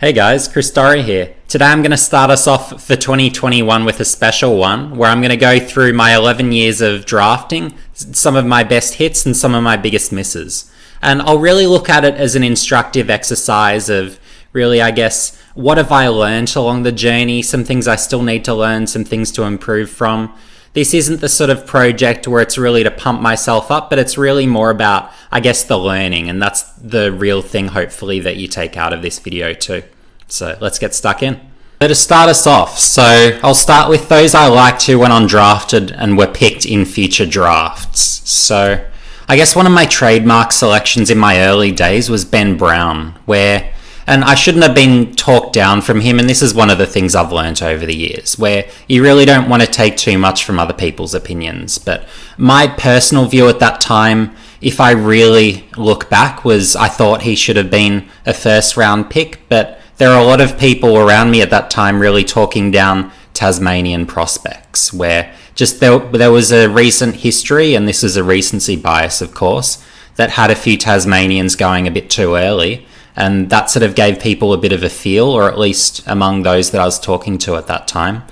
Hey guys, Chris Dorry here. Today I'm going to start us off for 2021 with a special one where I'm going to go through my 11 years of drafting, some of my best hits and some of my biggest misses. And I'll really look at it as an instructive exercise of really, I guess, what have I learned along the journey, some things I still need to learn, some things to improve from. This isn't the sort of project where it's really to pump myself up, but it's really more about, I guess, the learning. And that's the real thing, hopefully, that you take out of this video too. So let's get stuck in. So to start us off, so I'll start with those I liked who went undrafted and were picked in future drafts. So I guess one of my trademark selections in my early days was Ben Brown, and I shouldn't have been talked down from him, and this is one of the things I've learnt over the years, where you really don't want to take too much from other people's opinions. But my personal view at that time, if I really look back, was I thought he should have been a first round pick, but there are a lot of people around me at that time really talking down Tasmanian prospects, where just there was a recent history, and this is a recency bias, of course, that had a few Tasmanians going a bit too early. And that sort of gave people a bit of a feel, or at least among those that I was talking to at that time,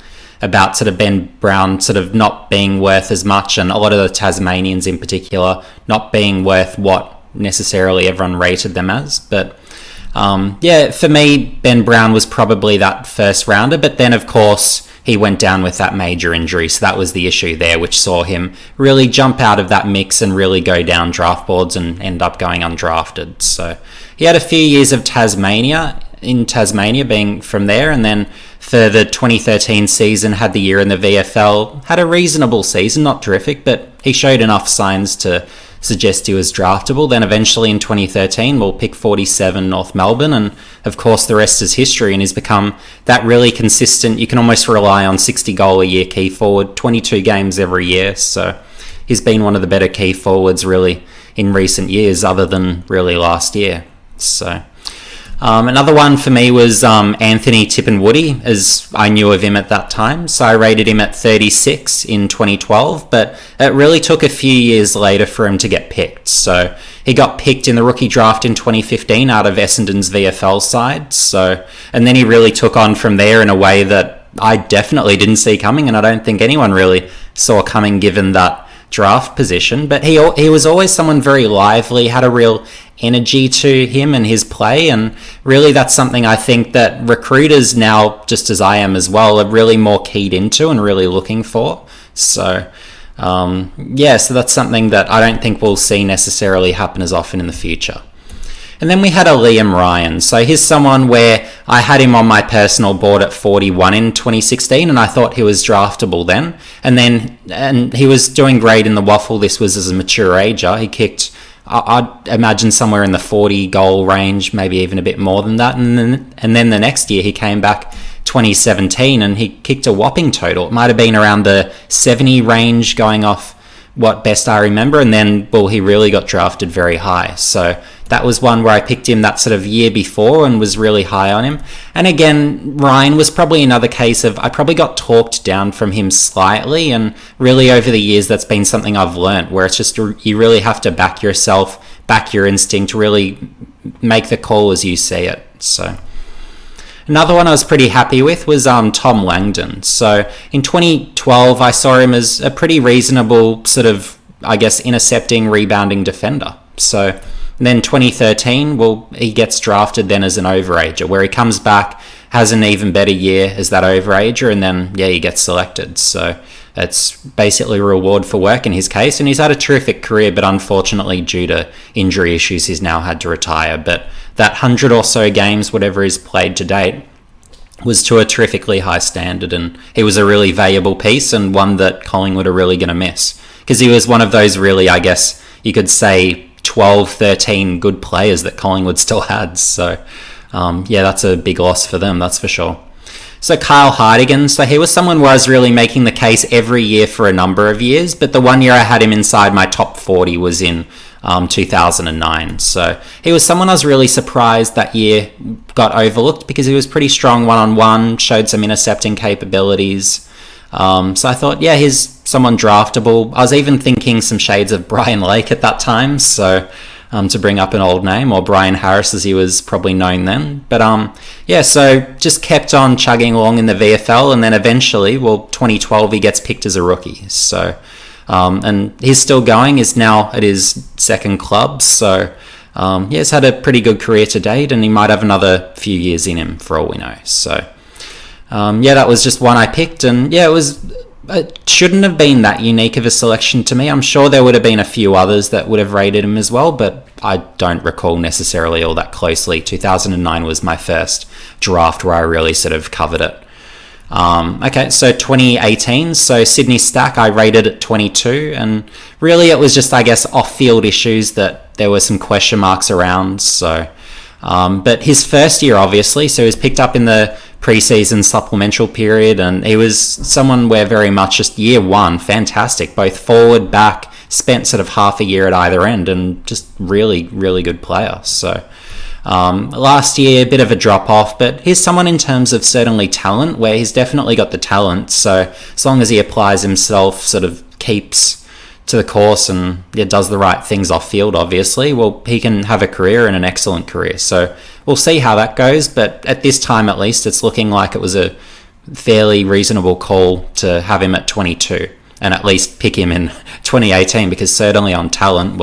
about sort of Ben Brown sort of not being worth as much, and a lot of the Tasmanians in particular not being worth what necessarily everyone rated them as. But for me, Ben Brown was probably that first rounder, but then of course he went down with that major injury, so that was the issue there, which saw him really jump out of that mix and really go down draft boards and end up going undrafted. So he had a few years of Tasmania being from there, and then for the 2013 season had the year in the VFL, had a reasonable season, not terrific, but he showed enough signs to suggest he was draftable. Then eventually in 2013 we'll pick 47 North Melbourne, and of course the rest is history, and he's become that really consistent, you can almost rely on 60 goal a year key forward, 22 games every year. So he's been one of the better key forwards really in recent years, other than really last year. So another one for me was Undrafted, as I knew of him at that time. So I rated him at 36 in 2012, but it really took a few years later for him to get picked. So he got picked in the rookie draft in 2015 out of Essendon's VFL side. And then he really took on from there in a way that I definitely didn't see coming, and I don't think anyone really saw coming given that draft position. But he was always someone very lively, had a real energy to him and his play, and really that's something I think that recruiters now, just as I am as well, are really more keyed into and really looking for. So so that's something that I don't think we'll see necessarily happen as often in the future. And then we had a Liam Ryan. So he's someone where I had him on my personal board at 41 in 2016, and I thought he was draftable then. And he was doing great in the waffle. This was as a mature ager. He kicked, I'd imagine, somewhere in the 40 goal range, maybe even a bit more than that. And then the next year he came back 2017 and he kicked a whopping total. It might have been around the 70 range going off what best I remember. And then, he really got drafted very high. So that was one where I picked him that sort of year before and was really high on him. And again, Ryan was probably another case of I probably got talked down from him slightly, and really over the years that's been something I've learnt, where it's just you really have to back yourself, back your instinct, really make the call as you see it. So another one I was pretty happy with was Tom Langdon. So in 2012 I saw him as a pretty reasonable sort of, I guess, intercepting, rebounding defender. So and then 2013, he gets drafted then as an overager, where he comes back, has an even better year as that overager, and then, he gets selected. So it's basically a reward for work in his case, and he's had a terrific career, but unfortunately due to injury issues, he's now had to retire. But that 100 or so games, whatever he's played to date, was to a terrifically high standard, and he was a really valuable piece, and one that Collingwood are really going to miss, because he was one of those really, I guess you could say, 12, 13 good players that Collingwood still had. So that's a big loss for them, that's for sure. So Kyle Hartigan, so he was someone where I was really making the case every year for a number of years, but the one year I had him inside my top 40 was in 2009. So he was someone I was really surprised that year got overlooked, because he was pretty strong one-on-one, showed some intercepting capabilities. So I thought, he's someone draftable. I was even thinking some shades of Brian Lake at that time. So to bring up an old name, or Brian Harris as he was probably known then. But so just kept on chugging along in the VFL, and then eventually, 2012 he gets picked as a rookie. So and he's still going, is now at his second club. So he's had a pretty good career to date, and he might have another few years in him for all we know. So that was just one I picked, and it shouldn't have been that unique of a selection to me. I'm sure there would have been a few others that would have rated him as well, but I don't recall necessarily all that closely. 2009 was my first draft where I really sort of covered it. So 2018, so Sydney Stack, I rated at 22, and really it was just, I guess, off-field issues that there were some question marks around. So, but his first year, obviously, so he was picked up in the pre-season supplemental period, and he was someone where very much just year one, fantastic, both forward, back, spent sort of half a year at either end, and just really, really good player. So last year, a bit of a drop off, but he's someone in terms of certainly talent where he's definitely got the talent. So as long as he applies himself, sort of keeps to the course and does the right things off field, obviously, he can have a career and an excellent career. So we'll see how that goes, but at this time at least, it's looking like it was a fairly reasonable call to have him at 22 and at least pick him in 2018, because certainly on talent,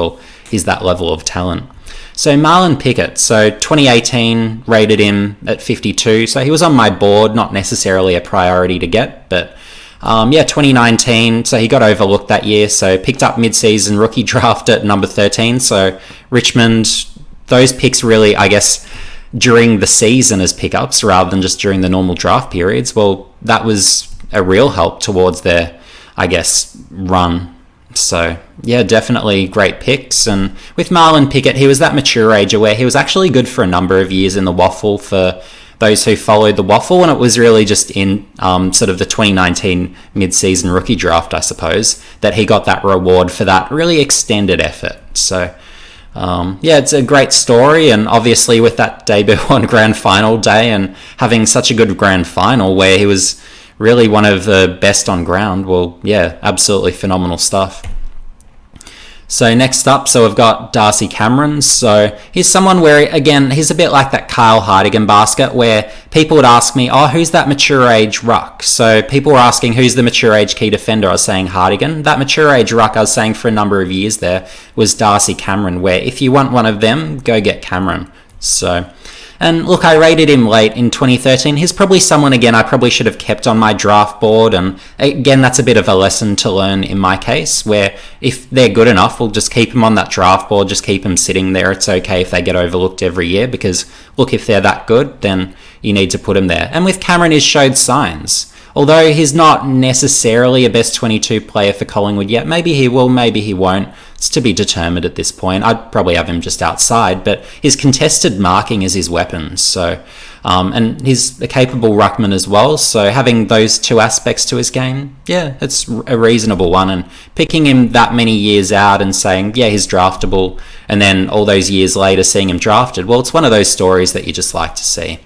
he's that level of talent. So Marlon Pickett, so 2018 rated him at 52, so he was on my board, not necessarily a priority to get, but 2019, so he got overlooked that year, so picked up mid-season rookie draft at number 13, so Richmond, those picks really, I guess, during the season as pickups rather than just during the normal draft periods, that was a real help towards their, I guess, run. So definitely great picks. And with Marlon Pickett, he was that mature age where he was actually good for a number of years in the waffle for those who followed the waffle, and it was really just in sort of the 2019 mid-season rookie draft, I suppose, that he got that reward for that really extended effort. So it's a great story, and obviously with that debut on grand final day and having such a good grand final where he was really one of the best on ground, absolutely phenomenal stuff. So next up, we've got Darcy Cameron. So he's someone where, again, he's a bit like that Kyle Hartigan basket where people would ask me, who's that mature age ruck? So people were asking, who's the mature age key defender? I was saying Hartigan. That mature age ruck I was saying for a number of years there was Darcy Cameron, where if you want one of them, go get Cameron. So, and look, I rated him late in 2013. He's probably someone, again, I probably should have kept on my draft board. And again, that's a bit of a lesson to learn in my case, where if they're good enough, we'll just keep them on that draft board, just keep them sitting there. It's okay if they get overlooked every year, because look, if they're that good, then you need to put them there. And with Cameron, he's showed signs. Although he's not necessarily a best 22 player for Collingwood yet, maybe he will, maybe he won't. It's to be determined at this point. I'd probably have him just outside, but his contested marking is his weapon. So, and he's a capable ruckman as well. So having those two aspects to his game, it's a reasonable one. And picking him that many years out and saying, he's draftable, and then all those years later seeing him drafted, it's one of those stories that you just like to see.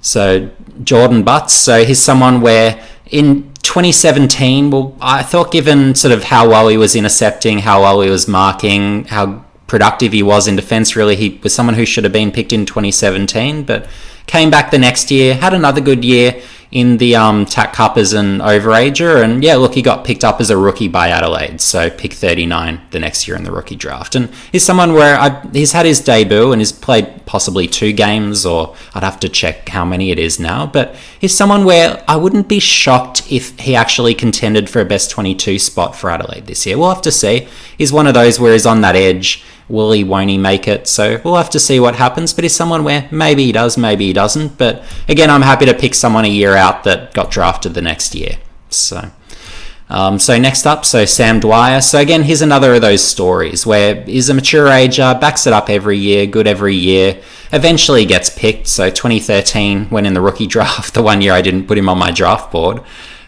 So Jordan Butts, so he's someone where in 2017, I thought given sort of how well he was intercepting, how well he was marking, how productive he was in defence, really he was someone who should have been picked in 2017, but came back the next year, had another good year in the TAC Cup as an overager, and he got picked up as a rookie by Adelaide, so pick 39 the next year in the rookie draft. And he's someone where he's had his debut and he's played possibly 2 games, or I'd have to check how many it is now, but he's someone where I wouldn't be shocked if he actually contended for a best 22 spot for Adelaide this year. We'll have to see. He's one of those where he's on that edge. Will he, won't he make it? So we'll have to see what happens, but he's someone where maybe he does, maybe he doesn't. But again, I'm happy to pick someone a year out that got drafted the next year. So next up, Sam Dwyer. So again, here's another of those stories where he's a mature age, backs it up every year, good every year, eventually gets picked. So 2013, when in the rookie draft, the one year I didn't put him on my draft board.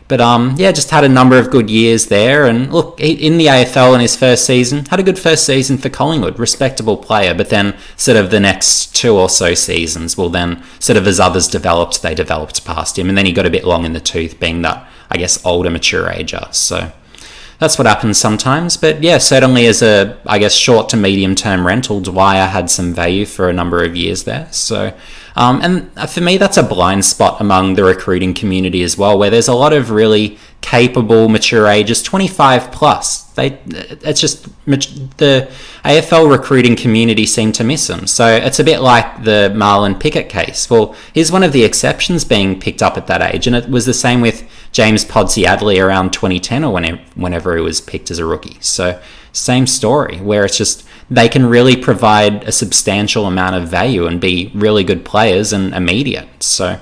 But just had a number of good years there. And look, in the AFL in his first season, had a good first season for Collingwood, respectable player. But then sort of the next 2 or so seasons, then sort of as others developed, they developed past him. And then he got a bit long in the tooth, being that, I guess, older, mature ager. So that's what happens sometimes. But yeah, certainly as a, I guess, short to medium term rental, Dwyer had some value for a number of years there. So, and for me, that's a blind spot among the recruiting community as well, where there's a lot of really capable, mature ages, 25 plus. It's just the AFL recruiting community seem to miss them. So it's a bit like the Marlon Pickett case. Well, he's one of the exceptions being picked up at that age, and it was the same with James Podsiadly around 2010 or whenever he was picked as a rookie. So same story, where it's just they can really provide a substantial amount of value and be really good players and immediate, so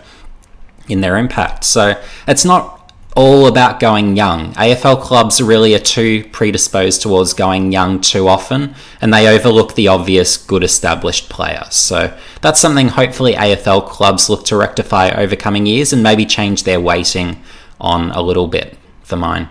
in their impact. So it's not all about going young. AFL clubs really are too predisposed towards going young too often, and they overlook the obvious good established player. So that's something hopefully AFL clubs look to rectify over coming years and maybe change their weighting on a little bit for mine.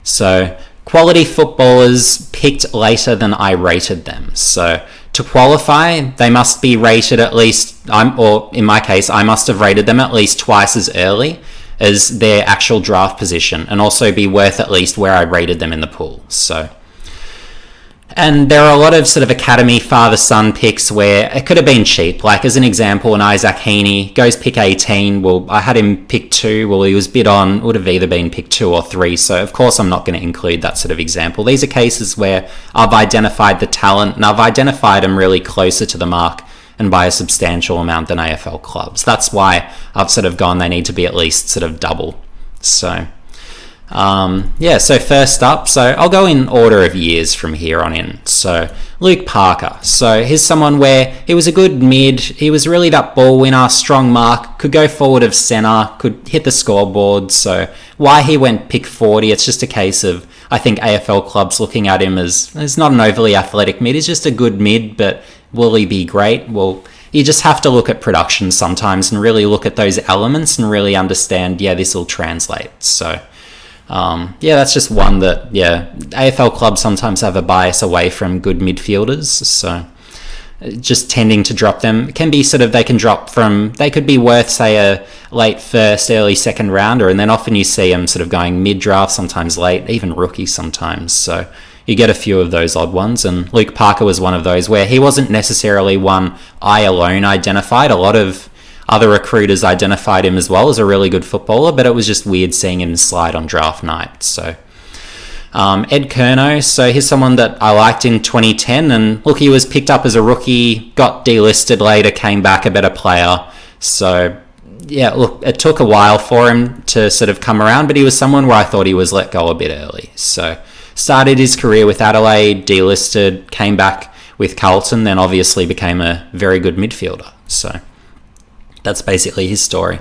So quality footballers picked later than I rated them. So to qualify, they must be rated at least, or in my case, I must have rated them at least twice as early as their actual draft position, and also be worth at least where I rated them in the pool. So, and there are a lot of sort of academy father-son picks where it could have been cheap. Like as an example, an Isaac Heaney goes pick 18. Well, I had him pick 2. Well, he was bid on, would have either been pick 2 or 3. So of course I'm not going to include that sort of example. These are cases where I've identified the talent and I've identified them really closer to the mark and by a substantial amount than AFL clubs. That's why I've sort of gone, they need to be at least sort of double. So so first up, so I'll go in order of years from here on in. So Luke Parker, so he's someone where he was a good mid, he was really that ball winner, strong mark, could go forward of centre, could hit the scoreboard. So why he went pick 40, it's just a case of, I think AFL clubs looking at him as not an overly athletic mid, he's just a good mid, but will he be great? Well, you just have to look at production sometimes and really look at those elements and really understand, this will translate. So that's just one that, AFL clubs sometimes have a bias away from good midfielders. So just tending to drop them. It can be sort of, they could be worth, say, a late first, early second rounder, and then often you see them sort of going mid-draft, sometimes late, even rookie sometimes. So you get a few of those odd ones, and Luke Parker was one of those where he wasn't necessarily one I alone identified. A lot of other recruiters identified him as well as a really good footballer, but it was just weird seeing him slide on draft night. So Ed Curnow, so he's someone that I liked in 2010, and look, he was picked up as a rookie, got delisted later, came back a better player. So look, it took a while for him to sort of come around, but he was someone where I thought he was let go a bit early. So started his career with Adelaide, delisted, came back with Carlton, then obviously became a very good midfielder. So that's basically his story.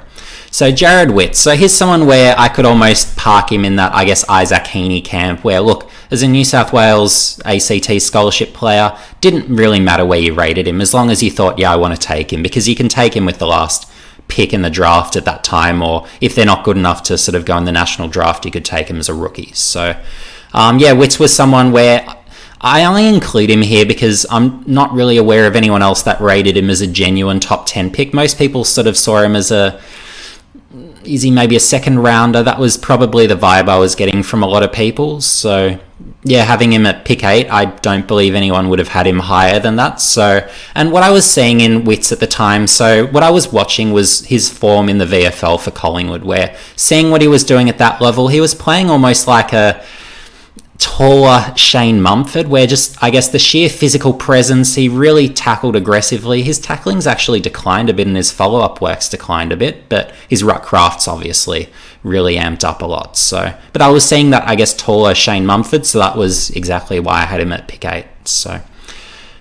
So Jared Witt, so here's someone where I could almost park him in that, I guess, Isaac Heaney camp, where look, as a New South Wales ACT scholarship player, didn't really matter where you rated him, as long as you thought, I want to take him, because you can take him with the last pick in the draft at that time, or if they're not good enough to sort of go in the national draft, you could take him as a rookie. So Witts was someone where I only include him here because I'm not really aware of anyone else that rated him as a genuine top 10 pick. Most people sort of saw him as is he maybe a second rounder? That was probably the vibe I was getting from a lot of people. So having him at pick 8, I don't believe anyone would have had him higher than that. So, and what I was seeing in Witts at the time, so what I was watching was his form in the VFL for Collingwood, where seeing what he was doing at that level, he was playing almost like a taller Shane Mumford, where just, I guess, the sheer physical presence, he really tackled aggressively. His tackling's actually declined a bit and his follow-up work's declined a bit, but his ruck craft's obviously really amped up a lot. So, but I was seeing that, I guess, taller Shane Mumford, so that was exactly why I had him at pick 8. So,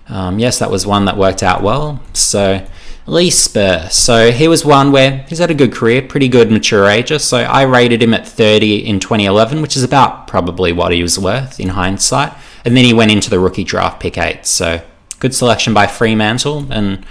that was one that worked out well. So, Lee Spur. So he was one where he's had a good career, pretty good mature ager. So I rated him at 30 in 2011, which is about probably what he was worth in hindsight. And then he went into the rookie draft pick 8. So good selection by Fremantle. And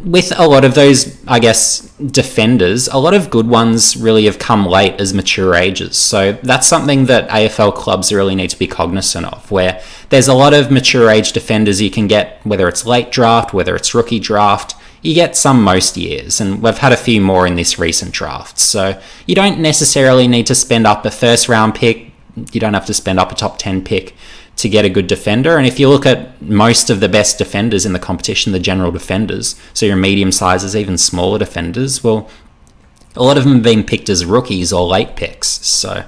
with a lot of those, I guess, defenders, a lot of good ones really have come late as mature ages. So that's something that AFL clubs really need to be cognizant of, where there's a lot of mature age defenders you can get, whether it's late draft, whether it's rookie draft. You get some most years, and we've had a few more in this recent draft. So you don't necessarily need to spend up a first round pick, You don't have to spend up a top 10 pick to get a good defender. And if you look at most of the best defenders in the competition, the general defenders, so your medium sizes, even smaller defenders, well, a lot of them have been picked as rookies or late picks. So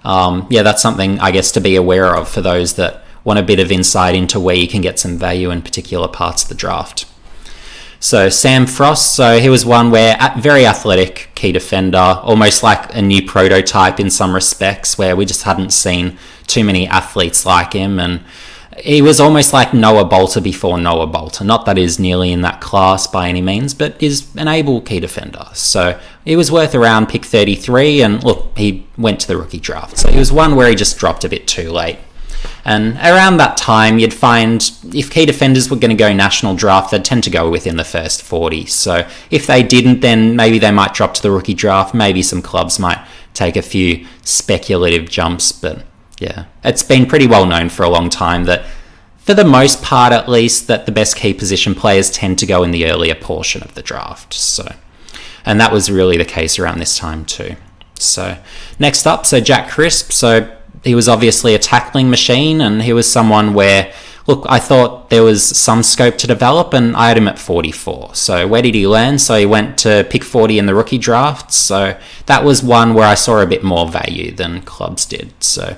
that's something, I guess, to be aware of for those that want a bit of insight into where you can get some value in particular parts of the draft. So Sam Frost, so he was one where very athletic key defender, almost like a new prototype in some respects, where we just hadn't seen too many athletes like him, and he was almost like Noah Bolter before Noah Bolter. Not that he's nearly in that class by any means, but is an able key defender. So he was worth around pick 33, and look, he went to the rookie draft. So he was one where he just dropped a bit too late. And around that time, you'd find if key defenders were going to go national draft, they'd tend to go within the first 40. So if they didn't, then maybe they might drop to the rookie draft. Maybe some clubs might take a few speculative jumps. But yeah, it's been pretty well known for a long time that, for the most part at least, that the best key position players tend to go in the earlier portion of the draft. So, and that was really the case around this time too. So next up, so Jack Crisp. So he was obviously a tackling machine, and he was someone where, look, I thought there was some scope to develop, and I had him at 44. So where did he land? So he went to pick 40 in the rookie draft. So that was one where I saw a bit more value than clubs did. So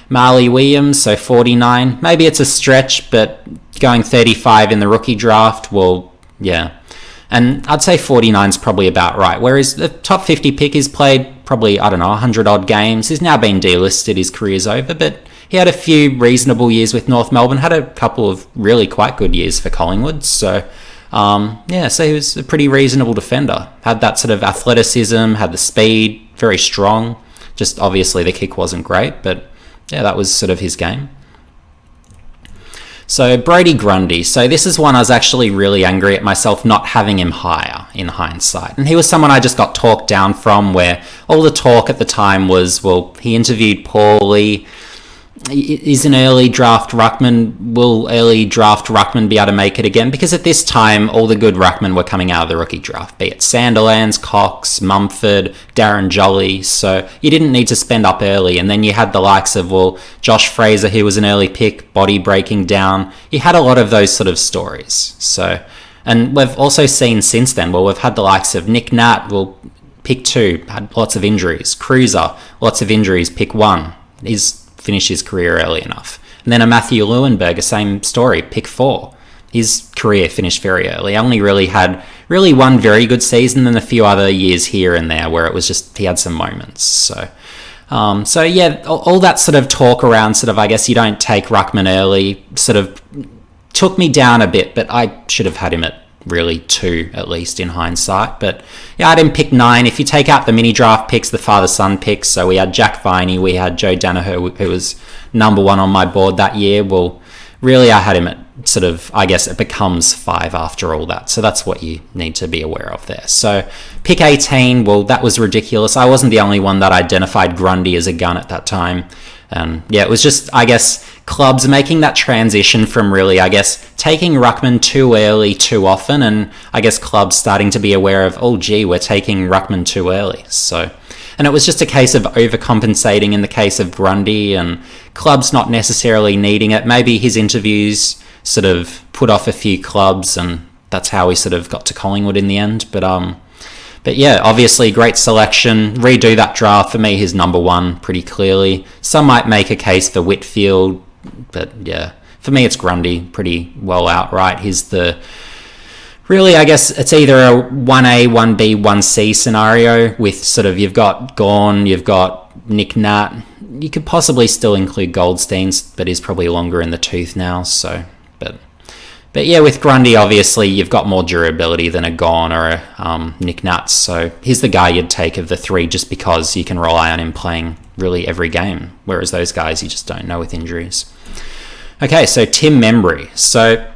Marley Williams, so 49. Maybe it's a stretch, but going 35 in the rookie draft, well, yeah. And I'd say 49 is probably about right. Whereas the top 50 pick, he's played probably, 100 odd games. He's now been delisted, his career's over, but he had a few reasonable years with North Melbourne, had a couple of really quite good years for Collingwood. So, so he was a pretty reasonable defender. Had that sort of athleticism, had the speed, very strong. Just obviously the kick wasn't great, but yeah, that was sort of his game. So Brodie Grundy. So this is one I was actually really angry at myself not having him higher in hindsight. And he was someone I just got talked down from, where all the talk at the time was, well, he interviewed poorly. Is an early draft ruckman. Will early draft ruckman be able to make it again? Because at this time, all the good ruckmen were coming out of the rookie draft, be it Sandilands, Cox, Mumford, Darren Jolly. So you didn't need to spend up early. And then you had the likes of, well, Josh Fraser, who was an early pick, body breaking down. You had a lot of those sort of stories. So, and we've also seen since then, well, we've had the likes of Nick Nat, well, pick 2, had lots of injuries. Cruiser, lots of injuries, pick 1. He's finished his career early enough. And then a Matthew Leuenberger, same story, pick 4. His career finished very early. Only really had one very good season and a few other years here and there where it was just he had some moments. So all that sort of talk around sort of, I guess you don't take ruckman early sort of took me down a bit, but I should have had him at really 2 at least in hindsight. But yeah, I didn't pick 9. If you take out the mini draft picks, the father-son picks, so we had Jack Viney, we had Joe Danaher, who was number 1 on my board that year. Well, really I had him at sort of, I guess it becomes 5 after all that. So that's what you need to be aware of there. So pick 18, well, that was ridiculous. I wasn't the only one that identified Grundy as a gun at that time. And yeah, it was just, I guess, clubs making that transition from really, I guess, taking ruckman too early too often, and I guess clubs starting to be aware of, oh gee, we're taking ruckman too early. So, and it was just a case of overcompensating in the case of Grundy, and clubs not necessarily needing it. Maybe his interviews sort of put off a few clubs, and that's how he sort of got to Collingwood in the end. But yeah, obviously great selection. Redo that draft, for me, he's number 1 pretty clearly. Some might make a case for Whitfield, but yeah, for me it's Grundy pretty well outright. He's the, really, I guess it's either a 1A, 1B, 1C scenario with sort of, you've got Gawn, you've got Nick Nat. You could possibly still include Goldsteins, but he's probably longer in the tooth now, so, But yeah, with Grundy, obviously, you've got more durability than a Gawn or a Nick Nat. So he's the guy you'd take of the 3 just because you can rely on him playing really every game, whereas those guys you just don't know with injuries. Okay, so Tim Membry. So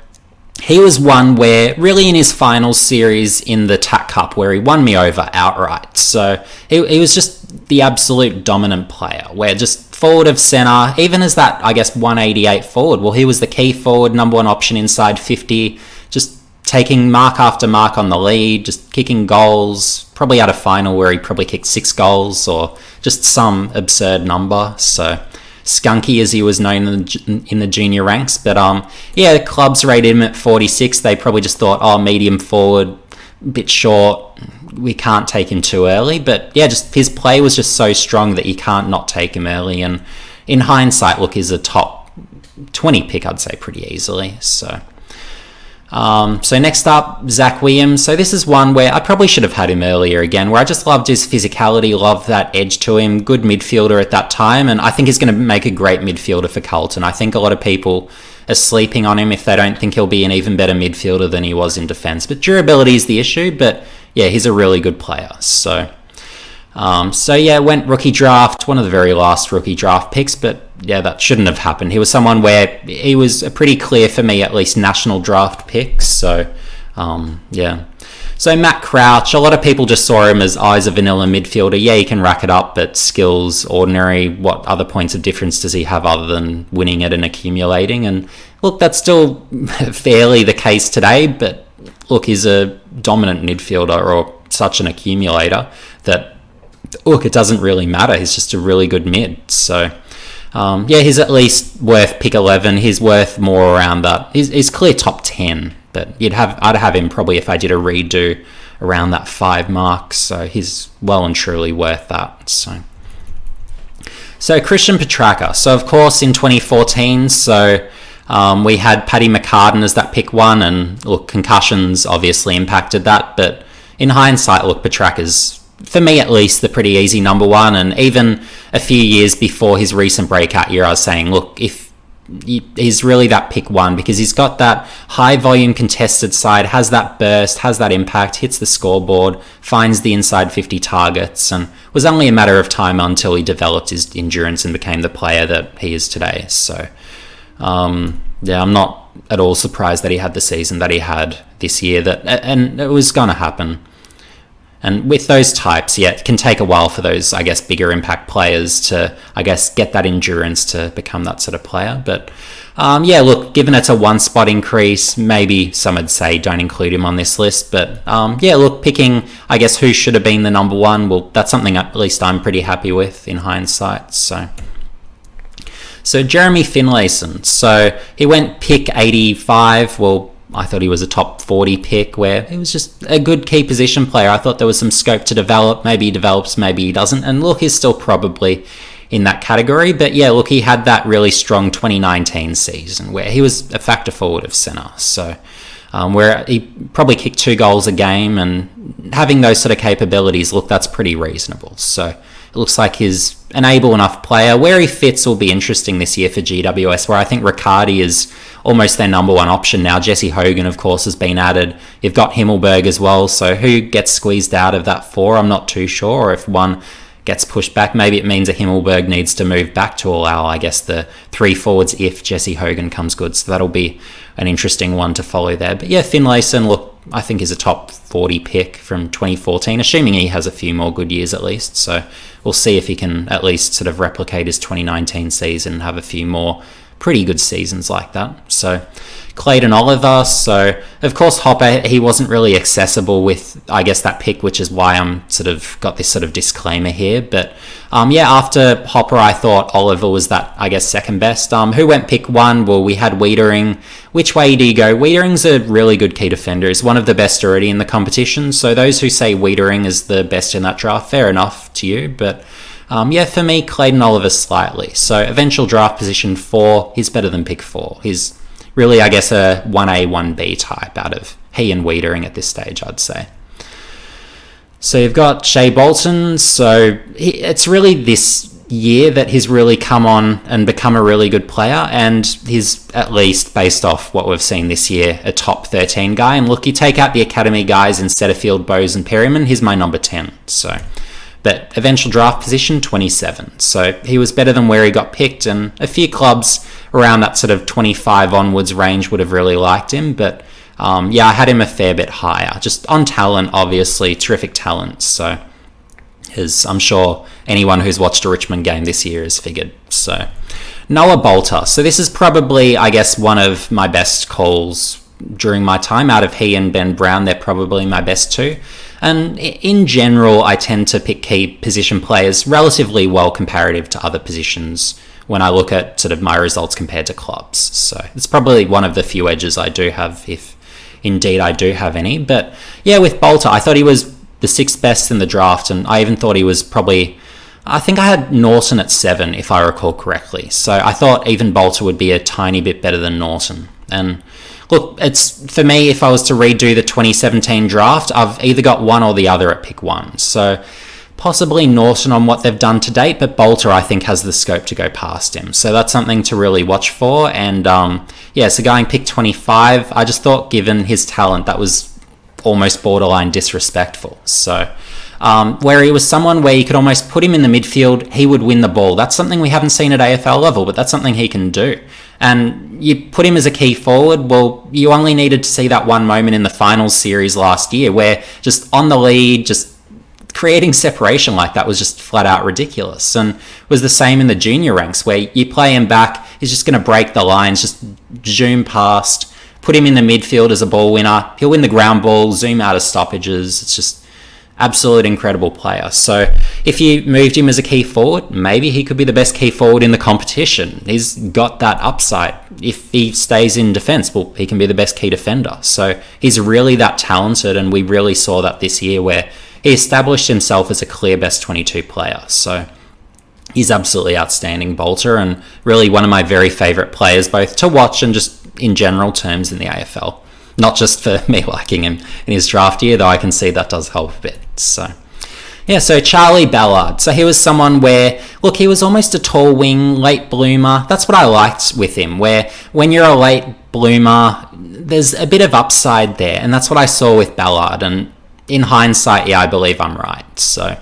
he was one where, really in his final series in the TAC Cup, where he won me over outright. So he was just the absolute dominant player, where just forward of centre, even as that, I guess, 188 forward, well, he was the key forward, number 1 option inside 50, just taking mark after mark on the lead, just kicking goals, probably had a final where he probably kicked 6 goals or just some absurd number. So Skunky, as he was known in the junior ranks. But yeah, the clubs rated him at 46. They probably just thought, oh, medium forward, bit short, we can't take him too early. But yeah, just his play was just so strong that you can't not take him early. And in hindsight, look, he's a top 20 pick, I'd say, pretty easily. So next up, Zach Williams. So this is one where I probably should have had him earlier again, where I just loved his physicality, loved that edge to him, good midfielder at that time, and I think he's going to make a great midfielder for Carlton. I think a lot of people are sleeping on him if they don't think he'll be an even better midfielder than he was in defence. But durability is the issue, but yeah, he's a really good player. So yeah, went rookie draft, one of the very last rookie draft picks, but yeah, that shouldn't have happened. He was someone where he was a pretty clear, for me at least, national draft pick. So yeah. So Matt Crouch, a lot of people just saw him as eyes a vanilla midfielder. Yeah, he can rack it up, but skills ordinary. What other points of difference does he have other than winning it and accumulating? And look, that's still fairly the case today, but look, he's a dominant midfielder or such an accumulator that, look, it doesn't really matter. He's just a really good mid. So yeah, he's at least worth pick 11. He's worth more around that. He's clear top 10, but I'd have him probably if I did a redo around that 5 mark. So he's well and truly worth that. So Christian Petracca. So of course in 2014, we had Paddy McCartan as that pick 1, and look, concussions obviously impacted that. But in hindsight, look, Petracca's, for me at least, the pretty easy number 1. And even a few years before his recent breakout year, I was saying, look, if he's really that pick 1, because he's got that high volume contested side, has that burst, has that impact, hits the scoreboard, finds the inside 50 targets, and was only a matter of time until he developed his endurance and became the player that he is today. So yeah, I'm not at all surprised that he had the season that he had this year, and it was going to happen. And with those types, yeah, it can take a while for those, I guess, bigger impact players to, I guess, get that endurance to become that sort of player. But yeah, look, given it's a 1 spot increase, maybe some would say don't include him on this list. But yeah, look, picking, I guess, who should have been the number 1, well, that's something at least I'm pretty happy with in hindsight. So Jeremy Finlayson. So he went pick 85. Well, I thought he was a top 40 pick, where he was just a good key position player. I thought there was some scope to develop. Maybe he develops, maybe he doesn't. And look, he's still probably in that category. But yeah, look, he had that really strong 2019 season where he was a factor forward of centre. So where he probably kicked 2 goals a game, and having those sort of capabilities, look, that's pretty reasonable. So it looks like he's an able enough player. Where he fits will be interesting this year for GWS, where I think Riccardi is almost their number 1 option now. Jesse Hogan, of course, has been added. You've got Himmelberg as well. So who gets squeezed out of that 4? I'm not too sure. Or if one gets pushed back, maybe it means that Himmelberg needs to move back to allow, I guess, the 3 forwards if Jesse Hogan comes good. So that'll be an interesting one to follow there. But yeah, Finlayson, look, I think is a top 40 pick from 2014, assuming he has a few more good years at least. So we'll see if he can at least sort of replicate his 2019 season and have a few more pretty good seasons like that. So Clayton Oliver. So of course Hopper, he wasn't really accessible with, I guess, that pick, which is why I'm sort of got this sort of disclaimer here. But yeah, after Hopper, I thought Oliver was that, I guess, second best. Who went pick 1? Well, we had Wiedering. Which way do you go? Wiedering's a really good key defender. He's one of the best already in the competition. So those who say Wiedering is the best in that draft, fair enough to you. But yeah, for me, Clayton Oliver slightly. So eventual draft position 4, he's better than pick 4. He's really, I guess, a 1A, 1B type out of he and Wiedering at this stage, I'd say. So you've got Shea Bolton. So it's really this year that he's really come on and become a really good player, and he's, at least based off what we've seen this year, a top 13 guy. And look, you take out the academy guys in Setterfield, Bowes and Perryman, he's my number 10. So, but eventual draft position 27. So he was better than where he got picked, and a few clubs around that sort of 25 onwards range would have really liked him. But yeah, I had him a fair bit higher, just on talent, obviously, terrific talent. So as I'm sure anyone who's watched a Richmond game this year has figured. So Noah Bolter. So this is probably, I guess, one of my best calls during my time. Out of he and Ben Brown, they're probably my best 2. And in general, I tend to pick key position players relatively well comparative to other positions when I look at sort of my results compared to clubs. So it's probably one of the few edges I do have, if indeed I do have any. But yeah, with Bolter, I thought he was the 6th best in the draft, and I even thought he was probably, I think I had Norton at 7, if I recall correctly. So I thought even Bolter would be a tiny bit better than Norton. And look, it's, for me, if I was to redo the 2017 draft, I've either got one or the other at pick 1. So possibly Norton on what they've done to date, but Bolter, I think, has the scope to go past him. So that's something to really watch for. And yeah, so going pick 25, I just thought, given his talent, that was almost borderline disrespectful. So where he was someone where you could almost put him in the midfield, he would win the ball. That's something we haven't seen at AFL level, but that's something he can do. And you put him as a key forward, well, you only needed to see that one moment in the finals series last year where just on the lead, just creating separation like that was just flat out ridiculous. And it was the same in the junior ranks where you play him back, he's just going to break the lines, just zoom past, put him in the midfield as a ball winner, he'll win the ground ball, zoom out of stoppages. It's just absolute incredible player. So if you moved him as a key forward, maybe he could be the best key forward in the competition. He's got that upside. If he stays in defence, well, he can be the best key defender. So he's really that talented, and we really saw that this year where he established himself as a clear best 22 player. So he's absolutely outstanding, Bolter, and really one of my very favourite players, both to watch and just in general terms in the AFL. Not just for me liking him in his draft year, though I can see that does help a bit. So yeah, so Charlie Ballard. So he was someone where, look, he was almost a tall wing, late bloomer. That's what I liked with him, where when you're a late bloomer, there's a bit of upside there, and that's what I saw with Ballard. And in hindsight, yeah, I believe I'm right. So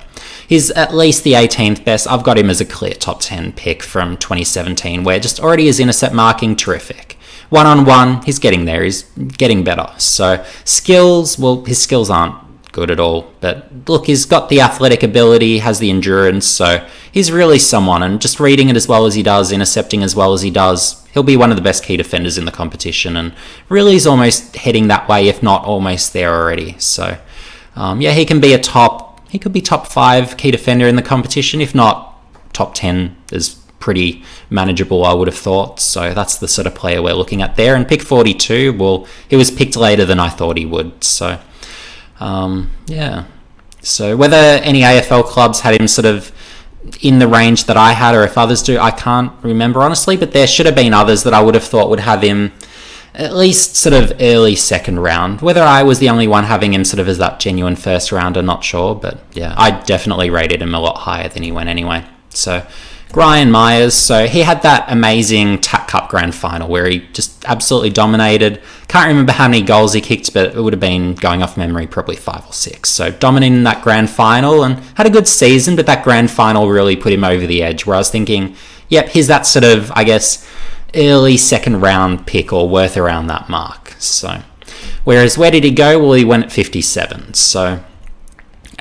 he's at least the 18th best. I've got him as a clear top 10 pick from 2017, where just already his intercept marking, terrific. One-on-one, he's getting there. He's getting better. So skills, well, his skills aren't good at all. But look, he's got the athletic ability, has the endurance. So he's really someone. And just reading it as well as he does, intercepting as well as he does, he'll be one of the best key defenders in the competition. And really is almost heading that way, if not almost there already. So yeah, he can be he could be top 5 key defender in the competition. If not, top 10 is pretty manageable, I would have thought. So that's the sort of player we're looking at there. And pick 42, well, he was picked later than I thought he would. So yeah. So whether any AFL clubs had him sort of in the range that I had, or if others do, I can't remember honestly, but there should have been others that I would have thought would have him at least sort of early second round. Whether I was the only one having him sort of as that genuine first round, I'm not sure. But yeah, I definitely rated him a lot higher than he went anyway. So Brian Myers, so he had that amazing TAC Cup Grand Final where he just absolutely dominated. Can't remember how many goals he kicked, but it would have been, going off memory, probably 5 or 6. So dominating that Grand Final and had a good season, but that Grand Final really put him over the edge where I was thinking, yep, he's that sort of, I guess, early second round pick or worth around that mark. So whereas where did he go? Well, he went at 57. So,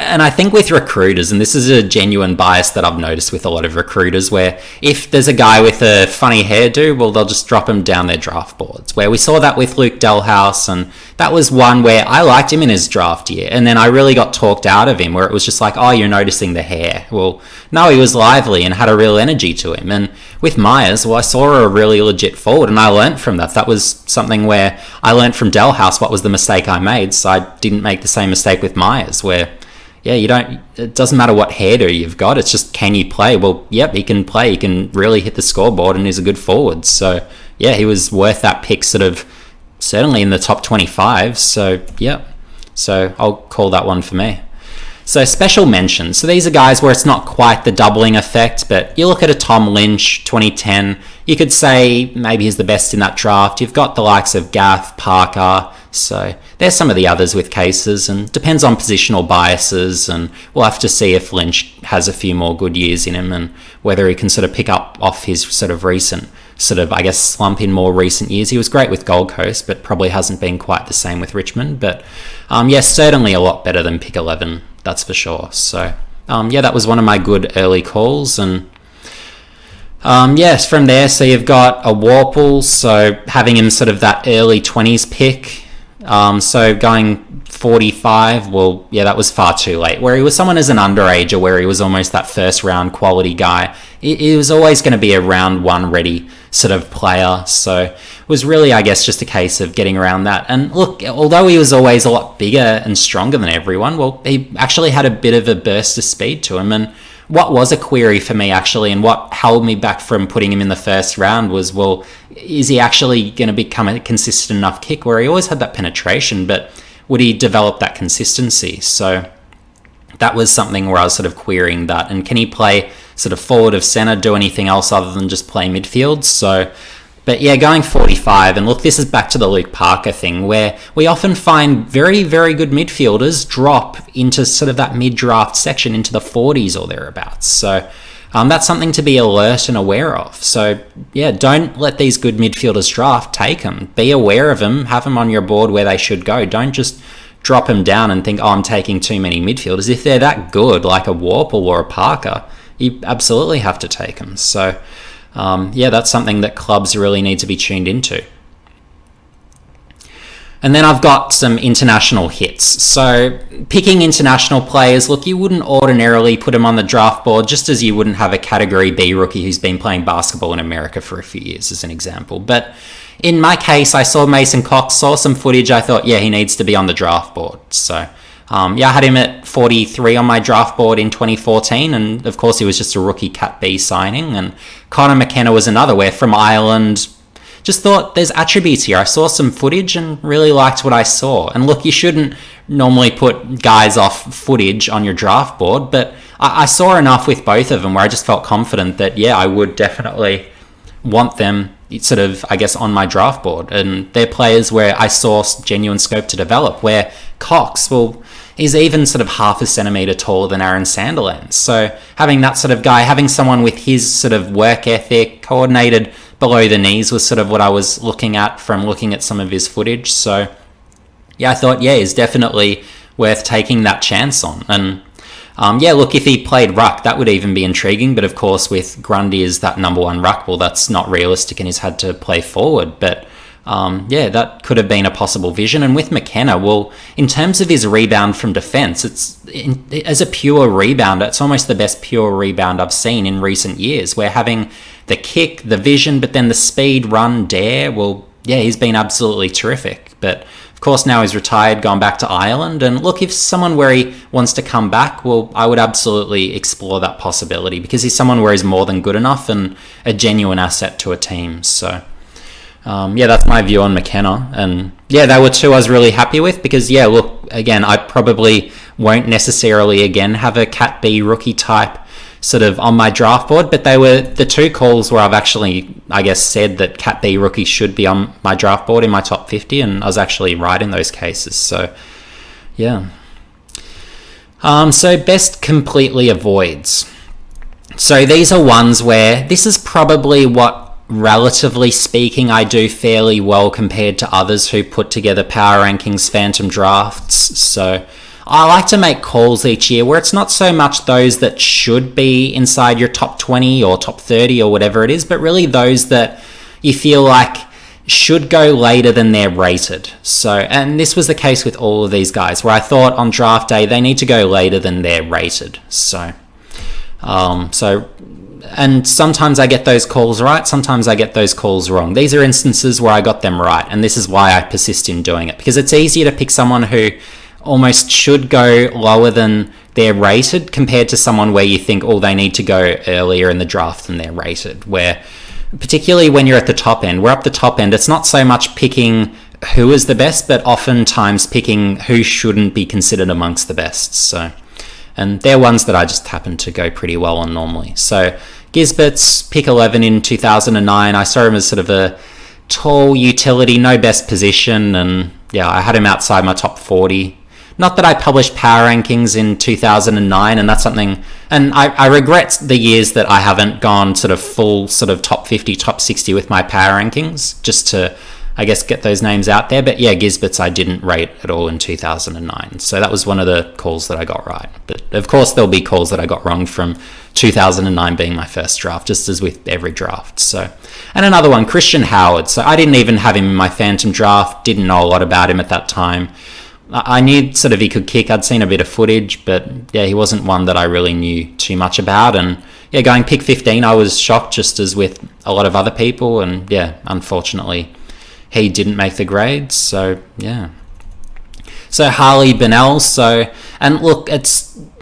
and I think with recruiters, and this is a genuine bias that I've noticed with a lot of recruiters, where if there's a guy with a funny hairdo, well, they'll just drop him down their draft boards. Where we saw that with Luke Delhouse, and that was one where I liked him in his draft year, and then I really got talked out of him, where it was just like, oh, you're noticing the hair. Well, no, he was lively and had a real energy to him. And with Myers, well, I saw a really legit forward, and I learnt from that. That was something where I learnt from Delhouse what was the mistake I made, so I didn't make the same mistake with Myers, where yeah, it doesn't matter what hairdo you've got, it's just, can you play? Well, yep, he can play, he can really hit the scoreboard, and he's a good forward. So yeah, he was worth that pick, sort of certainly in the top 25. So yeah, so I'll call that one for me. So special mentions. So these are guys where it's not quite the doubling effect, but you look at a Tom Lynch, 2010, you could say maybe he's the best in that draft. You've got the likes of Gaff, Parker. So there's some of the others with cases, and depends on positional biases, and we'll have to see if Lynch has a few more good years in him and whether he can sort of pick up off his sort of recent sort of, I guess, slump in more recent years. He was great with Gold Coast, but probably hasn't been quite the same with Richmond. But yes, certainly a lot better than pick 11, that's for sure. So yeah, that was one of my good early calls. And yes, from there, so you've got a Warple, so having him sort of that early 20s pick. So going 45, well, yeah, that was far too late. Where he was someone as an underager, where he was almost that first round quality guy, he was always going to be a round one ready sort of player. So it was really, I guess, just a case of getting around that. And look, although he was always a lot bigger and stronger than everyone, well, he actually had a bit of a burst of speed to him. And what was a query for me, actually, and what held me back from putting him in the first round was, well, is he actually going to become a consistent enough kick where he always had that penetration, but would he develop that consistency? So that was something where I was sort of querying that. And can he play sort of forward of centre, do anything else other than just play midfield? So, but yeah, going 45, and look, this is back to the Luke Parker thing, where we often find very, very good midfielders drop into sort of that mid-draft section into the 40s or thereabouts. So that's something to be alert and aware of. So yeah, don't let these good midfielders draft. Take them. Be aware of them. Have them on your board where they should go. Don't just drop them down and think, oh, I'm taking too many midfielders. If they're that good, like a Warple or a Parker, you absolutely have to take them. So yeah, that's something that clubs really need to be tuned into. And then I've got some international hits. So picking international players, look, you wouldn't ordinarily put them on the draft board, just as you wouldn't have a Category B rookie who's been playing basketball in America for a few years, as an example. But in my case, I saw Mason Cox, saw some footage. I thought, yeah, he needs to be on the draft board. So yeah, I had him at 43 on my draft board in 2014, and of course he was just a rookie Cat B signing. And Connor McKenna was another, where from Ireland, just thought there's attributes here. I saw some footage and really liked what I saw. And look, you shouldn't normally put guys off footage on your draft board, but I saw enough with both of them where I just felt confident that, yeah, I would definitely want them sort of, I guess, on my draft board. And they're players where I saw genuine scope to develop, where Cox, well, he's even sort of half a centimetre taller than Aaron Sandilands. So having that sort of guy, having someone with his sort of work ethic, coordinated below the knees, was sort of what I was looking at from looking at some of his footage. So yeah, I thought, yeah, he's definitely worth taking that chance on. And yeah, look, if he played ruck, that would even be intriguing. But of course, with Grundy as that number one ruck, well, that's not realistic and he's had to play forward. But yeah, that could have been a possible vision. And with McKenna, well, in terms of his rebound from defence, as a pure rebounder, it's almost the best pure rebound I've seen in recent years. Where having the kick, the vision, but then the speed, run, dare, well, yeah, he's been absolutely terrific. But of course, now he's retired, gone back to Ireland. And look, if someone where he wants to come back, well, I would absolutely explore that possibility, because he's someone where he's more than good enough and a genuine asset to a team. So yeah, that's my view on McKenna. And yeah, they were two I was really happy with, because yeah, look, again, I probably won't necessarily again have a Cat B rookie type sort of on my draft board, but they were the two calls where I've actually, I guess, said that Cat B rookie should be on my draft board in my top 50, and I was actually right in those cases. So yeah. So best completely avoids. So these are ones where this is probably what, relatively speaking, I do fairly well compared to others who put together power rankings, phantom drafts. So I like to make calls each year where it's not so much those that should be inside your top 20 or top 30 or whatever it is, but really those that you feel like should go later than they're rated. So, and this was the case with all of these guys, where I thought on draft day they need to go later than they're rated. So and sometimes I get those calls right, sometimes I get those calls wrong. These are instances where I got them right, and this is why I persist in doing it, because it's easier to pick someone who almost should go lower than they're rated compared to someone where you think, oh, they need to go earlier in the draft than they're rated. Where, particularly when you're at the top end, we're up the top end, it's not so much picking who is the best, but oftentimes picking who shouldn't be considered amongst the best. So, and they're ones that I just happen to go pretty well on normally. So Gisbert's pick 11 in 2009, I saw him as sort of a tall utility, no best position, and yeah, I had him outside my top 40. Not that I published power rankings in 2009, and that's something, and I regret the years that I haven't gone sort of full sort of top 50, top 60 with my power rankings, just to, I guess, get those names out there. But yeah, Gisbert's I didn't rate at all in 2009. So that was one of the calls that I got right. But But of course, there'll be calls that I got wrong from 2009 being my first draft, just as with every draft. So, and another one, Christian Howard. So I didn't even have him in my phantom draft. Didn't know a lot about him at that time. I knew sort of he could kick. I'd seen a bit of footage, but yeah, he wasn't one that I really knew too much about. And yeah, going pick 15, I was shocked, just as with a lot of other people. And yeah, unfortunately, he didn't make the grades. So yeah. So Harley Bennell. So, and look,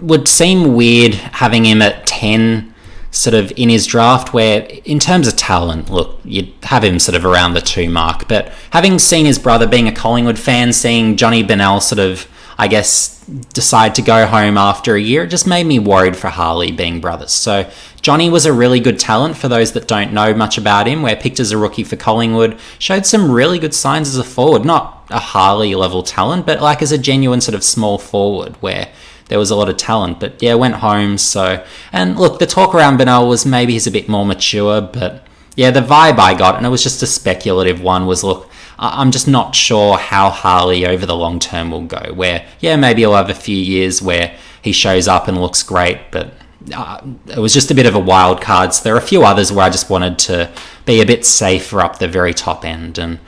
would seem weird having him at 10 sort of in his draft, where in terms of talent, look, you'd have him sort of around the 2 mark. But having seen his brother, being a Collingwood fan, seeing Johnny Bennell sort of, I guess, decide to go home after a year, it just made me worried for Harley, being brothers. So Johnny was a really good talent, for those that don't know much about him, where picked as a rookie for Collingwood, showed some really good signs as a forward, not a Harley level talent, but like as a genuine sort of small forward where there was a lot of talent. But yeah, went home. So, and look, the talk around Bennell was maybe he's a bit more mature, but yeah, the vibe I got, and it was just a speculative one, was look, I'm just not sure how Harley over the long term will go, where yeah, maybe he'll have a few years where he shows up and looks great, but it was just a bit of a wild card. So there are a few others where I just wanted to be a bit safer up the very top end. And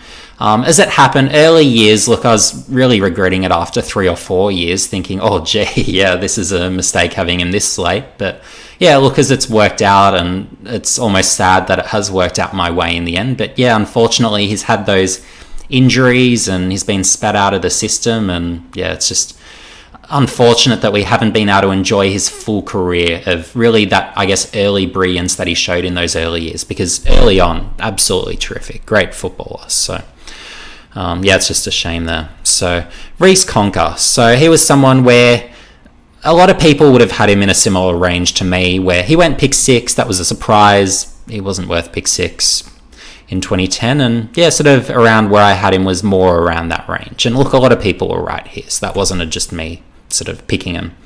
as it happened, early years, look, I was really regretting it after 3 or 4 years, thinking, oh, gee, yeah, this is a mistake having him this late. But yeah, look, as it's worked out, and it's almost sad that it has worked out my way in the end. But yeah, unfortunately, he's had those injuries and he's been spat out of the system. And yeah, it's just unfortunate that we haven't been able to enjoy his full career of really that, I guess, early brilliance that he showed in those early years, because early on, absolutely terrific, great footballer. So yeah, it's just a shame there. So Reece Conker. So he was someone where a lot of people would have had him in a similar range to me, where he went pick 6. That was a surprise. He wasn't worth pick 6 in 2010. And yeah, sort of around where I had him was more around that range. And look, a lot of people were right here. So that wasn't just me sort of picking him.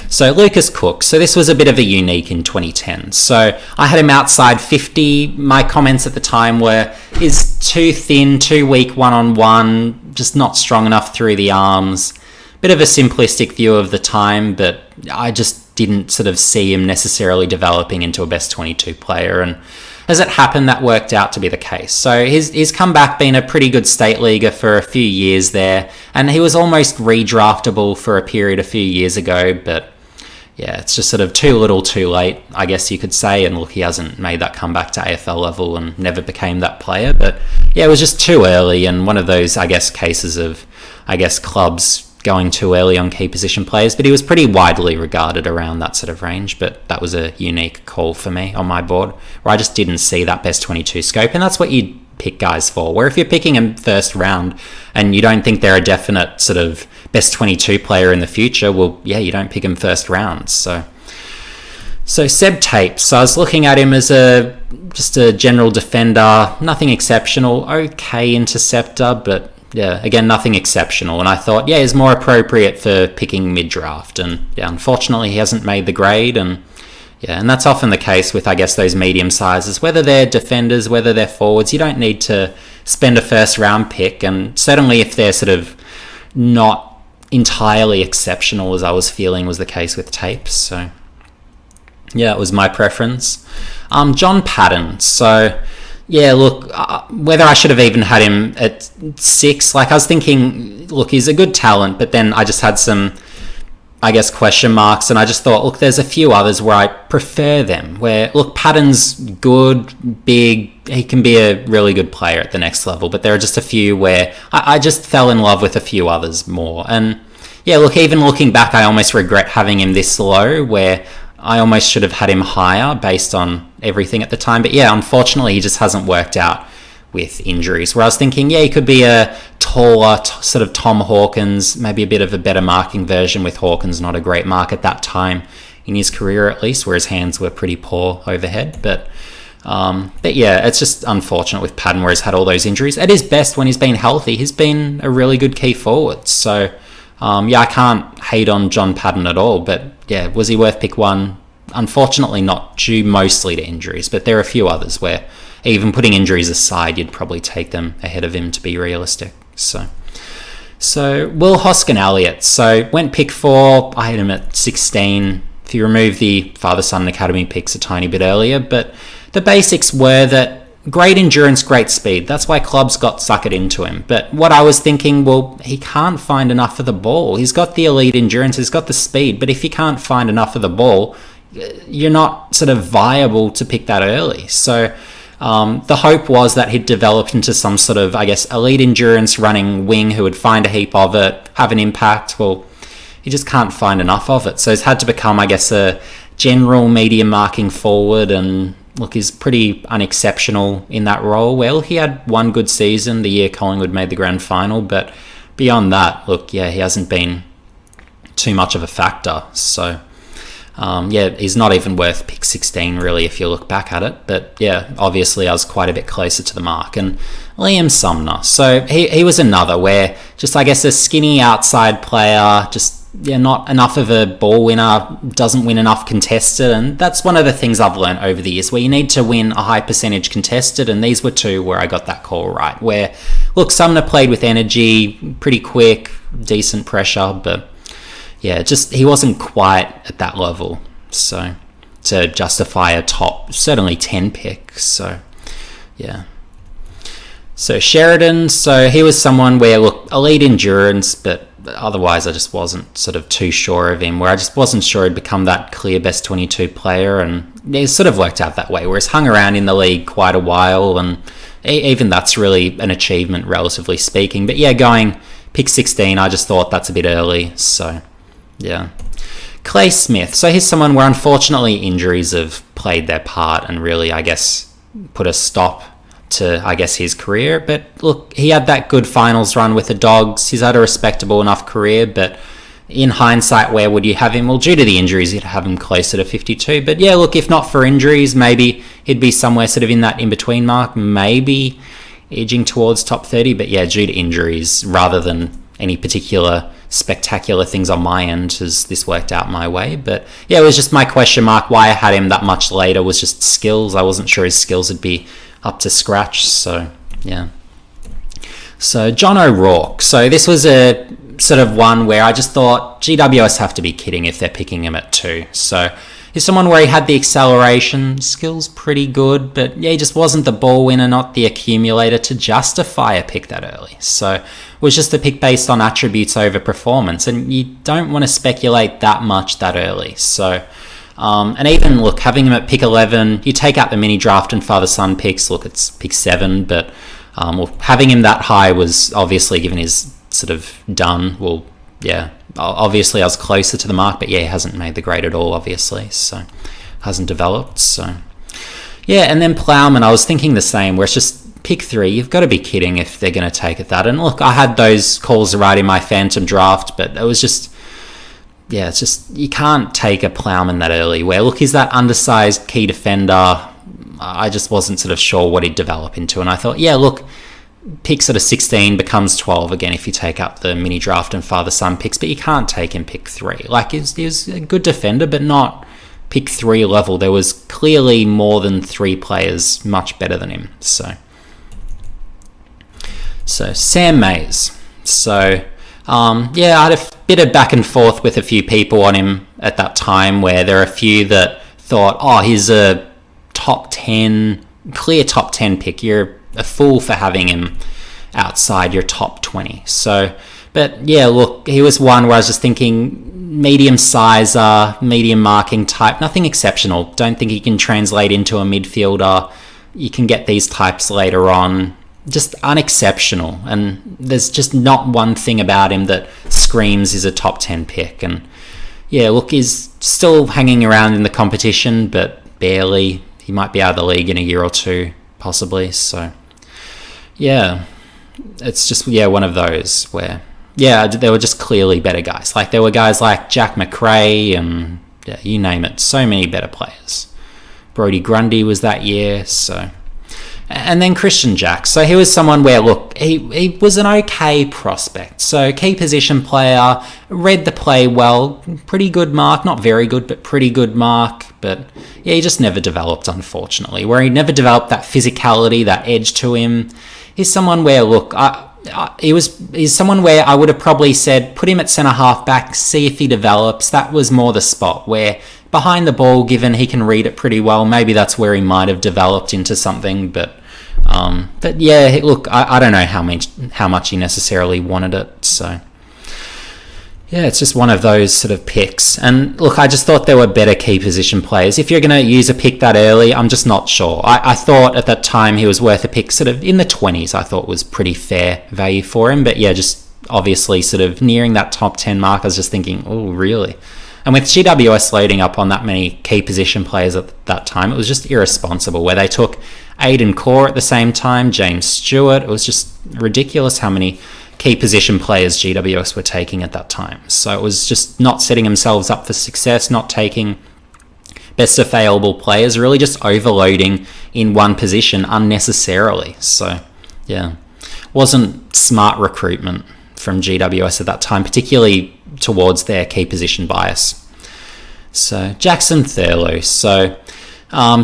So Lucas Cook. So this was a bit of a unique in 2010. So I had him outside 50. My comments at the time were, is too thin, too weak one-on-one, just not strong enough through the arms. Bit of a simplistic view of the time, but I just didn't sort of see him necessarily developing into a best 22 player. And as it happened, that worked out to be the case. So he's come back, been a pretty good state leaguer for a few years there, and he was almost redraftable for a period a few years ago, but yeah, it's just sort of too little too late, I guess you could say. And look, he hasn't made that comeback to AFL level and never became that player. But yeah, it was just too early, and one of those, I guess, cases of, I guess, clubs going too early on key position players. But he was pretty widely regarded around that sort of range. But that was a unique call for me on my board, where I just didn't see that best 22 scope. And that's what you pick guys for, where if you're picking him first round and you don't think they're a definite sort of best 22 player in the future, well, yeah, you don't pick him first round. So Seb Tate. So I was looking at him as just a general defender, nothing exceptional, okay interceptor, but yeah, again, nothing exceptional. And I thought, yeah, he's more appropriate for picking mid-draft. And yeah, unfortunately, he hasn't made the grade. And yeah, and that's often the case with, I guess, those medium sizes, whether they're defenders, whether they're forwards. You don't need to spend a first round pick. And certainly if they're sort of not entirely exceptional, as I was feeling was the case with Tapes. So yeah, it was my preference. John Patton. So yeah, look, whether I should have even had him at 6, like I was thinking, look, he's a good talent, but then I just had some, I guess, question marks, and I just thought, look, there's a few others where I prefer them, where, look, Patton's good, big, he can be a really good player at the next level, but there are just a few where I just fell in love with a few others more. And yeah, look, even looking back, I almost regret having him this low, where I almost should have had him higher based on everything at the time. But yeah, unfortunately, he just hasn't worked out with injuries, where I was thinking, yeah, he could be a taller sort of Tom Hawkins, maybe a bit of a better marking version, with Hawkins not a great mark at that time in his career, at least, where his hands were pretty poor overhead. But yeah, it's just unfortunate with Patton, where he's had all those injuries. At his best, when he's been healthy, he's been a really good key forward. So yeah, I can't hate on John Patton at all. But yeah, was he worth pick 1? Unfortunately not, due mostly to injuries. But there are a few others where, even putting injuries aside, you'd probably take them ahead of him to be realistic. So So, Will Hoskin-Elliott. So, went pick 4. I had him at 16. If you remove the father-son academy picks a tiny bit earlier. But the basics were that great endurance, great speed. That's why clubs got suckered into him. But what I was thinking, well, he can't find enough of the ball. He's got the elite endurance, he's got the speed. But if you can't find enough of the ball, you're not sort of viable to pick that early. So the hope was that he'd develop into some sort of, I guess, elite endurance running wing who would find a heap of it, have an impact. Well, he just can't find enough of it. So he's had to become, I guess, a general medium marking forward, and look, he's pretty unexceptional in that role. Well, he had one good season, the year Collingwood made the grand final, but beyond that, look, yeah, he hasn't been too much of a factor. So he's not even worth pick 16 really if you look back at it. But yeah, obviously I was quite a bit closer to the mark. And Liam Sumner, so he was another where just, I guess, a skinny outside player, just not enough of a ball winner, doesn't win enough contested. And that's one of the things I've learned over the years, where you need to win a high percentage contested, and these were two where I got that call right, where look, Sumner played with energy, pretty quick, decent pressure, but yeah, just he wasn't quite at that level, so to justify a top, certainly 10 pick. So yeah. So Sheridan, so he was someone where, look, elite endurance, but otherwise I just wasn't sort of too sure of him, where I just wasn't sure he'd become that clear best 22 player, and it sort of worked out that way, where he's hung around in the league quite a while, and even that's really an achievement, relatively speaking. But yeah, going pick 16, I just thought that's a bit early, so yeah. Clay Smith, so he's someone where unfortunately injuries have played their part and really, I guess, put a stop to, I guess, his career. But look, he had that good finals run with the Dogs. He's had a respectable enough career, but in hindsight, where would you have him? Well, due to the injuries, you'd have him closer to 52. But yeah, look, if not for injuries, maybe he'd be somewhere sort of in that in-between mark, maybe edging towards top 30. But yeah, due to injuries, rather than any particular spectacular things on my end, has this worked out my way. But yeah, it was just my question mark. Why I had him that much later was just skills. I wasn't sure his skills would be up to scratch. So yeah. So John O'Rourke. So this was a sort of one where I just thought GWS have to be kidding if they're picking him at 2. So he's someone where he had the acceleration, skills pretty good, but yeah, he just wasn't the ball winner, not the accumulator to justify a pick that early. So it was just a pick based on attributes over performance, and you don't want to speculate that much that early. So and even, look, having him at pick 11, you take out the mini draft and father-son picks, look, it's pick 7, but having him that high was obviously, given his sort of done, well, yeah, obviously I was closer to the mark, but yeah, he hasn't made the grade at all, obviously, so hasn't developed. So yeah, and then Plowman, I was thinking the same, where it's just pick 3, you've got to be kidding if they're going to take it that. And look, I had those calls right in my phantom draft, but it was just, yeah, it's just, you can't take a Plowman that early, where, look, he's that undersized key defender. I just wasn't sort of sure what he'd develop into, and I thought, yeah, look, pick sort of 16 becomes 12 again if you take up the mini draft and father-son picks, but you can't take him pick 3. Like, he was a good defender, but not pick 3 level. There was clearly more than 3 players much better than him. So Sam Mays. So yeah, I had a bit of back and forth with a few people on him at that time, where there are a few that thought, oh, he's a top 10, clear top 10 pick. You're a fool for having him outside your top 20. So, but yeah, look, he was one where I was just thinking medium sizer, medium marking type, nothing exceptional. Don't think he can translate into a midfielder. You can get these types later on. Just unexceptional, and there's just not one thing about him that screams he's a top 10 pick. And yeah, look, he's still hanging around in the competition, but barely. He might be out of the league in a year or 2, possibly. So yeah, it's just, yeah, one of those where, yeah, there were just clearly better guys. Like, there were guys like Jack McRae and, yeah, you name it, so many better players. Brodie Grundy was that year, so. And then Christian Jack. So he was someone where, look, he was an okay prospect. So key position player, read the play well, pretty good mark, not very good, but pretty good mark. But yeah, he just never developed, unfortunately, where he never developed that physicality, that edge to him. He's someone where, look, he's someone where I would have probably said put him at centre half back, see if he develops. That was more the spot where behind the ball, given he can read it pretty well, maybe that's where he might have developed into something. But yeah, look, I don't know how much he necessarily wanted it. So yeah, it's just one of those sort of picks. And look, I just thought there were better key position players. If you're going to use a pick that early, I'm just not sure. I thought at that time he was worth a pick sort of in the 20s. I thought was pretty fair value for him. But yeah, just obviously sort of nearing that top 10 mark, I was just thinking, oh, really? And with GWS loading up on that many key position players at that time, it was just irresponsible, where they took Aidan Core at the same time, James Stewart. It was just ridiculous how many key position players GWS were taking at that time. So it was just not setting themselves up for success, not taking best available players, really just overloading in one position unnecessarily. So yeah, wasn't smart recruitment from GWS at that time, particularly towards their key position bias. So Jackson Thurlow. So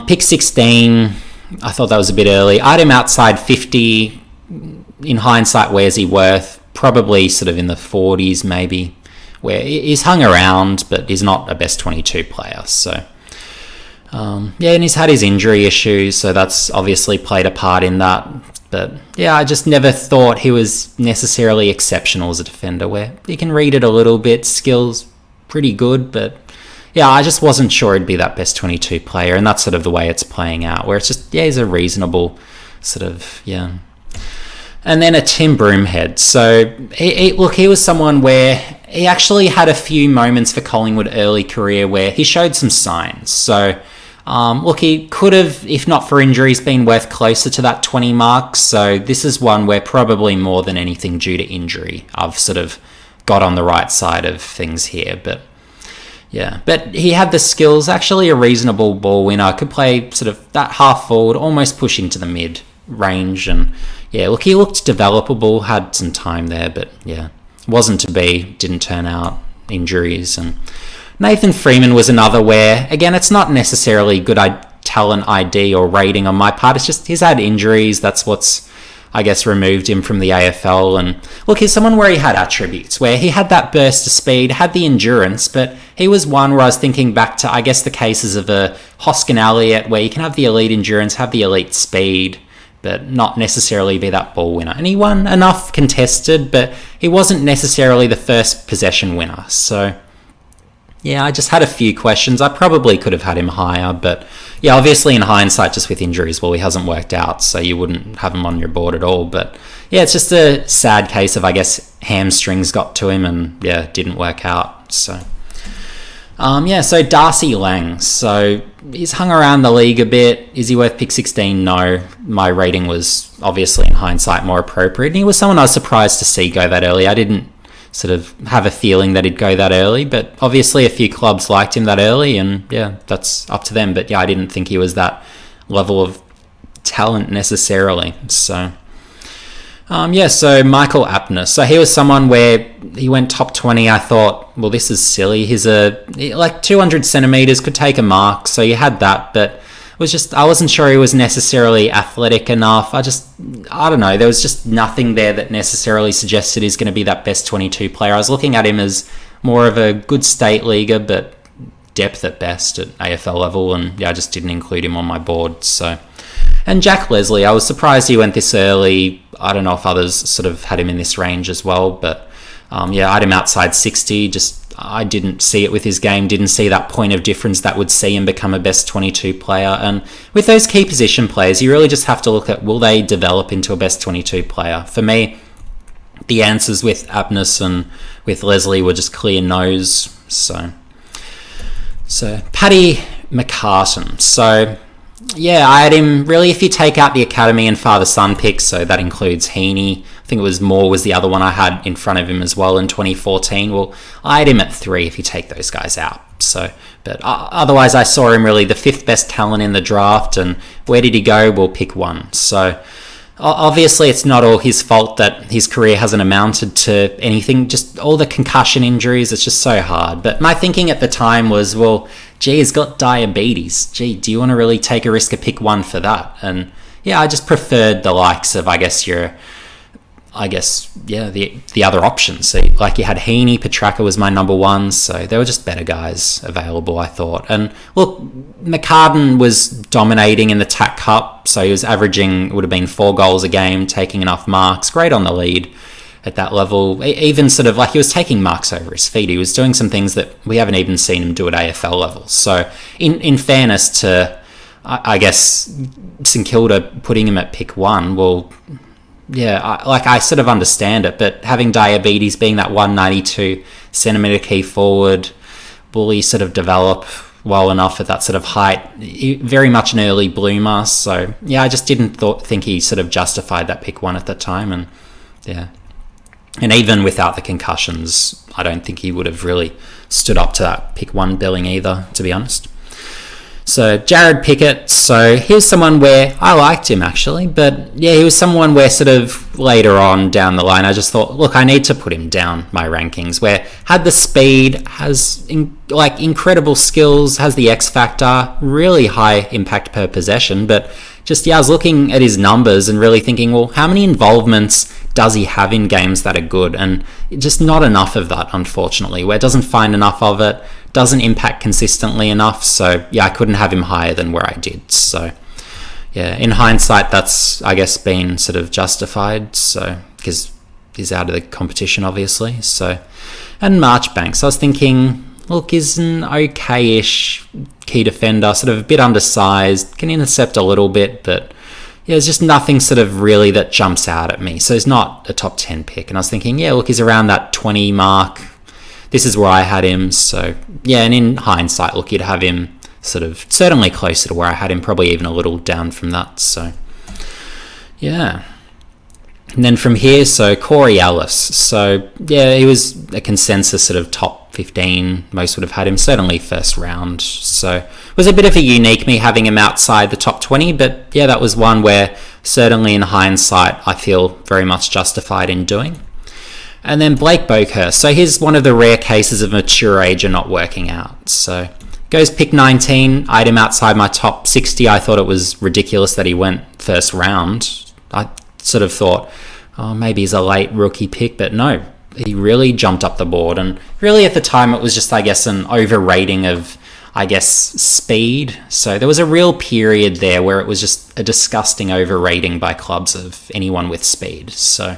pick 16, I thought that was a bit early. I had him outside 50. In hindsight, where's he worth? Probably sort of in the 40s maybe, where he's hung around, but he's not a best 22 player. So yeah, and he's had his injury issues, so that's obviously played a part in that. But yeah, I just never thought he was necessarily exceptional as a defender, where he can read it a little bit, skills pretty good, but yeah, I just wasn't sure he'd be that best 22 player, and that's sort of the way it's playing out, where it's just, yeah, he's a reasonable sort of, yeah. And then a Tim Broomhead. So, he was someone where he actually had a few moments for Collingwood early career where he showed some signs. So, he could have, if not for injuries, been worth closer to that 20 mark. So, this is one where probably more than anything due to injury, I've sort of got on the right side of things here. But yeah, but he had the skills, actually a reasonable ball winner, could play sort of that half forward, almost push into the mid range, and yeah, look, he looked developable, had some time there, but yeah, wasn't to be, didn't turn out, injuries. And Nathan Freeman was another where, again, it's not necessarily good talent ID or rating on my part, it's just he's had injuries, that's what's, I guess, removed him from the AFL. And look, he's someone where he had attributes, where he had that burst of speed, had the endurance, but he was one where I was thinking back to, I guess, the cases of a Hoskin Elliott, where you can have the elite endurance, have the elite speed, but not necessarily be that ball winner. And he won enough contested, but he wasn't necessarily the first possession winner. So yeah, I just had a few questions. I probably could have had him higher, but yeah, obviously in hindsight, just with injuries, well, he hasn't worked out, so you wouldn't have him on your board at all. But yeah, it's just a sad case of, I guess, hamstrings got to him and yeah, didn't work out. So so Darcy Lang. So he's hung around the league a bit. Is he worth pick 16? No. My rating was obviously in hindsight more appropriate. And he was someone I was surprised to see go that early. I didn't sort of have a feeling that he'd go that early, but obviously a few clubs liked him that early, and yeah, that's up to them. But yeah, I didn't think he was that level of talent necessarily. So so Michael Apner. So he was someone where he went top 20. I thought, well, this is silly. He's like 200 centimeters, could take a mark. So you had that, but it was just, I wasn't sure he was necessarily athletic enough. I don't know. There was just nothing there that necessarily suggested he's going to be that best 22 player. I was looking at him as more of a good state leaguer, but depth at best at AFL level. And yeah, I just didn't include him on my board. So, and Jack Leslie, I was surprised he went this early. I don't know if others sort of had him in this range as well, but I had him outside 60. Just, I didn't see it with his game, didn't see that point of difference that would see him become a best 22 player. And with those key position players, you really just have to look at, will they develop into a best 22 player? For me, the answers with Abness and with Leslie were just clear no's. So Paddy McCartan. So yeah, I had him really, if you take out the academy and father-son picks, so that includes Heaney. I think it was Moore was the other one I had in front of him as well in 2014. Well, I had him at 3 if you take those guys out. So, but otherwise I saw him really the 5th best talent in the draft, and where did he go? We'll pick 1. So obviously it's not all his fault that his career hasn't amounted to anything, just all the concussion injuries, it's just so hard. But my thinking at the time was, well, gee, he's got diabetes. Gee, do you want to really take a risk of pick 1 for that? And yeah, I just preferred the likes of, I guess, your I guess, yeah, the other options. So, like, you had Heaney, Petraka was my number one, so there were just better guys available, I thought. And look, McCartan was dominating in the TAC Cup, so he was averaging, would have been 4 goals a game, taking enough marks, great on the lead at that level. Even sort of like he was taking marks over his feet. He was doing some things that we haven't even seen him do at AFL levels. So, in fairness to, I guess, St Kilda putting him at pick 1, well, yeah, I sort of understand it, but having diabetes, being that 192 centimetre key forward, will he sort of develop well enough at that sort of height? Very much an early bloomer, so yeah, I just didn't think he sort of justified that pick 1 at the time, and yeah. And even without the concussions, I don't think he would have really stood up to that pick 1 billing either, to be honest. So Jared Pickett, so he was someone where I liked him actually, but yeah, he was someone where sort of later on down the line, I just thought, look, I need to put him down my rankings, where had the speed, has incredible skills, has the X factor, really high impact per possession, but just, yeah, I was looking at his numbers and really thinking, well, how many involvements does he have in games that are good? And just not enough of that, unfortunately, where it doesn't find enough of it, doesn't impact consistently enough. So yeah, I couldn't have him higher than where I did. So yeah, in hindsight, that's, I guess, been sort of justified. So because he's out of the competition, obviously. So, and Marchbanks, I was thinking, look, is an okay-ish key defender, sort of a bit undersized, can intercept a little bit, but yeah, there's just nothing sort of really that jumps out at me. So he's not a top 10 pick. And I was thinking, yeah, look, he's around that 20 mark. This is where I had him. So yeah, and in hindsight, look, you'd have him sort of certainly closer to where I had him, probably even a little down from that. So yeah. And then from here, so Corey Ellis. So yeah, he was a consensus sort of top 15. Most would have had him certainly first round. So it was a bit of a unique me having him outside the top 20. But yeah, that was one where certainly in hindsight, I feel very much justified in doing. And then Blake Boakhurst. So here's one of the rare cases of mature age and not working out. So goes pick 19. I had him outside my top 60. I thought it was ridiculous that he went first round. I sort of thought, oh, maybe he's a late rookie pick, but no, he really jumped up the board. And really at the time it was just, I guess, an overrating of, I guess, speed. So there was a real period there where it was just a disgusting overrating by clubs of anyone with speed. So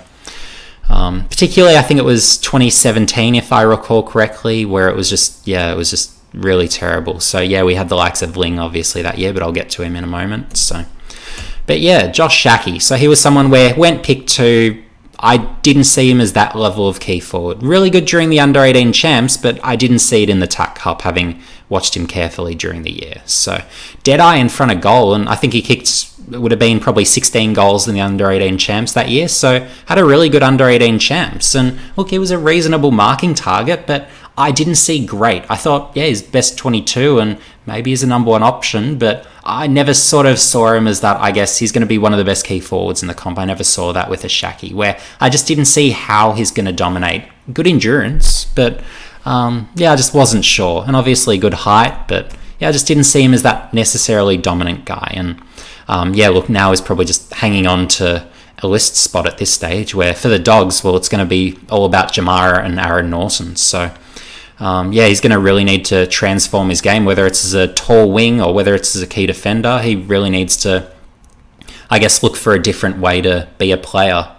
particularly I think it was 2017, if I recall correctly, where it was just, yeah, it was just really terrible. So yeah, we had the likes of Ling obviously that year, but I'll get to him in a moment. So, but yeah, Josh Shackey. So he was someone where went pick 2. I didn't see him as that level of key forward. Really good during the under-18 champs, but I didn't see it in the TAC Cup, having watched him carefully during the year. So dead-eye in front of goal, and I think he kicked, it would have been probably 16 goals in the under-18 champs that year, so had a really good under-18 champs. And look, he was a reasonable marking target, but I didn't see great. I thought, yeah, he's best 22 and maybe he's a number 1 option, but I never sort of saw him as that. I guess he's going to be one of the best key forwards in the comp. I never saw that with a Shackey, where I just didn't see how he's going to dominate. Good endurance, but yeah, I just wasn't sure. And obviously good height, but yeah, I just didn't see him as that necessarily dominant guy. And yeah, look, now he's probably just hanging on to a list spot at this stage, where for the Dogs, well, it's going to be all about Jamara and Aaron Norton. So yeah, he's going to really need to transform his game, whether it's as a tall wing or whether it's as a key defender. He really needs to, I guess, look for a different way to be a player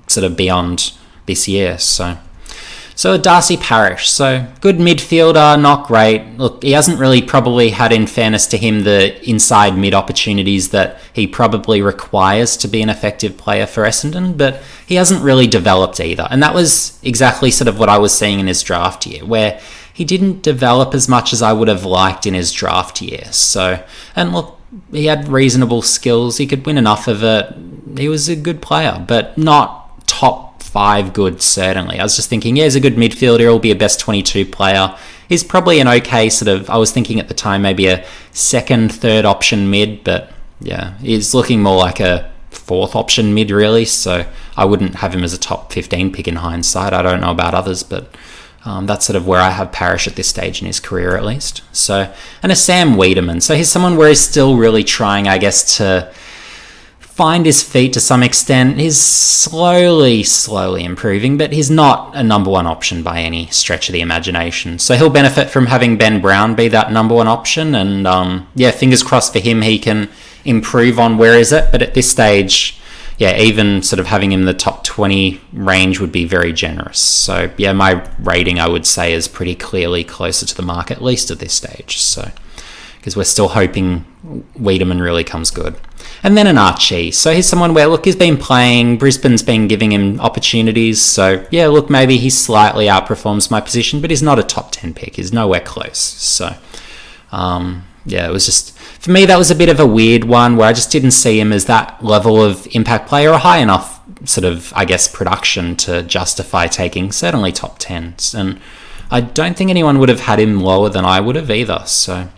sort of beyond this year. So Darcy Parish, so good midfielder, not great. Look, he hasn't really probably had, in fairness to him, the inside mid opportunities that he probably requires to be an effective player for Essendon, but he hasn't really developed either. And that was exactly sort of what I was seeing in his draft year, where he didn't develop as much as I would have liked in his draft year. So, and look, he had reasonable skills. He could win enough of it. He was a good player, but not top 5 good, certainly. I was just thinking, yeah, he's a good midfielder. He'll be a best 22 player. He's probably an okay sort of, I was thinking at the time, maybe a second, third option mid, but yeah, he's looking more like a 4th option mid, really. So I wouldn't have him as a top 15 pick in hindsight. I don't know about others, but that's sort of where I have Parish at this stage in his career, at least. So, and a Sam Wiedemann. So he's someone where he's still really trying, I guess, to find his feet to some extent. He's slowly improving, but he's not a number one option by any stretch of the imagination. So he'll benefit from having Ben Brown be that number one option, and fingers crossed for him, he can improve on where is it. But at this stage, even sort of having him in the top 20 range would be very generous. So my rating, I would say, is pretty clearly closer to the mark, at least at this stage. So because we're still hoping Wiedemann really comes good. And then an Archie. So he's someone where, look, he's been playing, Brisbane's been giving him opportunities. So, look, maybe he slightly outperforms my position, but he's not a top 10 pick. He's nowhere close. So, it was just, for me, that was a bit of a weird one where I just didn't see him as that level of impact player or high enough sort of, I guess, production to justify taking certainly top 10s. And I don't think anyone would have had him lower than I would have either. So,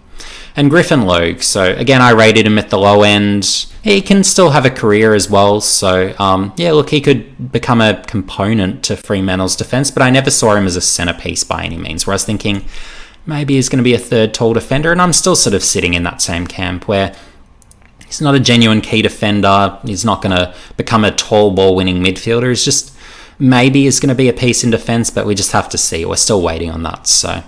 and Griffin Logue. So again, I rated him at the low end. He can still have a career as well. So look, he could become a component to Fremantle's defence, but I never saw him as a centrepiece by any means, where I was thinking maybe he's going to be a third tall defender, and I'm still sort of sitting in that same camp where he's not a genuine key defender. He's not going to become a tall ball winning midfielder. He's just maybe is going to be a piece in defence, but we just have to see. We're still waiting on that. So.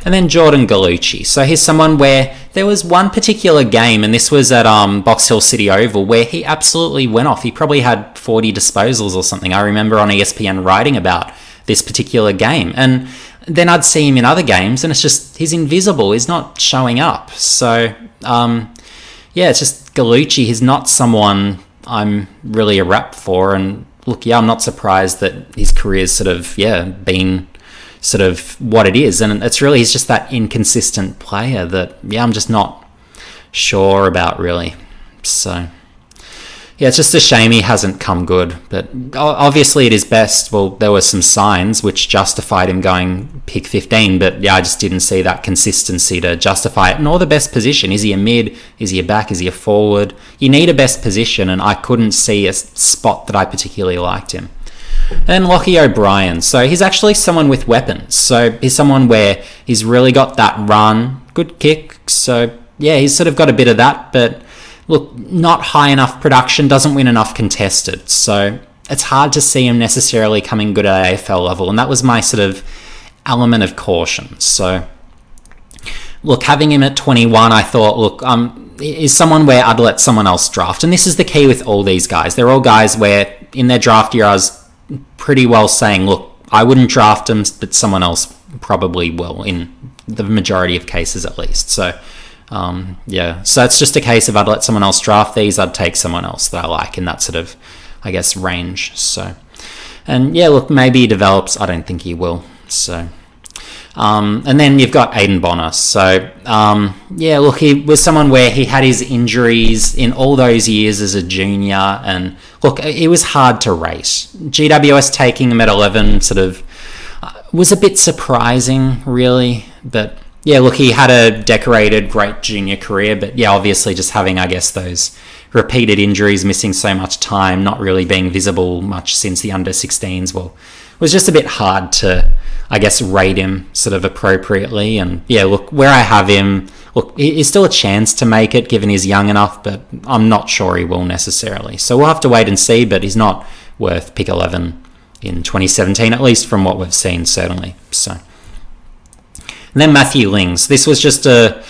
And then Jordan Gallucci. So he's someone where there was one particular game, and this was at Box Hill City Oval, where he absolutely went off. He probably had 40 disposals or something. I remember on ESPN writing about this particular game. And then I'd see him in other games, and it's just, he's invisible. He's not showing up. So, it's just Gallucci. He's not someone I'm really a rap for. And look, I'm not surprised that his career's sort of, been sort of what it is, and it's really, he's just that inconsistent player that I'm just not sure about really. So it's just a shame he hasn't come good, but obviously at his best, well, there were some signs which justified him going pick 15, but I just didn't see that consistency to justify it, nor the best position. Is he a mid? Is he a back? Is he a forward? You need a best position, and I couldn't see a spot that I particularly liked him. And Lockie O'Brien. So he's actually someone with weapons. So he's someone where he's really got that run, good kick. So he's sort of got a bit of that, but look, not high enough production, doesn't win enough contested. So it's hard to see him necessarily coming good at AFL level. And that was my sort of element of caution. So look, having him at 21, I thought, look, is someone where I'd let someone else draft. And this is the key with all these guys. They're all guys where in their draft year I was pretty well saying, look, I wouldn't draft them, but someone else probably will in the majority of cases at least. So, so it's just a case of I'd let someone else draft these, I'd take someone else that I like in that sort of, I guess, range. So, and look, maybe he develops. I don't think he will. So, and then you've got Aiden Bonner. So, look, he was someone where he had his injuries in all those years as a junior, and look, it was hard to rate. GWS taking him at 11 sort of was a bit surprising, really. But look, he had a decorated, great junior career, but obviously just having, I guess, those repeated injuries, missing so much time, not really being visible much since the under-16s, well, it was just a bit hard to, I guess, rate him sort of appropriately. And look, where I have him, look, he's still a chance to make it given he's young enough, but I'm not sure he will necessarily. So we'll have to wait and see, but he's not worth pick 11 in 2017, at least from what we've seen, certainly. So, and then Matthew Lings. This was just a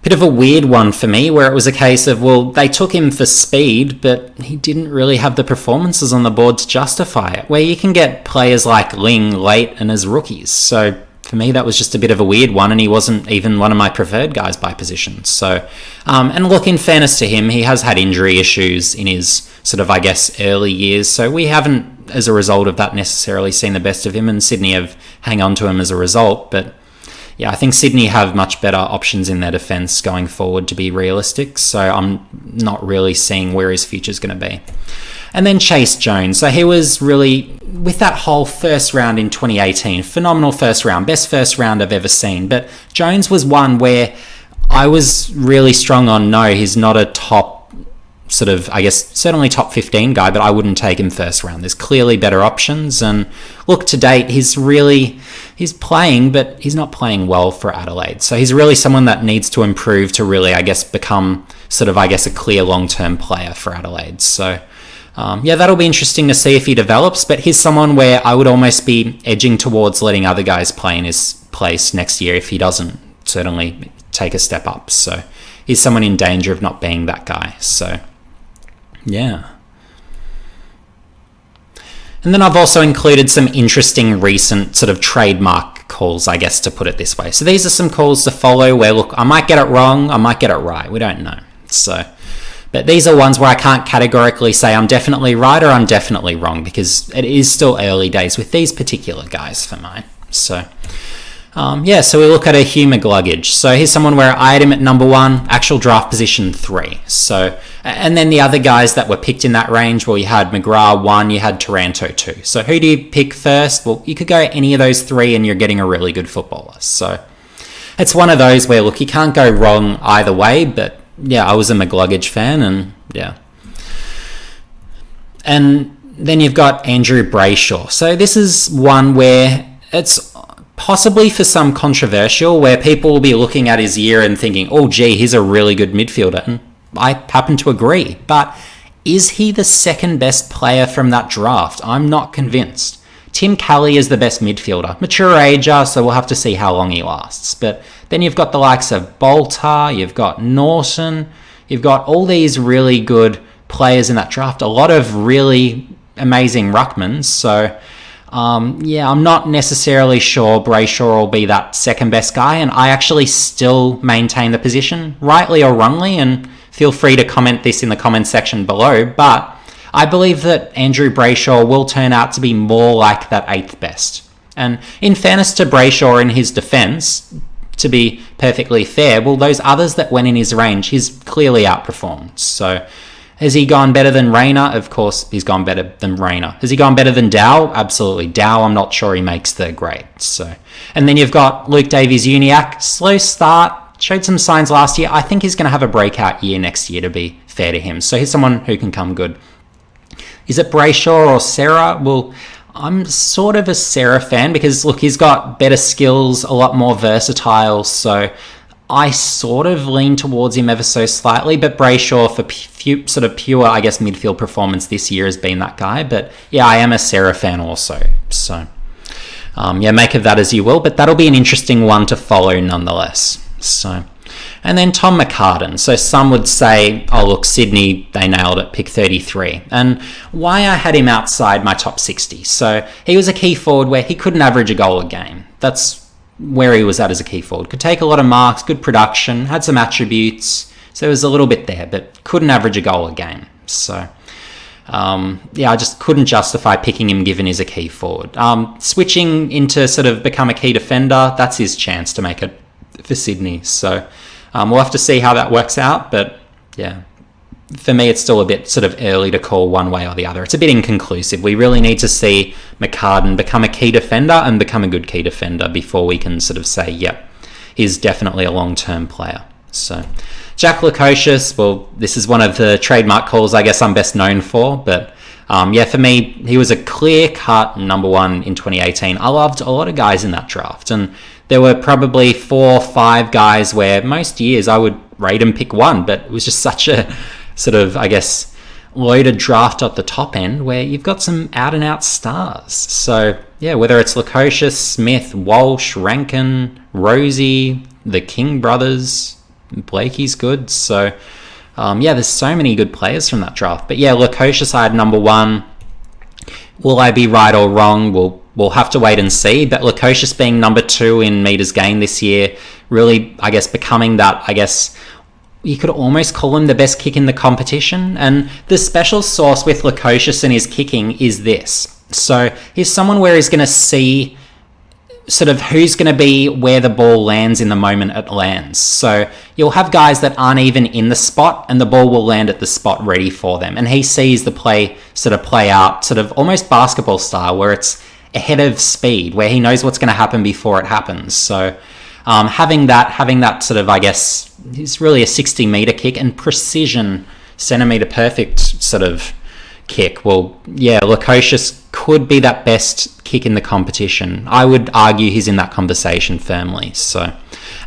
bit of a weird one for me, where it was a case of, well, they took him for speed, but he didn't really have the performances on the board to justify it, where you can get players like Ling late and as rookies. So for me, that was just a bit of a weird one, and he wasn't even one of my preferred guys by position. So, and look, in fairness to him, he has had injury issues in his sort of, I guess, early years. So we haven't, as a result of that, necessarily seen the best of him, and Sydney have hung on to him as a result. But I think Sydney have much better options in their defence going forward, to be realistic. So I'm not really seeing where his future's going to be. And then Chase Jones. So he was really, with that whole first round in 2018, phenomenal first round, best first round I've ever seen. But Jones was one where I was really strong on, no, he's not a top sort of, I guess, certainly top 15 guy, but I wouldn't take him first round. There's clearly better options. And look, to date, he's playing, but he's not playing well for Adelaide. So he's really someone that needs to improve to really, I guess, become sort of, I guess, a clear long-term player for Adelaide. So, that'll be interesting to see if he develops, but he's someone where I would almost be edging towards letting other guys play in his place next year if he doesn't certainly take a step up. So he's someone in danger of not being that guy. So, yeah. And then I've also included some interesting recent sort of trademark calls, I guess, to put it this way. So these are some calls to follow where, look, I might get it wrong, I might get it right. We don't know. So, but these are ones where I can't categorically say I'm definitely right or I'm definitely wrong, because it is still early days with these particular guys for mine. So, so we look at a Hugh McGluggage. So here's someone where I had him at number 1, actual draft position 3. So, and then the other guys that were picked in that range, well, you had McGrath 1, you had Taranto 2. So who do you pick first? Well, you could go any of those 3 and you're getting a really good footballer. So it's one of those where, look, you can't go wrong either way, but yeah, I was a McGluggage fan, and yeah. And then you've got Andrew Brayshaw. So this is one where it's possibly for some controversial, where people will be looking at his year and thinking, oh, gee, he's a really good midfielder. And I happen to agree. But is he the second best player from that draft? I'm not convinced. Tim Kelly is the best midfielder. Mature ager, so we'll have to see how long he lasts. But then you've got the likes of Bolter, you've got Norton, you've got all these really good players in that draft. A lot of really amazing ruckmans. So I'm not necessarily sure Brayshaw will be that second best guy, and I actually still maintain the position, rightly or wrongly, and feel free to comment this in the comment section below, but I believe that Andrew Brayshaw will turn out to be more like that 8th best. And in fairness to Brayshaw, in his defence, to be perfectly fair, well, those others that went in his range, he's clearly outperformed. So has he gone better than Rayner? Of course, he's gone better than Rayner. Has he gone better than Dow? Absolutely. Dow, I'm not sure he makes third grade. So, and then you've got Luke Davies-Uniacke. Slow start, showed some signs last year. I think he's going to have a breakout year next year, to be fair to him. So he's someone who can come good. Is it Brayshaw or Serra? Well, I'm sort of a Serra fan because, look, he's got better skills, a lot more versatile. So I sort of lean towards him ever so slightly, but Brayshaw for sort of pure, I guess, midfield performance this year has been that guy. But yeah, I am a Serra fan also. So make of that as you will, but that'll be an interesting one to follow nonetheless. So, and then Tom McCartan. So some would say, oh look, Sydney, they nailed it, pick 33. And why I had him outside my top 60. So he was a key forward where he couldn't average a goal a game. That's where he was at as a key forward. Could take a lot of marks, good production, had some attributes. So it was a little bit there, but couldn't average a goal a game. So I just couldn't justify picking him given he's a key forward. Switching into sort of become a key defender, that's his chance to make it for Sydney. So we'll have to see how that works out. But yeah, for me, it's still a bit sort of early to call one way or the other. It's a bit inconclusive. We really need to see McCartan become a key defender and become a good key defender before we can sort of say, yep, he's definitely a long-term player. So Jack Lukosius, well, this is one of the trademark calls I guess I'm best known for. But for me, he was a clear-cut number 1 in 2018. I loved a lot of guys in that draft. And there were probably 4 or 5 guys where most years I would rate and pick 1, but it was just such a sort of, I guess, loaded draft at the top end where you've got some out-and-out stars. So, yeah, whether it's Lukosius, Smith, Walsh, Rankin, Rosie, the King brothers, Blakey's good. So, there's so many good players from that draft. But, yeah, Lukosius I had number 1. Will I be right or wrong? We'll have to wait and see. But Lukosius being number 2 in metres gained this year, really, I guess, becoming that, I guess, you could almost call him the best kick in the competition. And the special sauce with Lukosius and his kicking is this. So he's someone where he's going to see sort of who's going to be where the ball lands in the moment it lands. So you'll have guys that aren't even in the spot and the ball will land at the spot ready for them. And he sees the play sort of play out sort of almost basketball style where it's ahead of speed, where he knows what's going to happen before it happens. So having that sort of, I guess, it's really a 60-metre kick and precision centimetre perfect sort of kick. Well, yeah, Lukosius could be that best kick in the competition. I would argue he's in that conversation firmly. So,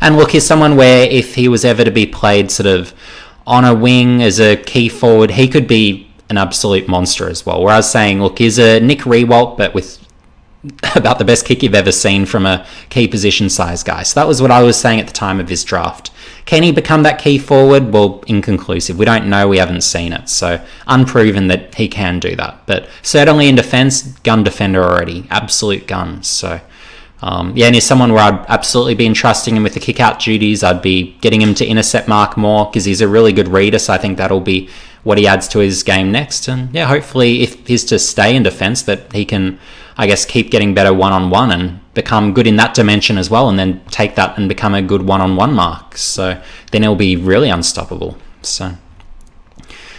and look, he's someone where if he was ever to be played sort of on a wing as a key forward, he could be an absolute monster as well. Where I was saying, look, he's a Nick Rewalt, but with about the best kick you've ever seen from a key position size guy. So that was what I was saying at the time of his draft. Can he become that key forward? Well, inconclusive. We don't know. We haven't seen it. So unproven that he can do that. But certainly in defence, gun defender already. Absolute gun. So yeah, and he's someone where I'd absolutely be entrusting him with the kick-out duties. I'd be getting him to intercept mark more because he's a really good reader. So I think that'll be what he adds to his game next. And yeah, hopefully if he's to stay in defence, that he can, I guess, keep getting better one-on-one and become good in that dimension as well, and then take that and become a good one-on-one mark. So then he'll be really unstoppable. So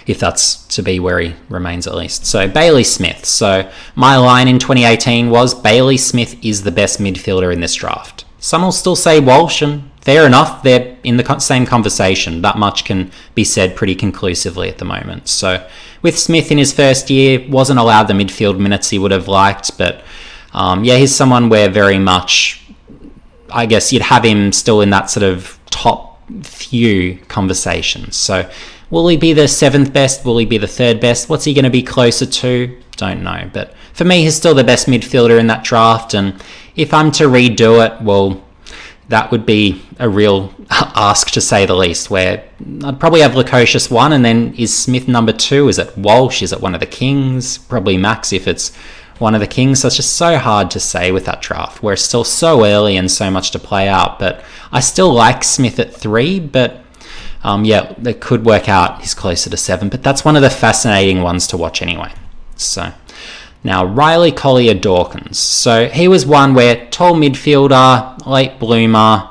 if that's to be where he remains at least. So Bailey Smith. So my line in 2018 was Bailey Smith is the best midfielder in this draft. Some will still say Walsh, and fair enough, they're in the same conversation. That much can be said pretty conclusively at the moment. So with Smith in his first year, wasn't allowed the midfield minutes he would have liked, but yeah, he's someone where very much, I guess you'd have him still in that sort of top few conversations. So will he be the 7th best? Will he be the 3rd best? What's he going to be closer to? Don't know. But for me, he's still the best midfielder in that draft. And if I'm to redo it, well, that would be a real ask to say the least, where I'd probably have Lukosius 1, and then is Smith number 2? Is it Walsh? Is it one of the Kings? Probably Max if it's one of the Kings. So it's just so hard to say with that draft, where it's still so early and so much to play out. But I still like Smith at 3, but yeah, it could work out he's closer to 7, but that's one of the fascinating ones to watch anyway. So now Riley Collier-Dawkins. So he was one where tall midfielder, late bloomer.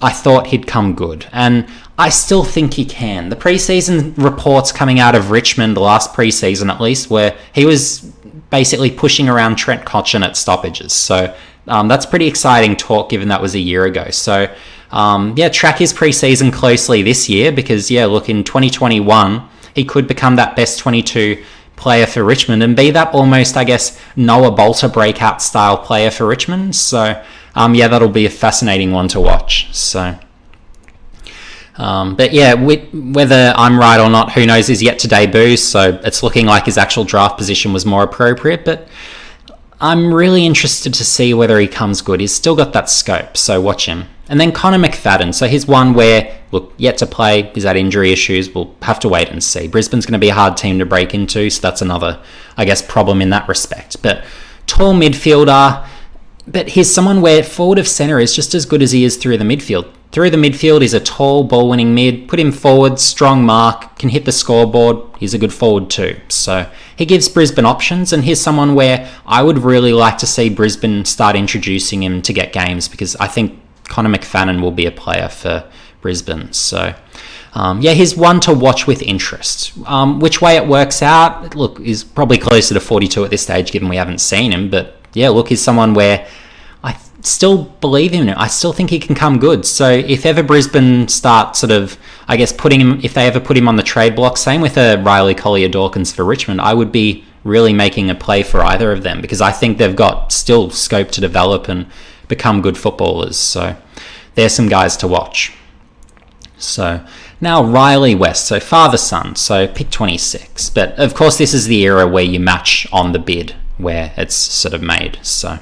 I thought he'd come good, and I still think he can. The preseason reports coming out of Richmond, the last preseason at least, where he was basically pushing around Trent Cotchin at stoppages. So that's pretty exciting talk, given that was a year ago. So yeah, track his preseason closely this year, because yeah, look, in 2021 he could become that best 22 player for Richmond and be that almost, I guess, Noah Bolter breakout style player for Richmond. So yeah, that'll be a fascinating one to watch. So but yeah, whether I'm right or not, who knows, he's yet to debut, so it's looking like his actual draft position was more appropriate, but I'm really interested to see whether he comes good. He's still got that scope, so watch him. And then Connor McFadden. So he's one where, look, yet to play. He's had injury issues. We'll have to wait and see. Brisbane's going to be a hard team to break into, so that's another, I guess, problem in that respect. But tall midfielder, but he's someone where forward of centre is just as good as he is through the midfield. Through the midfield, he's a tall, ball-winning mid. Put him forward, strong mark, can hit the scoreboard. He's a good forward too. So he gives Brisbane options, and he's someone where I would really like to see Brisbane start introducing him to get games, because I think Connor McFadden will be a player for Brisbane. So yeah, he's one to watch with interest. Which way it works out, look, he's probably closer to 42 at this stage, given we haven't seen him. But yeah, look, he's someone where I still believe in him. I still think he can come good. So if ever Brisbane start sort of, I guess, putting him, if they ever put him on the trade block, same with a Riley Collier-Dawkins for Richmond, I would be really making a play for either of them, because I think they've got still scope to develop and become good footballers. So there's some guys to watch. So now Riley West, so father-son, so pick 26. But of course this is the era where you match on the bid, where it's sort of made. So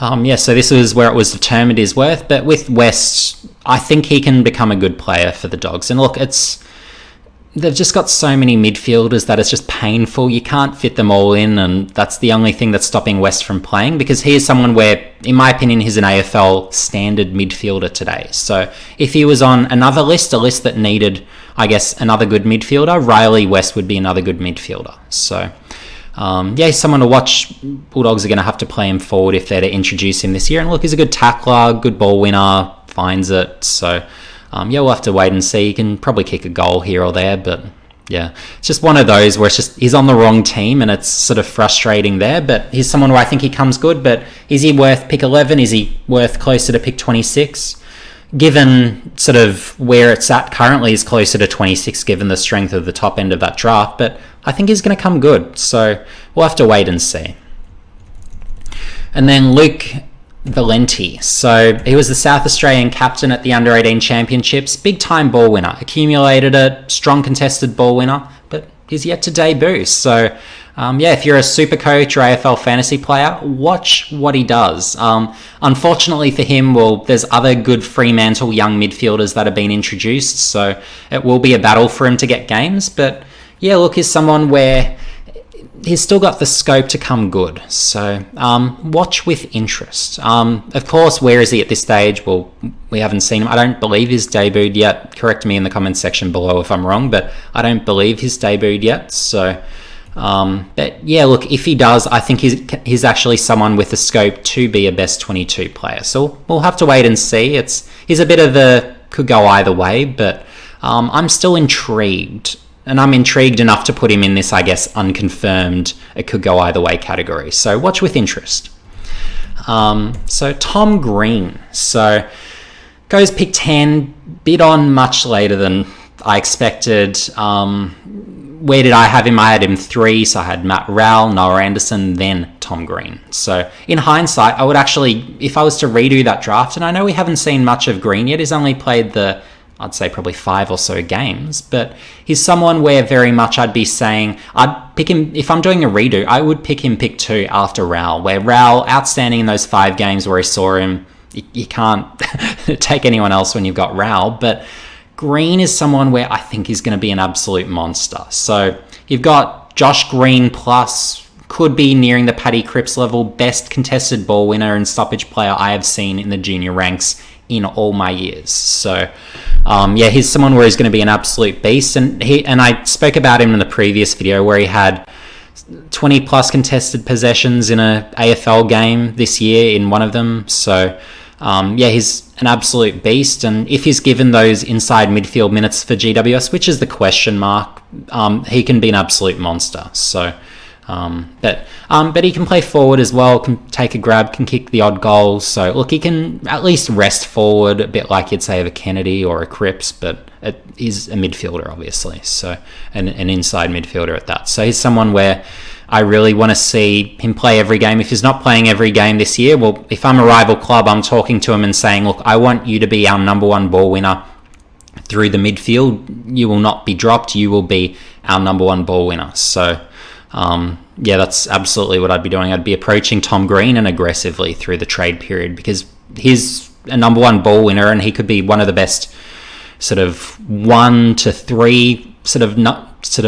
yeah, so this is where it was determined his worth. But with West, I think he can become a good player for the Dogs. And look, they've just got so many midfielders that it's just painful. You can't fit them all in, and that's the only thing that's stopping West from playing, because he is someone where, in my opinion, he's an AFL standard midfielder today. So if he was on another list, a list that needed, I guess, another good midfielder, Riley West would be another good midfielder. So yeah, he's someone to watch. Bulldogs are going to have to play him forward if they're to introduce him this year. And look, he's a good tackler, good ball winner, finds it. So yeah, we'll have to wait and see. He can probably kick a goal here or there, but yeah, it's just one of those where it's just he's on the wrong team and it's sort of frustrating there. But he's someone where I think he comes good. But is he worth pick 11? Is he worth closer to pick 26? given sort of where it's at currently is closer to 26 given the strength of the top end of that draft, but I think he's going to come good, so we'll have to wait and see. And then Luke Valenti. So he was the South Australian captain at the Under-18 Championships, big time ball winner, accumulated a strong contested ball winner, but he's yet to debut. So if you're a super coach or AFL fantasy player, watch what he does. Unfortunately for him, there's other good Fremantle young midfielders that have been introduced, so it will be a battle for him to get games. But yeah, look, he's someone where he's still got the scope to come good. So watch with interest. Of course, where is he at this stage? Well, we haven't seen him. I don't believe he's debuted yet. Correct me in the comments section below if I'm wrong, but I don't believe he's debuted yet. So but yeah, look, if he does, I think he's actually someone with the scope to be a best 22 player. So we'll have to wait and see. He's a bit of could go either way, but I'm still intrigued, and I'm intrigued enough to put him in this, I guess, unconfirmed, it could go either way category. So watch with interest. So Tom Green, so goes pick 10, bid on much later than I expected. Where did I have him? I had him 3, so I had Matt Rowell, Noah Anderson, then Tom Green. So in hindsight, I would actually, if I was to redo that draft, and I know we haven't seen much of Green yet, he's only played I'd say probably 5 or so games, but he's someone where very much I'd be saying, I'd pick him, if I'm doing a redo, I would pick him pick 2 after Rowell, where Rowell, outstanding in those 5 games where I saw him, you can't take anyone else when you've got Rowell, but Green is someone where I think he's going to be an absolute monster. So you've got Josh Green plus, could be nearing the Paddy Cripps level, best contested ball winner and stoppage player I have seen in the junior ranks in all my years. So he's someone where he's going to be an absolute beast. And I spoke about him in the previous video where he had 20 plus contested possessions in a AFL game this year in one of them. So he's an absolute beast, and if he's given those inside midfield minutes for GWS, which is the question mark, he can be an absolute monster. So, but he can play forward as well, can take a grab, can kick the odd goal. So look, he can at least rest forward a bit like you'd say of a Kennedy or a Cripps, but it is a midfielder obviously, so an inside midfielder at that. So he's someone where I really want to see him play every game. If he's not playing every game this year, well, if I'm a rival club, I'm talking to him and saying, look, I want you to be our number 1 ball winner through the midfield. You will not be dropped. You will be our number 1 ball winner. So, that's absolutely what I'd be doing. I'd be approaching Tom Green and aggressively through the trade period because he's a number 1 ball winner and he could be one of the best sort of 1 to 3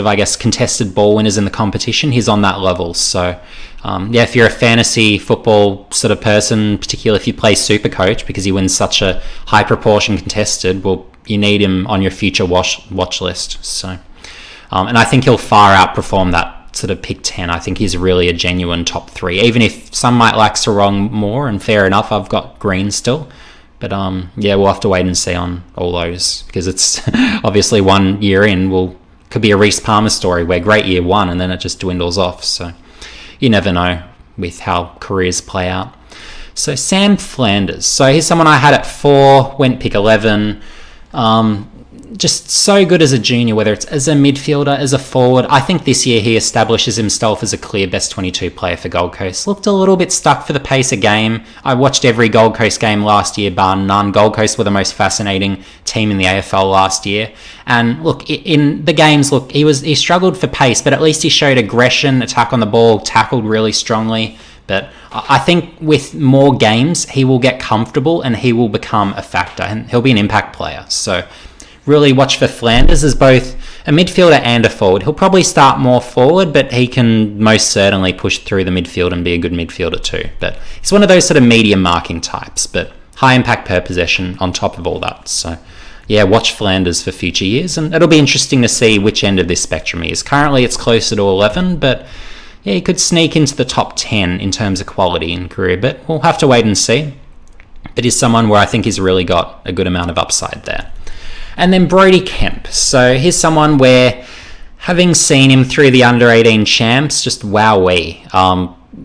I guess contested ball winners in the competition. He's on that level. So if you're a fantasy football sort of person, particularly if you play super coach because he wins such a high proportion contested, well, you need him on your future watch list. So and I think he'll far outperform that sort of pick 10. I think he's really a genuine top 3, even if some might like Sarong more, and fair enough, I've got Green still. But we'll have to wait and see on all those because it's obviously 1 year in, could be a Reece Palmer story where great year 1 and then it just dwindles off. So you never know with how careers play out. So Sam Flanders. So he's someone I had at 4, went pick 11. Just so good as a junior, whether it's as a midfielder, as a forward. I think this year he establishes himself as a clear best 22 player for Gold Coast. Looked a little bit stuck for the pace of game. I watched every Gold Coast game last year, bar none. Gold Coast were the most fascinating team in the AFL last year. And look, in the games, he struggled for pace, but at least he showed aggression, attack on the ball, tackled really strongly. But I think with more games, he will get comfortable and he will become a factor and he'll be an impact player. So really watch for Flanders as both a midfielder and a forward. He'll probably start more forward, but he can most certainly push through the midfield and be a good midfielder too. But he's one of those sort of medium marking types, but high impact per possession on top of all that. So watch Flanders for future years, and it'll be interesting to see which end of this spectrum he is. Currently it's closer to 11, but he could sneak into the top 10 in terms of quality in career, but we'll have to wait and see. But he's someone where I think he's really got a good amount of upside there. And then Brody Kemp. So here's someone where, having seen him through the under-18 champs, just wowee.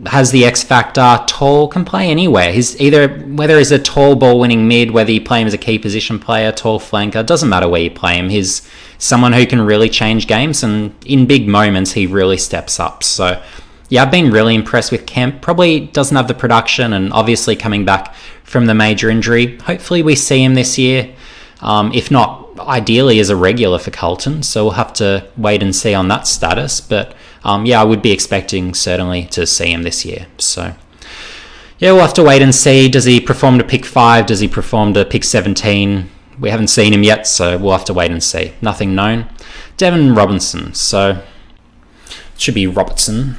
has the X factor, tall, can play anywhere. He's either, whether he's a tall ball winning mid, whether you play him as a key position player, tall flanker, doesn't matter where you play him. He's someone who can really change games, and in big moments he really steps up. So yeah, I've been really impressed with Kemp. Probably doesn't have the production, and obviously coming back from the major injury. Hopefully we see him this year. If not, ideally as a regular for Carlton. So we'll have to wait and see on that status. But yeah, I would be expecting certainly to see him this year. So yeah, we'll have to wait and see. Does he perform to pick 5? Does he perform to pick 17? We haven't seen him yet, so we'll have to wait and see. Nothing known. Devon Robinson. So it should be Robertson.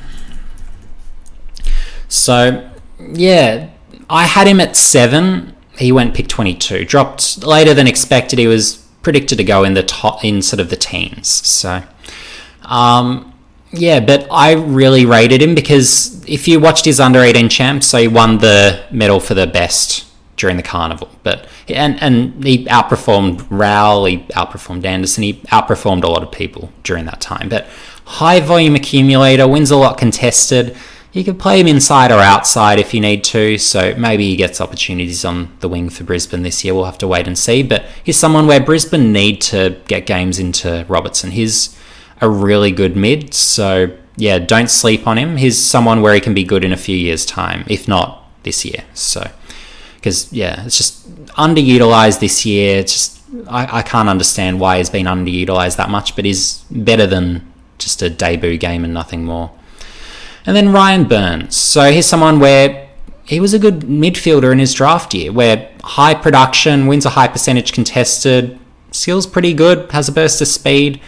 So yeah, I had him at 7. He went pick 22. Dropped later than expected. He was predicted to go in the top, in sort of the teens. So yeah, but I really rated him because if you watched his under 18 champs, so he won the medal for the best during the carnival. But and he outperformed Rowell, he outperformed Anderson, he outperformed a lot of people during that time. But high volume accumulator, wins a lot contested. You could play him inside or outside if you need to, so maybe he gets opportunities on the wing for Brisbane this year. We'll have to wait and see, but he's someone where Brisbane need to get games into Robertson. He's a really good mid, so yeah, don't sleep on him. He's someone where he can be good in a few years' time, if not this year. So, because yeah, it's just underutilized this year. It's just I can't understand why he's been underutilized that much, but he's better than just a debut game and nothing more. And then Ryan Burns. So he's someone where he was a good midfielder in his draft year, where high production, wins a high percentage contested, skills pretty good, has a burst of speed.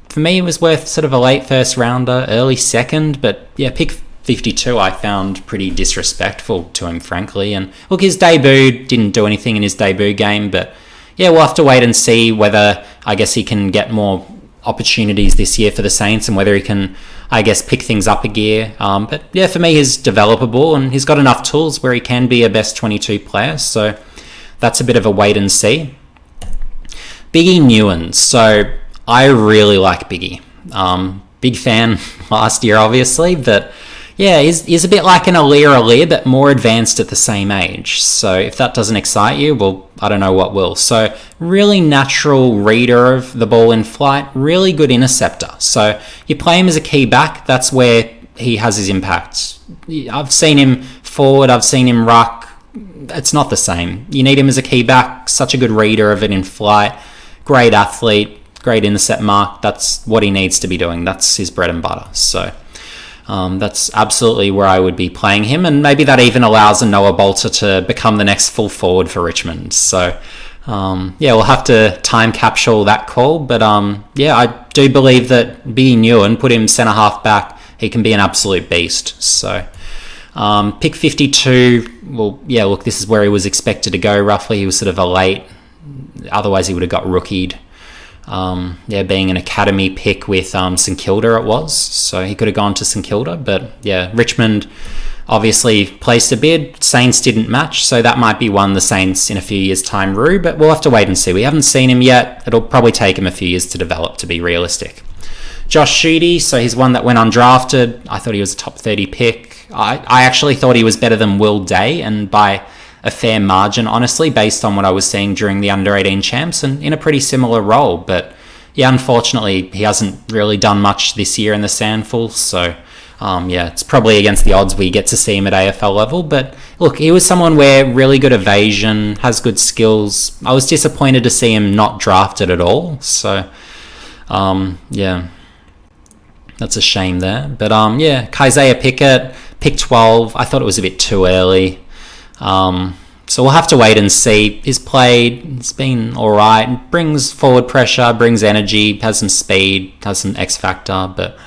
For me, it was worth sort of a late first rounder, early second, but yeah, pick 52 I found pretty disrespectful to him, frankly. And look, his debut didn't do anything in his debut game, but yeah, we'll have to wait and see whether, I guess, he can get more opportunities this year for the Saints and whether he can, I guess, pick things up a gear. But yeah, for me, he's developable and he's got enough tools where he can be a best 22 player. So that's a bit of a wait and see. Biggie Newens. So I really like Biggie. Big fan last year, obviously, but yeah, he's a bit like an Aliir, but more advanced at the same age. So if that doesn't excite you, well, I don't know what will. So really natural reader of the ball in flight, really good interceptor. So you play him as a key back, that's where he has his impact. I've seen him forward, I've seen him ruck. It's not the same. You need him as a key back, such a good reader of it in flight, great athlete, great intercept mark. That's what he needs to be doing. That's his bread and butter. So that's absolutely where I would be playing him, and maybe that even allows a Noah Bolter to become the next full forward for Richmond. So yeah, we'll have to time capsule that call, but yeah, I do believe that Biggie Newen, put him centre half back, he can be an absolute beast. So pick 52, well, yeah, look, this is where he was expected to go roughly. He was sort of a late, otherwise he would have got rookied. Yeah, being an academy pick with St Kilda it was, so he could have gone to St Kilda, but yeah, Richmond obviously placed a bid. Saints didn't match, so that might be one the Saints in a few years' time rue, but we'll have to wait and see. We haven't seen him yet. It'll probably take him a few years to develop, to be realistic. Josh Sheedy, so he's one that went undrafted. I thought he was a top 30 pick. I actually thought he was better than Will Day, and by a fair margin, honestly, based on what I was seeing during the under-18 champs, and in a pretty similar role. But yeah, unfortunately, he hasn't really done much this year in the Sandful, so yeah, it's probably against the odds we get to see him at AFL level. But look, he was someone where really good evasion, has good skills. I was disappointed to see him not drafted at all, so yeah, that's a shame there. But yeah, Kysaiah Pickett, pick 12, I thought it was a bit too early. So we'll have to wait and see. He's played, it's been alright, brings forward pressure, brings energy, has some speed, has some X factor, but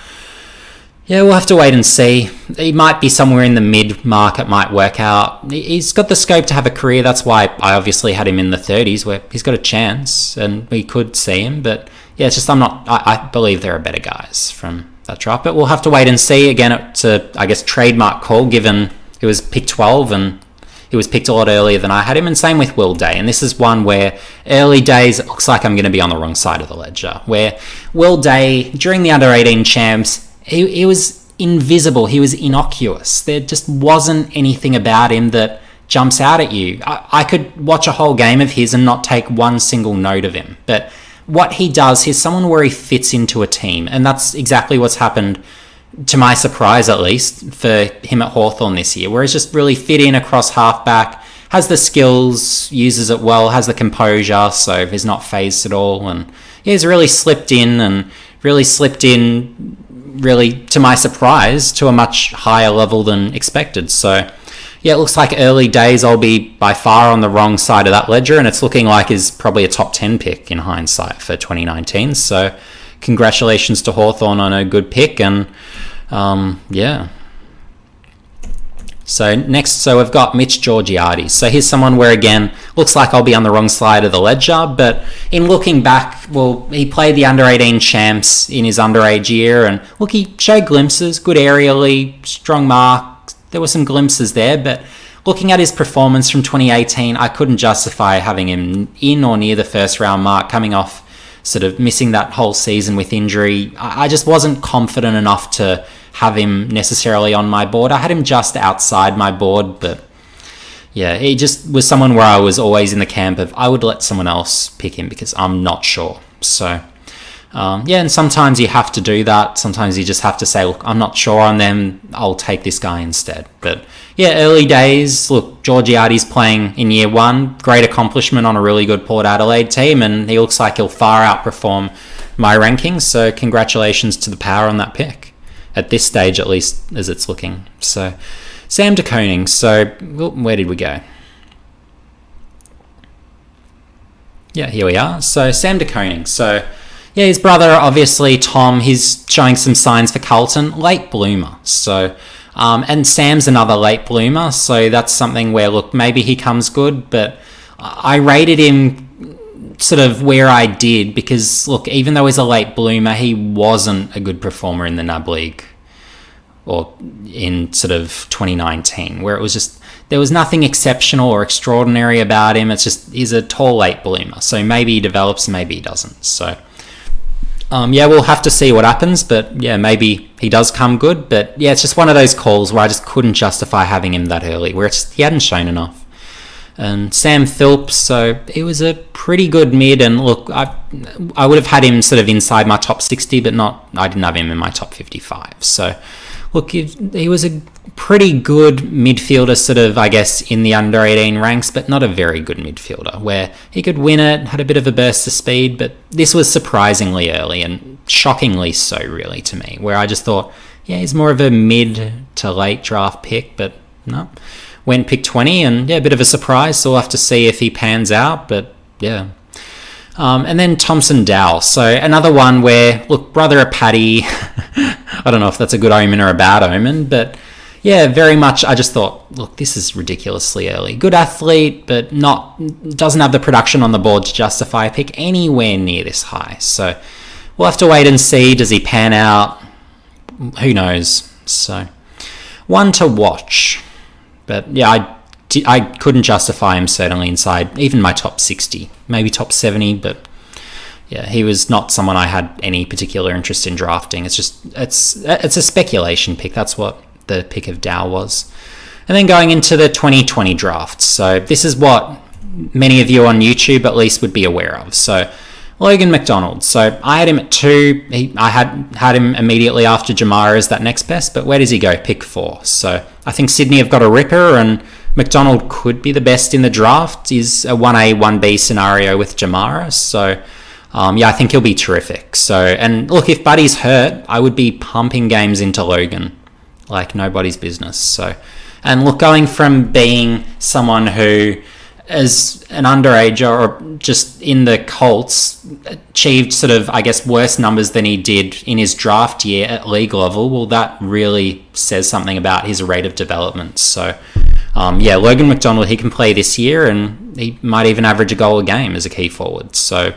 yeah, we'll have to wait and see. He might be somewhere in the mid market, might work out. He's got the scope to have a career, that's why I obviously had him in the 30s, where he's got a chance and we could see him, but yeah, it's just I believe there are better guys from that draft, but we'll have to wait and see. Again, it's a, I guess, trademark call, given it was pick 12 and he was picked a lot earlier than I had him, and same with Will Day. And this is one where early days, it looks like I'm going to be on the wrong side of the ledger, where Will Day, during the under-18 champs, he was invisible. He was innocuous. There just wasn't anything about him that jumps out at you. I could watch a whole game of his and not take one single note of him. But what he does, he's someone where he fits into a team. And that's exactly what's happened, to my surprise at least, for him at Hawthorn this year, where he's just really fit in across halfback, has the skills, uses it well, has the composure, so he's not phased at all. And he's really slipped in, really, to my surprise, to a much higher level than expected. So yeah, it looks like early days I'll be by far on the wrong side of that ledger, and it's looking like is probably a top 10 pick in hindsight for 2019. So congratulations to Hawthorn on a good pick, and yeah. So next, we've got Mitch Georgiades. So here's someone where, again, looks like I'll be on the wrong side of the ledger, but in looking back, well, he played the under-18 champs in his underage year, and look, he showed glimpses, good aerially, strong mark. There were some glimpses there, but looking at his performance from 2018, I couldn't justify having him in or near the first round mark, coming off sort of missing that whole season with injury. I just wasn't confident enough to have him necessarily on my board. I had him just outside my board, but yeah, he just was someone where I was always in the camp of I would let someone else pick him because I'm not sure. So yeah, and sometimes you have to do that. Sometimes you just have to say, look, I'm not sure on them, I'll take this guy instead. But yeah, early days, look, Georgiades playing in year one, great accomplishment on a really good Port Adelaide team, and he looks like he'll far outperform my rankings. So congratulations to the Power on that pick, at this stage at least, as it's looking. So Sam de Koning. So where did we go? Yeah, here we are. So Sam de Koning. So yeah, his brother, obviously, Tom, he's showing some signs for Carlton. Late bloomer. So, and Sam's another late bloomer. So that's something where, look, maybe he comes good, but I rated him sort of where I did because, look, even though he's a late bloomer, he wasn't a good performer in the NAB League or in sort of 2019, where it was just, there was nothing exceptional or extraordinary about him. It's just, he's a tall late bloomer. So maybe he develops, maybe he doesn't. So yeah, we'll have to see what happens, but yeah, maybe he does come good. But yeah, it's just one of those calls where I just couldn't justify having him that early, where he hadn't shown enough. And Sam Phillips, so he was a pretty good mid, and look, I would have had him sort of inside my top 60, but I didn't have him in my top 55. So look, he was a pretty good midfielder, sort of, I guess, in the under-18 ranks, but not a very good midfielder, where he could win it, had a bit of a burst of speed, but this was surprisingly early, and shockingly so, really, to me, where I just thought, yeah, he's more of a mid to late draft pick, but no. Went pick 20, and yeah, a bit of a surprise, so we'll have to see if he pans out, but yeah. And then Thompson Dowell, so another one where, look, brother of Paddy, I don't know if that's a good omen or a bad omen, but yeah, very much I just thought, look, this is ridiculously early. Good athlete, but doesn't have the production on the board to justify a pick anywhere near this high. So we'll have to wait and see. Does he pan out? Who knows? So one to watch. But yeah, I couldn't justify him certainly inside even my top 60, maybe top 70, but yeah, he was not someone I had any particular interest in drafting. It's just, it's a speculation pick. That's what the pick of Dow was. And then going into the 2020 draft. So this is what many of you on YouTube at least would be aware of. So Logan McDonald. So I had him at 2. I had him immediately after Jamara as that next best, but where does he go? Pick 4. So I think Sydney have got a ripper, and McDonald could be the best in the draft. Is a 1A, 1B scenario with Jamara. So yeah, I think he'll be terrific. So, and look, if Buddy's hurt, I would be pumping games into Logan like nobody's business. So, and look, going from being someone who, as an underager or just in the Colts, achieved sort of, I guess, worse numbers than he did in his draft year at league level, well, that really says something about his rate of development. So, yeah, Logan McDonald, he can play this year, and he might even average a goal a game as a key forward. So,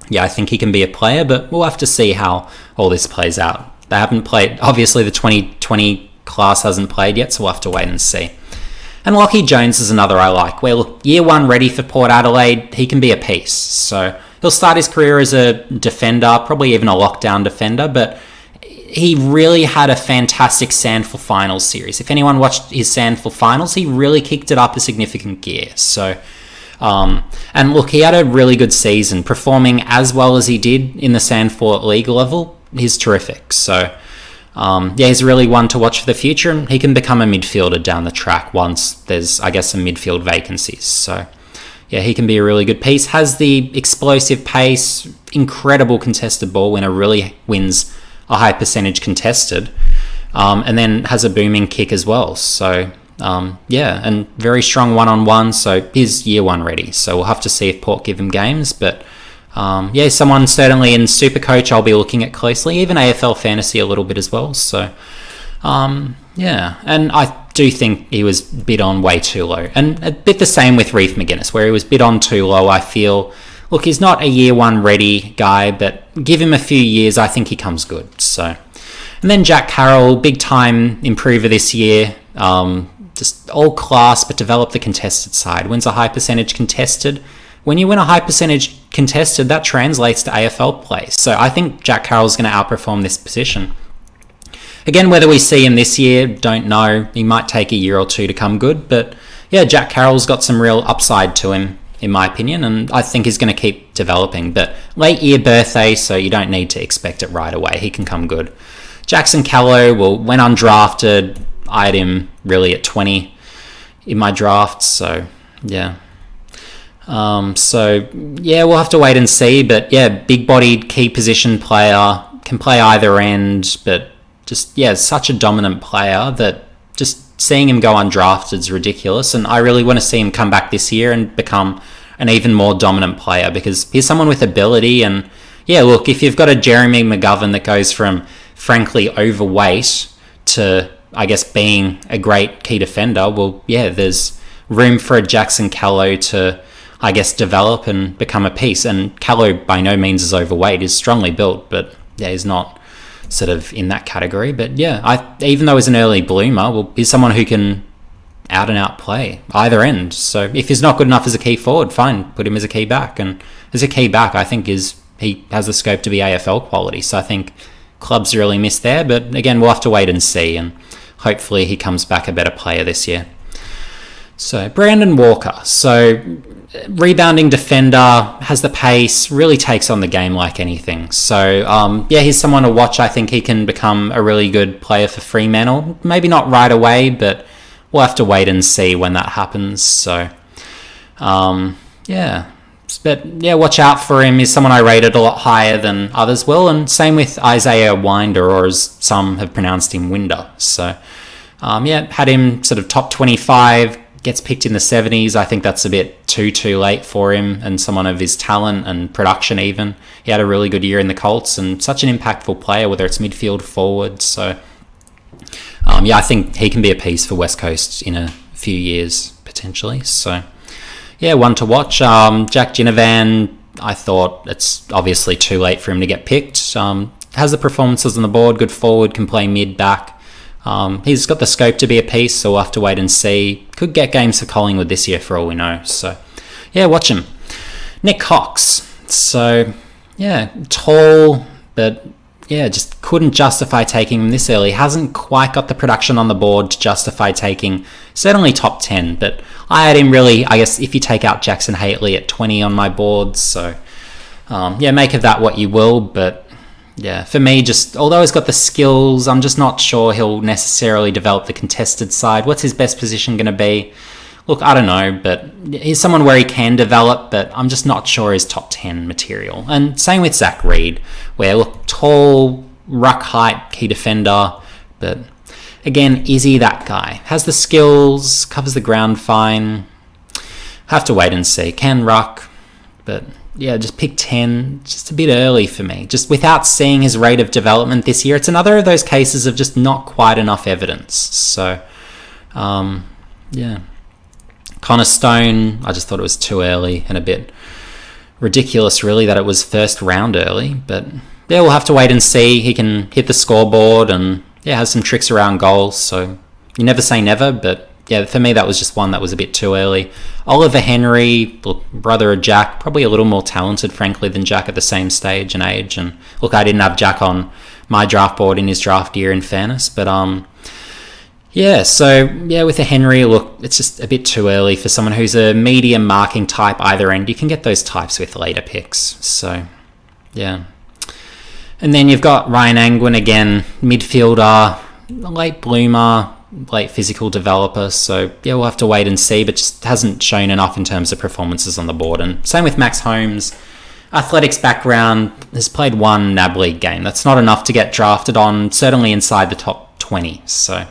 yeah, I think he can be a player, but we'll have to see how all this plays out. They haven't played, obviously the 2020 class hasn't played yet, so we'll have to wait and see. And Lachie Jones is another I like, where, look, year 1 ready for Port Adelaide, he can be a piece. So he'll start his career as a defender, probably even a lockdown defender, but he really had a fantastic Sandful Finals series. If anyone watched his Sandful Finals, he really kicked it up a significant gear. So, and look, he had a really good season, performing as well as he did in the Sandful at league level. He's terrific. So, he's really one to watch for the future, and he can become a midfielder down the track once there's, I guess, some midfield vacancies. So, yeah, he can be a really good piece. Has the explosive pace, incredible contested ball winner, really wins a high percentage contested, and then has a booming kick as well. So, and very strong one-on-one. So he's year one ready. So we'll have to see if Port give him games. But someone certainly in Supercoach I'll be looking at closely, even AFL Fantasy a little bit as well. So, and I do think he was bid on way too low. And a bit the same with Reef McGuinness, where he was bid on too low. I feel, look, he's not a year one ready guy, but give him a few years, I think he comes good. So, and then Jack Carroll, big time improver this year. Just all class, but develop the contested side. Wins a high percentage contested. When you win a high percentage contested, that translates to AFL play. So I think Jack Carroll's going to outperform this position. Again, whether we see him this year, don't know. He might take a year or two to come good. But yeah, Jack Carroll's got some real upside to him, in my opinion, and I think he's going to keep developing. But late year birthday, so you don't need to expect it right away. He can come good. Jackson Callow, well, when undrafted, I had him really at 20 in my draft. So, yeah. We'll have to wait and see. But, yeah, big-bodied, key position player, can play either end, but just, yeah, such a dominant player that just seeing him go undrafted is ridiculous. And I really want to see him come back this year and become an even more dominant player, because he's someone with ability. And, yeah, look, if you've got a Jeremy McGovern that goes from, frankly, overweight to, I guess, being a great key defender, well, yeah, there's room for a Jackson Callow to, I guess, develop and become a piece. And Callow by no means is overweight. He's strongly built, but yeah, he's not sort of in that category. But yeah, even though he's an early bloomer, well, he's someone who can out and out play either end. So if he's not good enough as a key forward, fine, put him as a key back. And as a key back, I think he has the scope to be AFL quality. So I think clubs really missed there. But again, we'll have to wait and see. And hopefully he comes back a better player this year. So Brandon Walker. So rebounding defender, has the pace, really takes on the game like anything. So he's someone to watch. I think he can become a really good player for Fremantle. Maybe not right away, but we'll have to wait and see when that happens. So but yeah, watch out for him. He's someone I rated a lot higher than others will. And same with Isaiah Winder, or as some have pronounced him, Winder. So had him sort of top 25, gets picked in the 70s. I think that's a bit too late for him, and someone of his talent and production even. He had a really good year in the Colts, and such an impactful player, whether it's midfield, forward. So, I think he can be a piece for West Coast in a few years, potentially. So, yeah, one to watch. Jack Ginnivan, I thought it's obviously too late for him to get picked. Has the performances on the board, good forward, can play mid-back. He's got the scope to be a piece, so we'll have to wait and see. Could get games for Collingwood this year for all we know. So, yeah, watch him. Nick Cox. So, yeah, tall, but, yeah, just couldn't justify taking him this early. Hasn't quite got the production on the board to justify taking certainly top 10. But I had him really, I guess, if you take out Jackson Haitley at 20 on my board. So, make of that what you will, but yeah, for me, just although he's got the skills, I'm just not sure he'll necessarily develop the contested side. What's his best position going to be? Look, I don't know, but he's someone where he can develop, but I'm just not sure he's top 10 material. And same with Zach Reid, where, look, tall, ruck height, key defender, but again, is he that guy? Has the skills, covers the ground fine. Have to wait and see. Can ruck, but yeah, just pick 10, just a bit early for me. Just without seeing his rate of development this year, it's another of those cases of just not quite enough evidence. So, Connor Stone, I just thought it was too early and a bit ridiculous, really, that it was first round early. But yeah, we'll have to wait and see. He can hit the scoreboard and, yeah, has some tricks around goals. So you never say never, but yeah, for me, that was just one that was a bit too early. Oliver Henry, look, brother of Jack, probably a little more talented, frankly, than Jack at the same stage and age. And look, I didn't have Jack on my draft board in his draft year, in fairness. But yeah, so yeah, with a Henry, look, it's just a bit too early for someone who's a medium marking type either end. You can get those types with later picks. So yeah. And then you've got Ryan Angwin again, midfielder, late bloomer, late physical developer. So yeah, we'll have to wait and see, but just hasn't shown enough in terms of performances on the board. And same with Max Holmes, athletics background, has played one NAB League game. That's not enough to get drafted on, certainly inside the top 20. So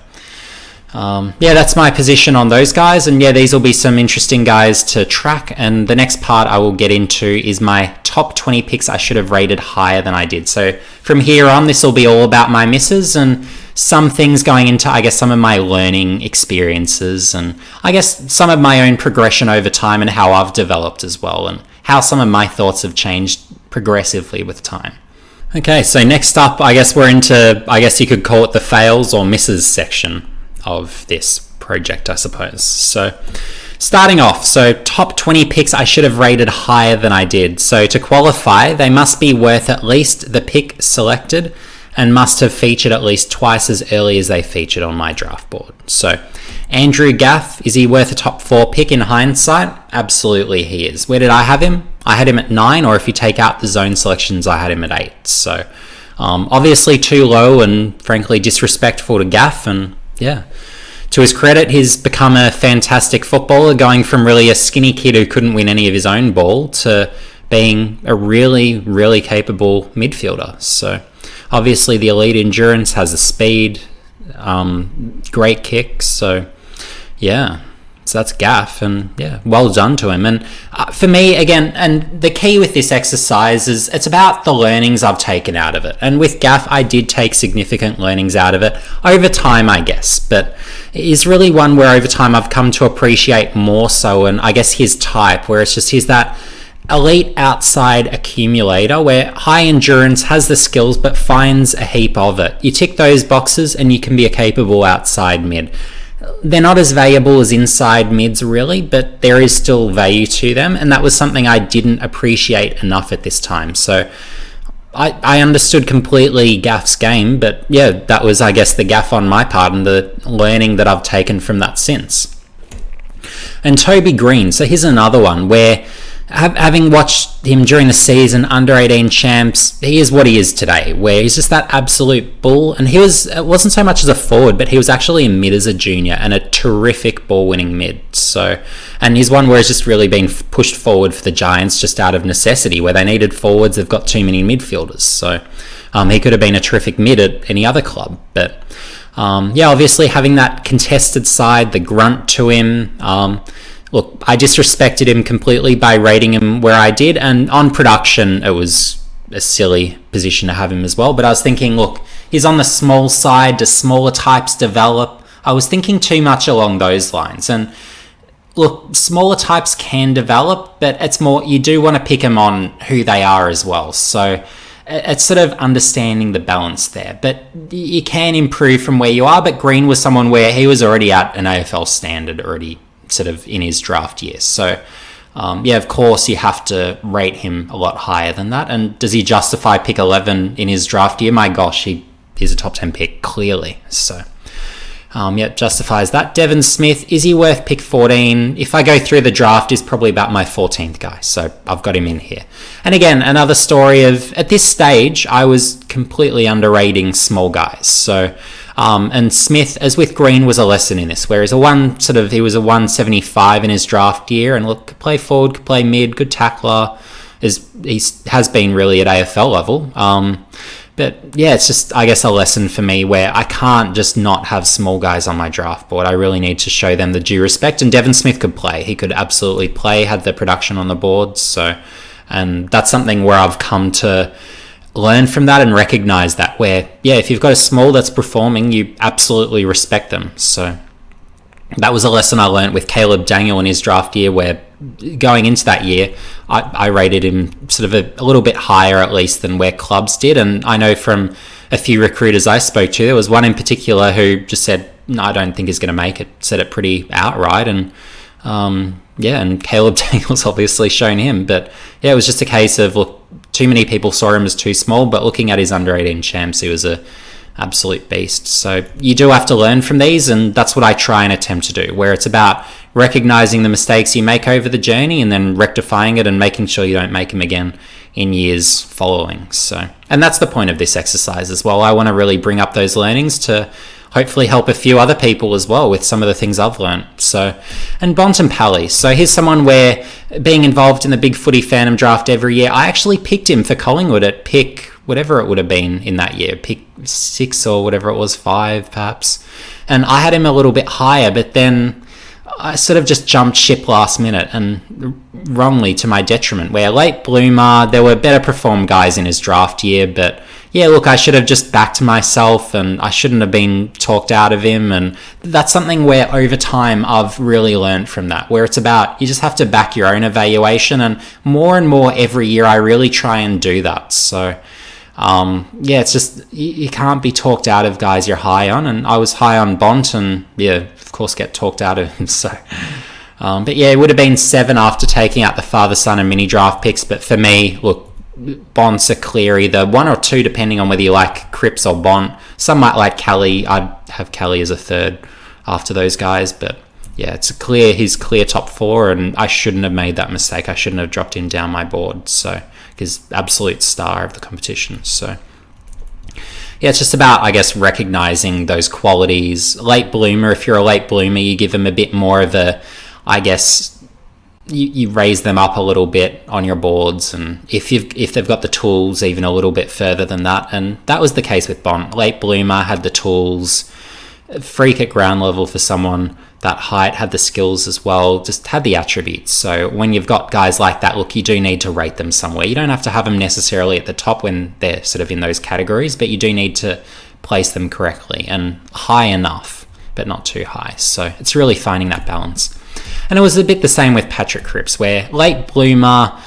yeah, that's my position on those guys. And yeah, these will be some interesting guys to track. And the next part I will get into is my top 20 picks I should have rated higher than I did. So from here on, this will be all about my misses and some things going into, I guess, some of my learning experiences and I guess some of my own progression over time and how I've developed as well and how some of my thoughts have changed progressively with time. Okay, so next up, I guess we're into, I guess you could call it the fails or misses section of this project, I suppose. So starting off, so top 20 picks I should have rated higher than I did. So to qualify, they must be worth at least the pick selected and must have featured at least twice as early as they featured on my draft board. So Andrew Gaff, is he worth a top 4 pick in hindsight? Absolutely he is. Where did I have him? I had him at 9, or if you take out the zone selections, I had him at 8. So obviously too low and frankly disrespectful to Gaff. And yeah, to his credit, he's become a fantastic footballer, going from really a skinny kid who couldn't win any of his own ball to being a really, really capable midfielder. So obviously the elite endurance, has the speed, great kicks. So yeah, so that's Gaff, and yeah, well done to him. And for me, again, and the key with this exercise is it's about the learnings I've taken out of it. And with Gaff, I did take significant learnings out of it over time, I guess, but it is really one where over time I've come to appreciate more so, and I guess his type, where it's just he's that elite outside accumulator where high endurance, has the skills but finds a heap of it. You tick those boxes and you can be a capable outside mid. They're not as valuable as inside mids really, but there is still value to them, and that was something I didn't appreciate enough at this time. So I understood completely Gaff's game, but yeah, that was, I guess, the Gaff on my part and the learning that I've taken from that since. And Toby Green, so here's another one where having watched him during the season, under 18 champs, he is what he is today, where he's just that absolute bull. And it wasn't so much as a forward, but he was actually a mid as a junior and a terrific ball winning mid. So, and he's one where he's just really been pushed forward for the Giants just out of necessity, where they needed forwards, they've got too many midfielders. So he could have been a terrific mid at any other club. But yeah, obviously having that contested side, the grunt to him, look, I disrespected him completely by rating him where I did, and on production, it was a silly position to have him as well. But I was thinking, look, he's on the small side, do smaller types develop? I was thinking too much along those lines. And look, smaller types can develop, but it's more, you do want to pick them on who they are as well. So it's sort of understanding the balance there. But you can improve from where you are, but Green was someone where he was already at an AFL standard already, sort of in his draft year. So yeah, of course you have to rate him a lot higher than that. And does he justify pick 11 in his draft year? My gosh, he's a top 10 pick clearly. So yeah, justifies that. Devon Smith, is he worth pick 14? If I go through the draft, he's probably about my 14th guy. So I've got him in here. And again, another story of, at this stage, I was completely underrating small guys. So and Smith, as with Green, was a lesson in this, whereas he was a 175 in his draft year, and look, could play forward, could play mid, good tackler, he has been really at AFL level. But yeah, it's just, I guess, a lesson for me where I can't just not have small guys on my draft board. I really need to show them the due respect, and Devon Smith could play. He could absolutely play, had the production on the board. So, and that's something where I've come to learn from that and recognize that, where yeah, if you've got a small that's performing, you absolutely respect them. So that was a lesson I learned with Caleb Daniel in his draft year, where going into that year I rated him sort of a little bit higher at least than where clubs did. And I know from a few recruiters I spoke to, there was one in particular who just said, I don't think is going to make it. Said it pretty outright, and and Caleb Daniels obviously shown him. But yeah, it was just a case of, look, too many people saw him as too small, but looking at his under 18 champs, he was a absolute beast. So you do have to learn from these, and that's what I try and attempt to do, where it's about recognizing the mistakes you make over the journey and then rectifying it and making sure you don't make them again in years following. So, and that's the point of this exercise as well. I want to really bring up those learnings to hopefully help a few other people as well with some of the things I've learned. So, and Bontempelli. So here's someone where, being involved in the Big Footy Phantom draft every year, I actually picked him for Collingwood at pick whatever it would have been in that year, pick 6 or whatever it was, 5 perhaps. And I had him a little bit higher, but then I sort of just jumped ship last minute, and wrongly to my detriment, where late bloomer, there were better performed guys in his draft year, but yeah, look, I should have just backed myself and I shouldn't have been talked out of him. And that's something where over time I've really learned from that, where it's about, you just have to back your own evaluation, and more every year I really try and do that. So it's just, you can't be talked out of guys you're high on, and I was high on Bont, and of course get talked out of him. So but yeah, it would have been 7 after taking out the father son and mini draft picks, but for me, look, Bont's are clear, either 1 or 2 depending on whether you like Cripps or Bont. Some might like Kelly. I'd have Kelly as a 3rd after those guys, but yeah, it's his clear top 4, and I shouldn't have made that mistake. I shouldn't have dropped him down my board, so, because absolute star of the competition. So yeah, it's just about, I guess, recognizing those qualities. Late bloomer, if you're a late bloomer, you give them a bit more of a, I guess, you raise them up a little bit on your boards, and if they've got the tools, even a little bit further than that. And that was the case with Bont. Late bloomer, had the tools, freak at ground level for someone that height, had the skills as well, just had the attributes. So when you've got guys like that, look, you do need to rate them somewhere. You don't have to have them necessarily at the top when they're sort of in those categories, but you do need to place them correctly and high enough, but not too high. So it's really finding that balance. And it was a bit the same with Patrick Cripps, where late bloomer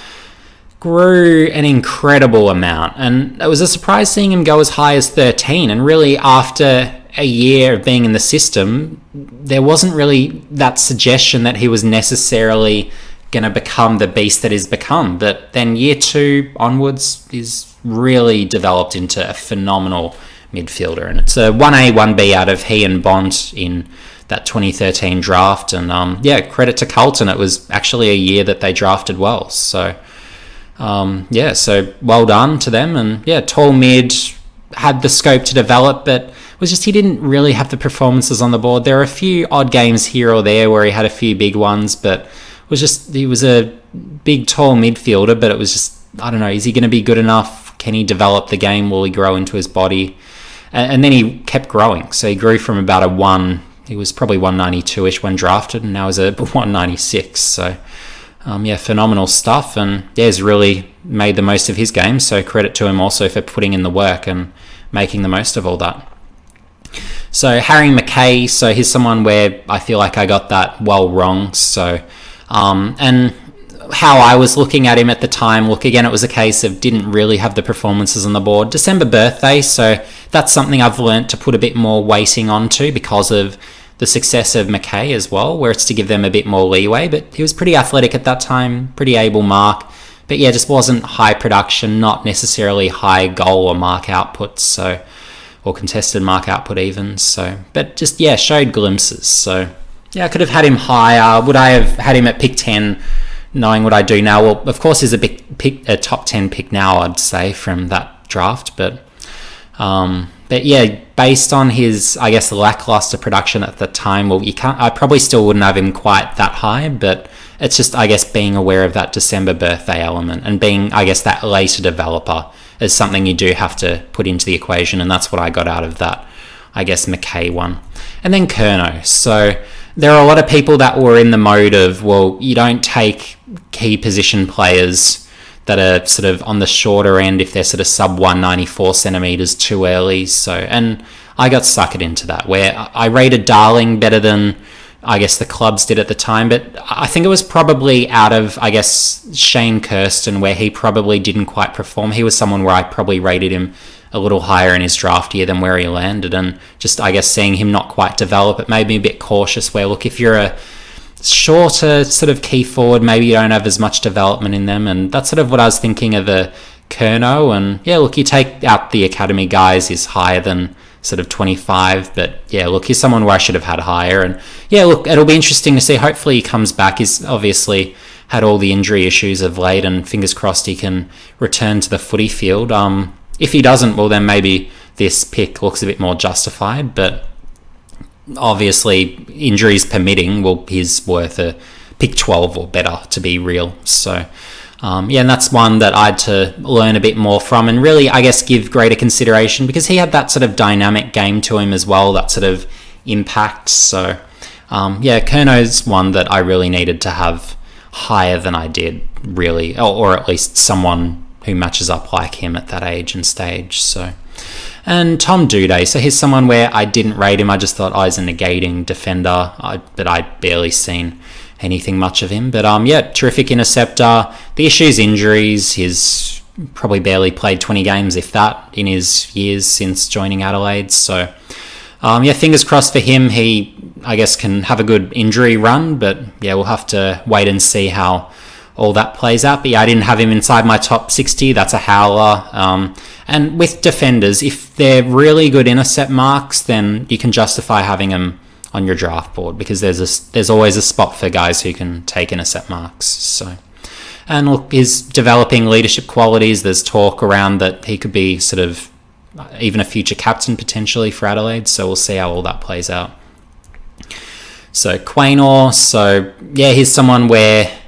grew an incredible amount, and it was a surprise seeing him go as high as 13. And really, after a year of being in the system, there wasn't really that suggestion that he was necessarily going to become the beast that he's become. But then year 2 onwards, he's really developed into a phenomenal midfielder, and it's a 1A 1B out of he and Bont in that 2013 draft. And credit to Carlton, it was actually a year that they drafted well. So so well done to them. And tall mid, had the scope to develop, but it was just, he didn't really have the performances on the board. There are a few odd games here or there where he had a few big ones, but it was just, he was a big tall midfielder, but it was just, I don't know, is he going to be good enough? Can he develop the game? Will he grow into his body? And then he kept growing. So he grew from about a 1, he was probably 192-ish when drafted, and now he's a 196. So phenomenal stuff. And he's really made the most of his game. So credit to him also for putting in the work and making the most of all that. So Harry McKay, so he's someone where I feel like I got that well wrong. So and how I was looking at him at the time, look, again, it was a case of didn't really have the performances on the board. December birthday, so that's something I've learnt to put a bit more weighting onto because of the success of McKay as well, where it's to give them a bit more leeway. But he was pretty athletic at that time, pretty able mark, but just wasn't high production, not necessarily high goal or mark output, so, or contested mark output even. So, but just showed glimpses. So I could have had him higher. Would I have had him at pick 10? Knowing what I do now, well, of course, he's a top 10 pick now, I'd say, from that draft. But based on his, I guess, lackluster production at the time, well, I probably still wouldn't have him quite that high. But it's just, I guess, being aware of that December birthday element and being, I guess, that later developer is something you do have to put into the equation, and that's what I got out of that, I guess, McKay one. And then Curnow. So there are a lot of people that were in the mode of, well, you don't take key position players that are sort of on the shorter end if they're sort of sub 194 centimeters too early. So, and I got suckered into that, where I rated Darling better than I guess the clubs did at the time, but I think it was probably out of, I guess, Shane Kirsten, where he probably didn't quite perform. He was someone where I probably rated him a little higher in his draft year than where he landed, and just, I guess, seeing him not quite develop, it made me a bit cautious, where, look, if you're a shorter sort of key forward, maybe you don't have as much development in them, and that's sort of what I was thinking of the Kerno. And yeah, look, you take out the academy guys, he's higher than sort of 25, but yeah, look, he's someone where I should have had higher. And yeah, look, it'll be interesting to see. Hopefully he comes back. He's obviously had all the injury issues of late, and fingers crossed he can return to the footy field. If he doesn't, well, then maybe this pick looks a bit more justified, but obviously injuries permitting, well, he's worth a pick 12 or better, to be real. So yeah, and that's one that I had to learn a bit more from, and really, I guess, give greater consideration, because he had that sort of dynamic game to him as well, that sort of impact. So yeah, Kerno's one that I really needed to have higher than I did, really, or at least someone who matches up like him at that age and stage. So, and Tom Duday, so he's someone where I didn't rate him. I just thought, he's a negating defender, but I'd barely seen anything much of him. But yeah, terrific interceptor. The issue's injuries. He's probably barely played 20 games, if that, in his years since joining Adelaide. So yeah, fingers crossed for him. He, I guess, can have a good injury run, but yeah, we'll have to wait and see how all that plays out. But yeah, I didn't have him inside my top 60. That's a howler. And with defenders, if they're really good intercept marks, then you can justify having them on your draft board, because there's always a spot for guys who can take intercept marks. So, and look, he's developing leadership qualities. There's talk around that he could be sort of even a future captain potentially for Adelaide. So we'll see how all that plays out. So Quaynor, so yeah, he's someone where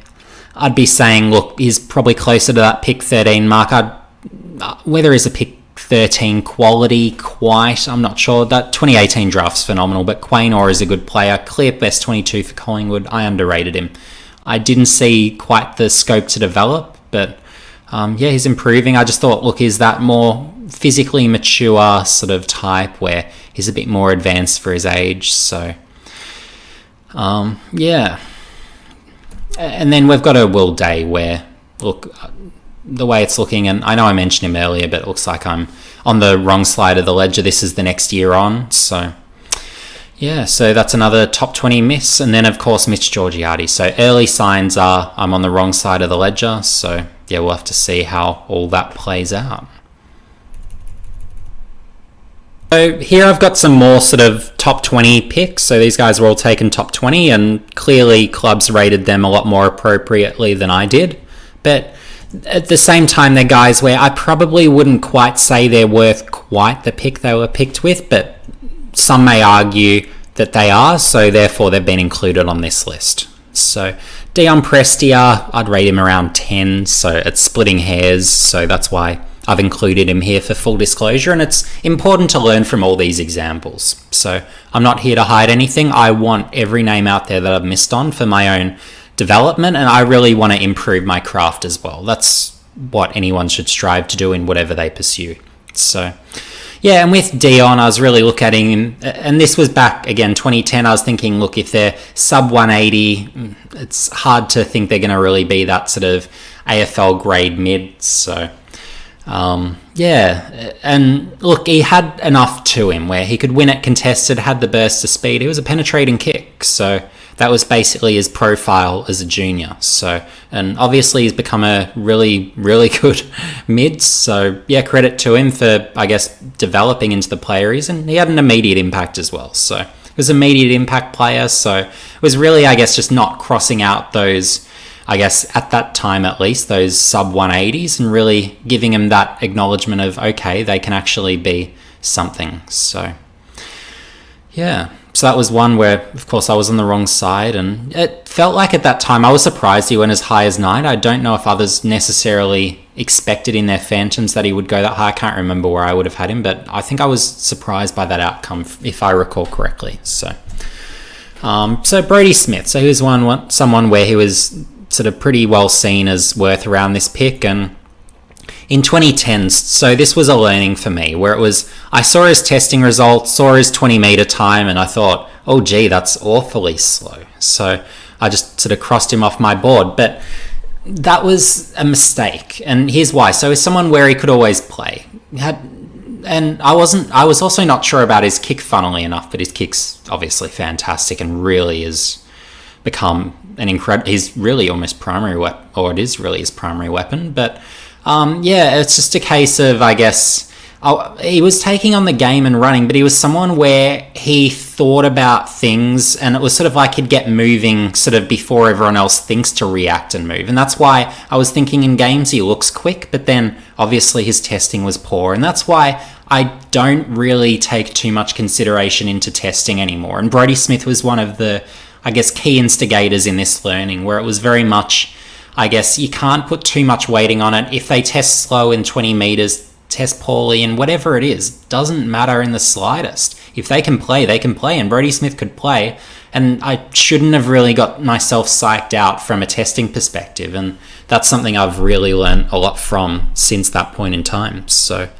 I'd be saying, look, he's probably closer to that pick 13 mark. Whether he's a pick 13 quality quite, I'm not sure. That 2018 draft's phenomenal, but Quaynor is a good player. Clear best 22 for Collingwood. I underrated him. I didn't see quite the scope to develop, but yeah, he's improving. I just thought, look, is that more physically mature sort of type where he's a bit more advanced for his age. So yeah. And then we've got a Will Day where, look, the way it's looking, and I know I mentioned him earlier, but it looks like I'm on the wrong side of the ledger. This is the next year on. So yeah, so that's another top 20 miss. And then, of course, Mitch Georgiades. So early signs are I'm on the wrong side of the ledger. So yeah, we'll have to see how all that plays out. So here I've got some more sort of top 20 picks. So these guys were all taken top 20, and clearly clubs rated them a lot more appropriately than I did. But at the same time, they're guys where I probably wouldn't quite say they're worth quite the pick they were picked with, but some may argue that they are, so therefore they've been included on this list. So Dion Prestia, I'd rate him around 10, so it's splitting hairs, so that's why I've included him here for full disclosure, and it's important to learn from all these examples. So I'm not here to hide anything. I want every name out there that I've missed on for my own development, and I really want to improve my craft as well. That's what anyone should strive to do in whatever they pursue. So yeah, and with Dion, I was really looking at him, and this was back again 2010. I was thinking, look, if they're sub 180, it's hard to think they're going to really be that sort of AFL grade mid. So yeah, and look, he had enough to him where he could win it contested, had the burst of speed. He was a penetrating kick, so that was basically his profile as a junior. So, and obviously he's become a really, really good mid. So yeah, credit to him for, I guess, developing into the player he is, and he had an immediate impact as well. So he was an immediate impact player. So it was really, I guess, just not crossing out those, I guess, at that time at least, those sub 180s, and really giving him that acknowledgement of, okay, they can actually be something. So yeah, so that was one where, of course, I was on the wrong side, and it felt like at that time I was surprised he went as high as 9. I don't know if others necessarily expected in their phantoms that he would go that high. I can't remember where I would have had him, but I think I was surprised by that outcome, if I recall correctly. So Brody Smith, so he was someone where he was sort of pretty well seen as worth around this pick, and in 2010, so this was a learning for me, where it was, I saw his testing results, saw his 20 meter time, and I thought, oh gee, that's awfully slow. So I just sort of crossed him off my board. But that was a mistake, and here's why. So he's someone where he could always play. And I was also not sure about his kick, funnily enough, but his kick's obviously fantastic and really has become an incredible... He's really almost primary weapon, or it is really his primary weapon. But it's just a case of, I guess... he was taking on the game and running, but he was someone where he thought about things, and it was sort of like he'd get moving sort of before everyone else thinks to react and move. And that's why I was thinking in games he looks quick, but then obviously his testing was poor. And that's why I don't really take too much consideration into testing anymore. And Brodie Smith was one of the, I guess, key instigators in this learning, where it was very much, I guess, you can't put too much weighting on it. If they test slow in 20 metres, test poorly, and whatever it is, doesn't matter in the slightest. If they can play, they can play, and Brodie Smith could play, and I shouldn't have really got myself psyched out from a testing perspective, and that's something I've really learned a lot from since that point in time. So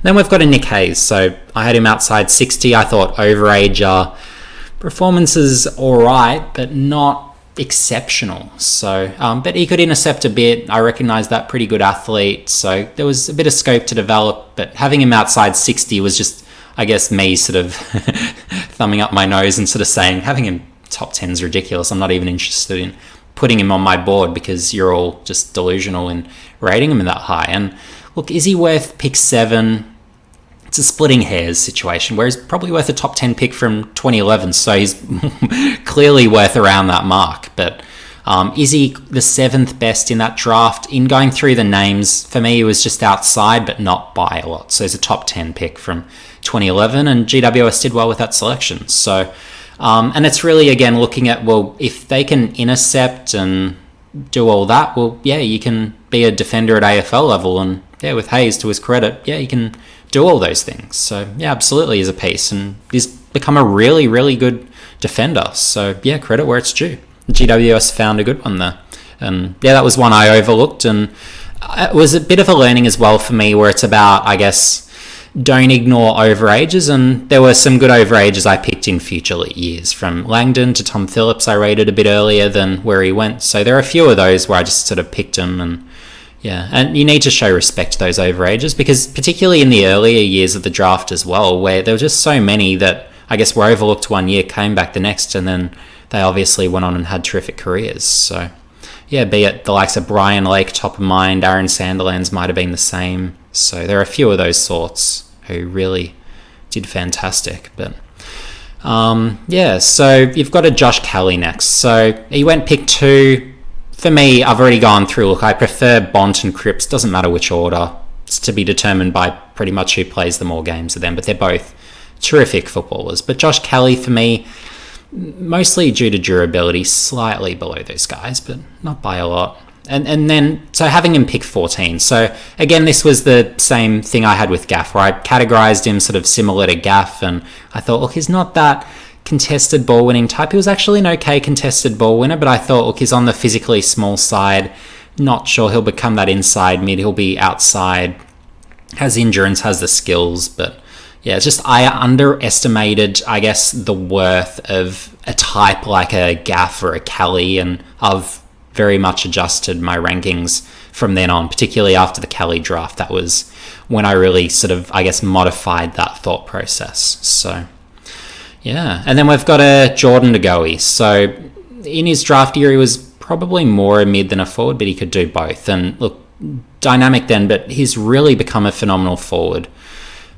then we've got a Nick Hayes. So I had him outside 60. I thought overage performance is alright, but not exceptional. So but he could intercept a bit. I recognise that, pretty good athlete, so there was a bit of scope to develop. But having him outside 60 was just, I guess, me sort of thumbing up my nose and sort of saying having him top 10 is ridiculous. I'm not even interested in putting him on my board because you're all just delusional in rating him that high. And look, is he worth pick 7? It's a splitting hairs situation, where he's probably worth a top 10 pick from 2011, so he's clearly worth around that mark. But is he the 7th best in that draft? In going through the names, for me, he was just outside, but not by a lot. So he's a top 10 pick from 2011, and GWS did well with that selection. So, and it's really, again, looking at, well, if they can intercept and do all that, well, yeah, you can be a defender at AFL level. And yeah, with Hayes, to his credit, yeah, you can do all those things. So yeah, absolutely, he's a piece, and he's become a really, really good defender. So yeah, credit where it's due. GWS found a good one there, and yeah, that was one I overlooked, and it was a bit of a learning as well for me, where it's about, I guess, don't ignore overages. And there were some good overages I picked in future years, from Langdon to Tom Phillips. I rated a bit earlier than where he went, so there are a few of those where I just sort of picked him. And yeah, and you need to show respect to those overages, because particularly in the earlier years of the draft as well, where there were just so many that I guess were overlooked one year, came back the next, and then they obviously went on and had terrific careers. So yeah, be it the likes of Brian Lake, top of mind, Aaron Sandilands might have been the same. So there are a few of those sorts who really did fantastic. But yeah, so you've got a Josh Kelly next. So he went pick 2. For me, I've already gone through. Look, I prefer Bont and Cripps. Doesn't matter which order. It's to be determined by pretty much who plays the more games of them. But they're both terrific footballers. But Josh Kelly, for me, mostly due to durability, slightly below those guys, but not by a lot. And then, so having him pick 14. So again, this was the same thing I had with Gaff, where I categorised him sort of similar to Gaff. And I thought, look, he's not that contested ball winning type. He was actually an okay contested ball winner, but I thought, look, he's on the physically small side. Not sure he'll become that inside mid. He'll be outside, has endurance, has the skills. But yeah, it's just I underestimated, I guess, the worth of a type like a Gaff or a Kelly, and I've very much adjusted my rankings from then on, particularly after the Kelly draft. That was when I really sort of, I guess, modified that thought process. So yeah, and then we've got a Jordan DeGoey. So in his draft year, he was probably more a mid than a forward, but he could do both. And look, dynamic then, but he's really become a phenomenal forward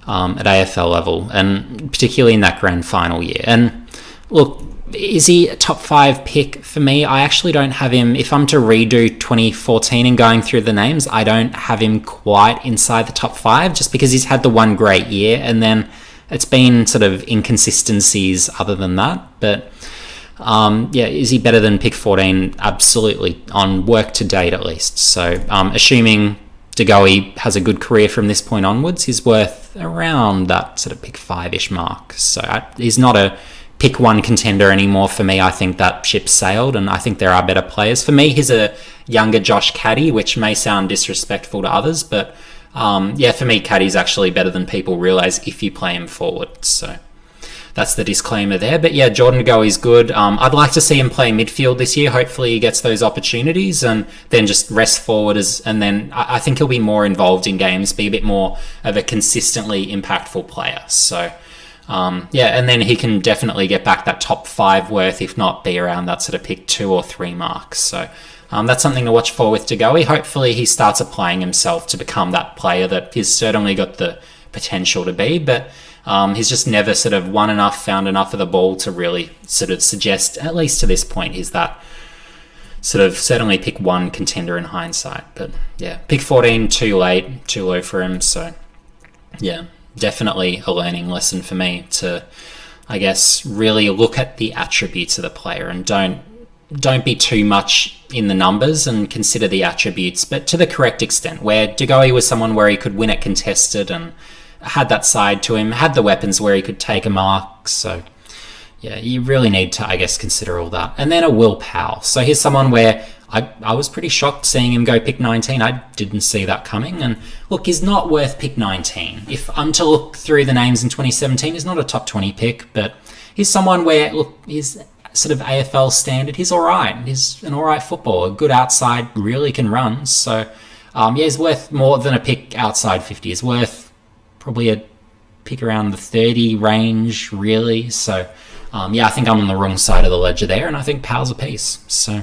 at AFL level, and particularly in that grand final year. And look, is he a top 5 pick for me? I actually don't have him. If I'm to redo 2014 and going through the names, I don't have him quite inside the top 5, just because he's had the one great year, and then it's been sort of inconsistencies other than that. But yeah, is he better than pick 14? Absolutely, on work to date at least. So assuming DeGoey has a good career from this point onwards, he's worth around that sort of pick 5-ish mark. So he's not a pick 1 contender anymore for me. I think that ship sailed, and I think there are better players. For me, he's a younger Josh Caddy, which may sound disrespectful to others, but yeah, for me, Caddy's actually better than people realise if you play him forward. So that's the disclaimer there. But yeah, Jordan De Goey's good. I'd like to see him play midfield this year. Hopefully he gets those opportunities and then just rest forward, and then I think he'll be more involved in games, be a bit more of a consistently impactful player. So and then he can definitely get back that top 5 worth, if not be around that sort of pick 2 or 3 marks. So that's something to watch for with De Goey. Hopefully he starts applying himself to become that player that he's certainly got the potential to be, but he's just never sort of won enough, found enough of the ball to really sort of suggest, at least to this point, he's that sort of certainly pick 1 contender in hindsight. But yeah, pick 14, too late, too low for him. So yeah, definitely a learning lesson for me to, I guess, really look at the attributes of the player and don't be too much in the numbers and consider the attributes, but to the correct extent, where De Goey was someone where he could win it contested and had that side to him, had the weapons where he could take a mark. So yeah, you really need to, I guess, consider all that. And then a Will Powell. So here's someone where I was pretty shocked seeing him go pick 19. I didn't see that coming. And look, he's not worth pick 19. If I'm to look through the names in 2017, he's not a top 20 pick, but he's someone where, look, he's sort of AFL standard. He's all right. He's an all right footballer, good outside, really can run. So he's worth more than a pick outside 50. He's worth probably a pick around the 30 range, really. So, I think I'm on the wrong side of the ledger there, and I think Powell's a piece. So,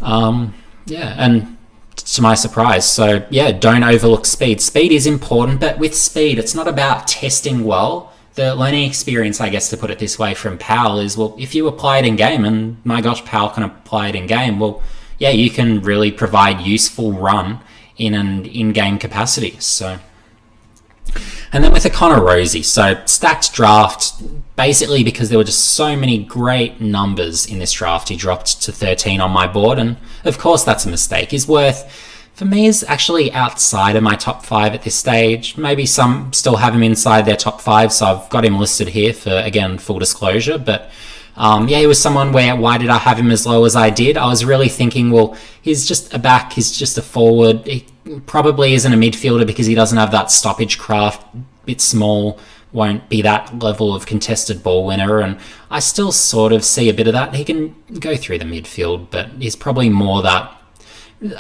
and to my surprise. So, yeah, don't overlook speed. Speed is important, but with speed, it's not about testing well. The learning experience, I guess, to put it this way, from Powell is, well, if you apply it in game, and my gosh, Powell can apply it in game, well, yeah, you can really provide useful run in an in-game capacity. So, and then with a Connor Rosie, so stacked draft, basically because there were just so many great numbers in this draft. He dropped to 13 on my board, and of course that's a mistake. His worth, for me, is actually outside of my top 5 at this stage. Maybe some still have him inside their top 5, so I've got him listed here for, again, full disclosure. But he was someone where, why did I have him as low as I did? I was really thinking, well, he's just a back, he's just a forward. He probably isn't a midfielder because he doesn't have that stoppage craft, bit small, won't be that level of contested ball winner. And I still sort of see a bit of that. He can go through the midfield, but he's probably more that,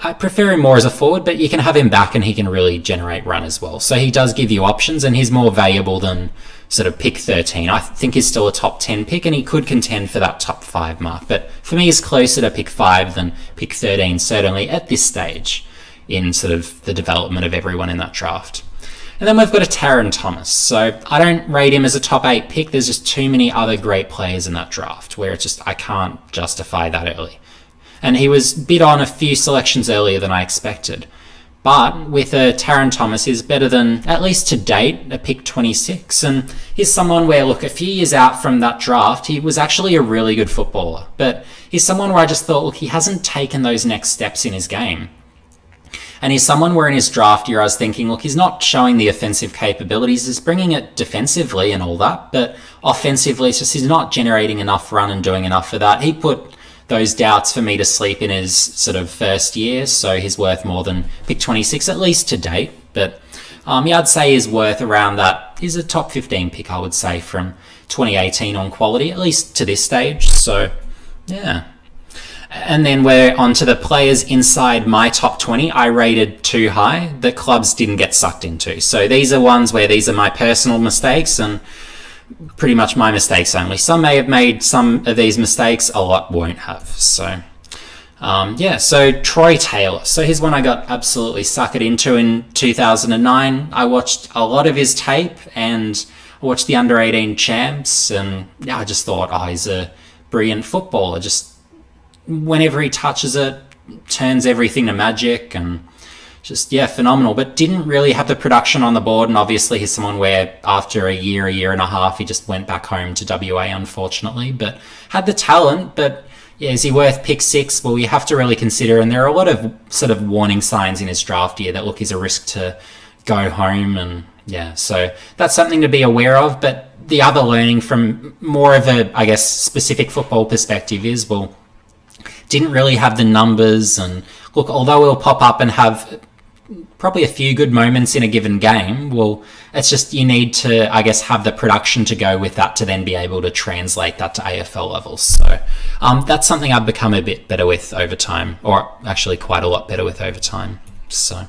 I prefer him more as a forward, but you can have him back and he can really generate run as well. So he does give you options, and he's more valuable than sort of pick 13. I think he's still a top 10 pick, and he could contend for that top 5 mark. But for me, he's closer to pick 5 than pick 13, certainly at this stage in sort of the development of everyone in that draft. And then we've got a Taron Thomas. So I don't rate him as a top 8 pick. There's just too many other great players in that draft where it's just, I can't justify that early. And he was bid on a few selections earlier than I expected. But with a Taron Thomas, he's better than, at least to date, a pick 26. And he's someone where, look, a few years out from that draft, he was actually a really good footballer. But he's someone where I just thought, look, he hasn't taken those next steps in his game. And he's someone where in his draft year I was thinking, look, he's not showing the offensive capabilities. He's bringing it defensively and all that. But offensively, it's just he's not generating enough run and doing enough for that. He put those doubts for me to sleep in his sort of first year, so he's worth more than pick 26, at least to date. But I'd say he's worth around that. He's a top 15 pick, I would say, from 2018 on quality, at least to this stage. So, yeah. And then we're on to the players inside my top 20 I rated too high that clubs didn't get sucked into. So these are ones where these are my personal mistakes, and pretty much my mistakes only. Some may have made some of these mistakes, a lot won't have. So, so Troy Taylor. So here's one I got absolutely suckered into in 2009. I watched a lot of his tape, and I watched the under-18 champs, and I just thought, he's a brilliant footballer. Just whenever he touches it, turns everything to magic, and just, phenomenal, but didn't really have the production on the board. And obviously he's someone where after a year and a half, he just went back home to WA, unfortunately, but had the talent. But is he worth pick 6? Well, you have to really consider, and there are a lot of sort of warning signs in his draft year that, look, he's a risk to go home. And so that's something to be aware of. But the other learning from more of a, I guess, specific football perspective is, well, didn't really have the numbers. And look, although he'll pop up and have probably a few good moments in a given game. Well, it's just you need to, I guess, have the production to go with that to then be able to translate that to AFL levels. So that's something I've become a bit better with over time, or actually quite a lot better with over time. So,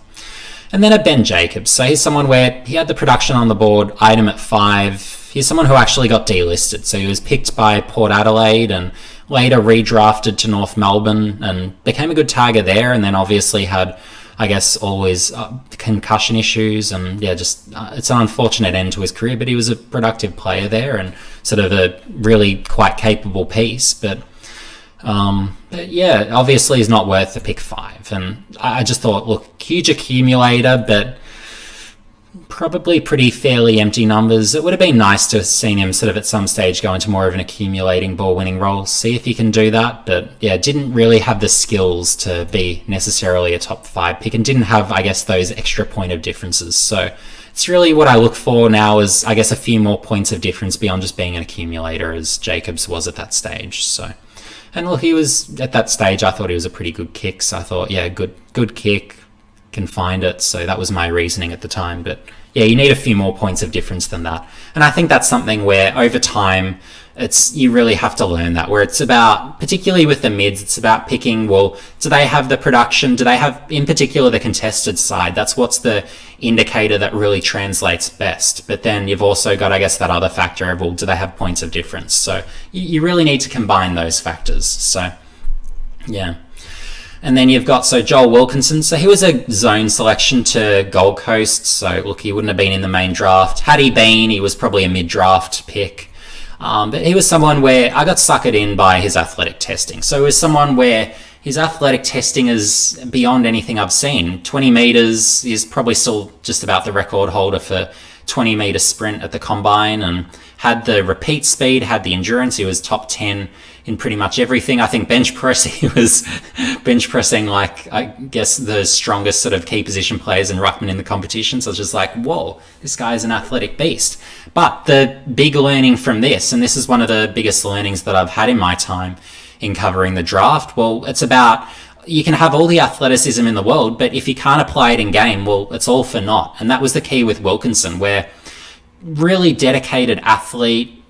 and then a Ben Jacobs. So he's someone where he had the production on the board, eyed him at 5. He's someone who actually got delisted. So he was picked by Port Adelaide and later redrafted to North Melbourne and became a good tagger there, and then obviously had, I guess, always concussion issues, and just it's an unfortunate end to his career, but he was a productive player there and sort of a really quite capable piece. But yeah, obviously he's not worth the pick 5, and I just thought, look, huge accumulator, but probably pretty fairly empty numbers. It would have been nice to have seen him sort of at some stage go into more of an accumulating ball winning role, see if he can do that. But yeah, didn't really have the skills to be necessarily a top 5 pick, and didn't have, I guess, those extra point of differences. So it's really what I look for now is, I guess, a few more points of difference beyond just being an accumulator, as Jacobs was at that stage. So, and look, he was at that stage, I thought he was a pretty good kick. So I thought, yeah, good kick, can find it. So that was my reasoning at the time. But yeah, you need a few more points of difference than that. And I think that's something where over time, you really have to learn that, where it's about, particularly with the mids, it's about picking, well, do they have the production? Do they have, in particular, the contested side? That's what's the indicator that really translates best. But then you've also got, I guess, that other factor of, well, do they have points of difference? So you really need to combine those factors. So yeah. And then you've got, Joel Wilkinson. So he was a zone selection to Gold Coast. So look, he wouldn't have been in the main draft. Had he been, he was probably a mid-draft pick. But he was someone where I got suckered in by his athletic testing. So he was someone where his athletic testing is beyond anything I've seen. 20 metres is probably still just about the record holder for 20-metre sprint at the combine, and had the repeat speed, had the endurance. He was top 10 in pretty much everything. I think bench press, he was bench pressing like, I guess, the strongest sort of key position players in ruckman in the competition. So I was just like, whoa, this guy is an athletic beast. But the big learning from this, and this is one of the biggest learnings that I've had in my time in covering the draft, well, it's about, you can have all the athleticism in the world, but if you can't apply it in game, well, it's all for naught. And that was the key with Wilkinson, where really dedicated athlete,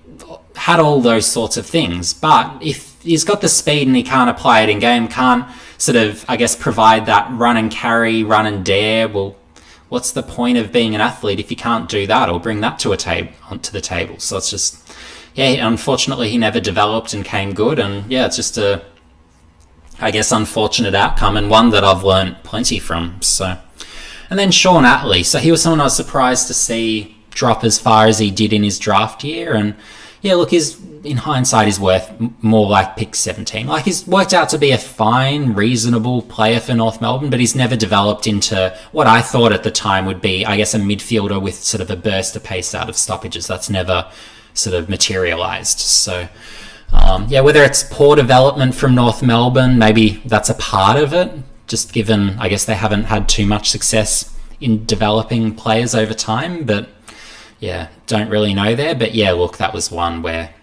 had all those sorts of things, but if he's got the speed and he can't apply it in game, can't sort of, I guess, provide that run and carry, run and dare, well, what's the point of being an athlete if you can't do that or bring that to the table? So it's just, yeah, unfortunately he never developed and came good, and yeah, it's just a, I guess, unfortunate outcome, and one that I've learned plenty from. So, and then Sean Atlee. So he was someone I was surprised to see drop as far as he did in his draft year, and yeah, look, in hindsight, he's worth more like pick 17. Like, he's worked out to be a fine, reasonable player for North Melbourne, but he's never developed into what I thought at the time would be, I guess, a midfielder with sort of a burst of pace out of stoppages. That's never sort of materialised. So, yeah, whether it's poor development from North Melbourne, maybe that's a part of it, just given, I guess, they haven't had too much success in developing players over time, but yeah, don't really know there. But yeah, look, that was one where,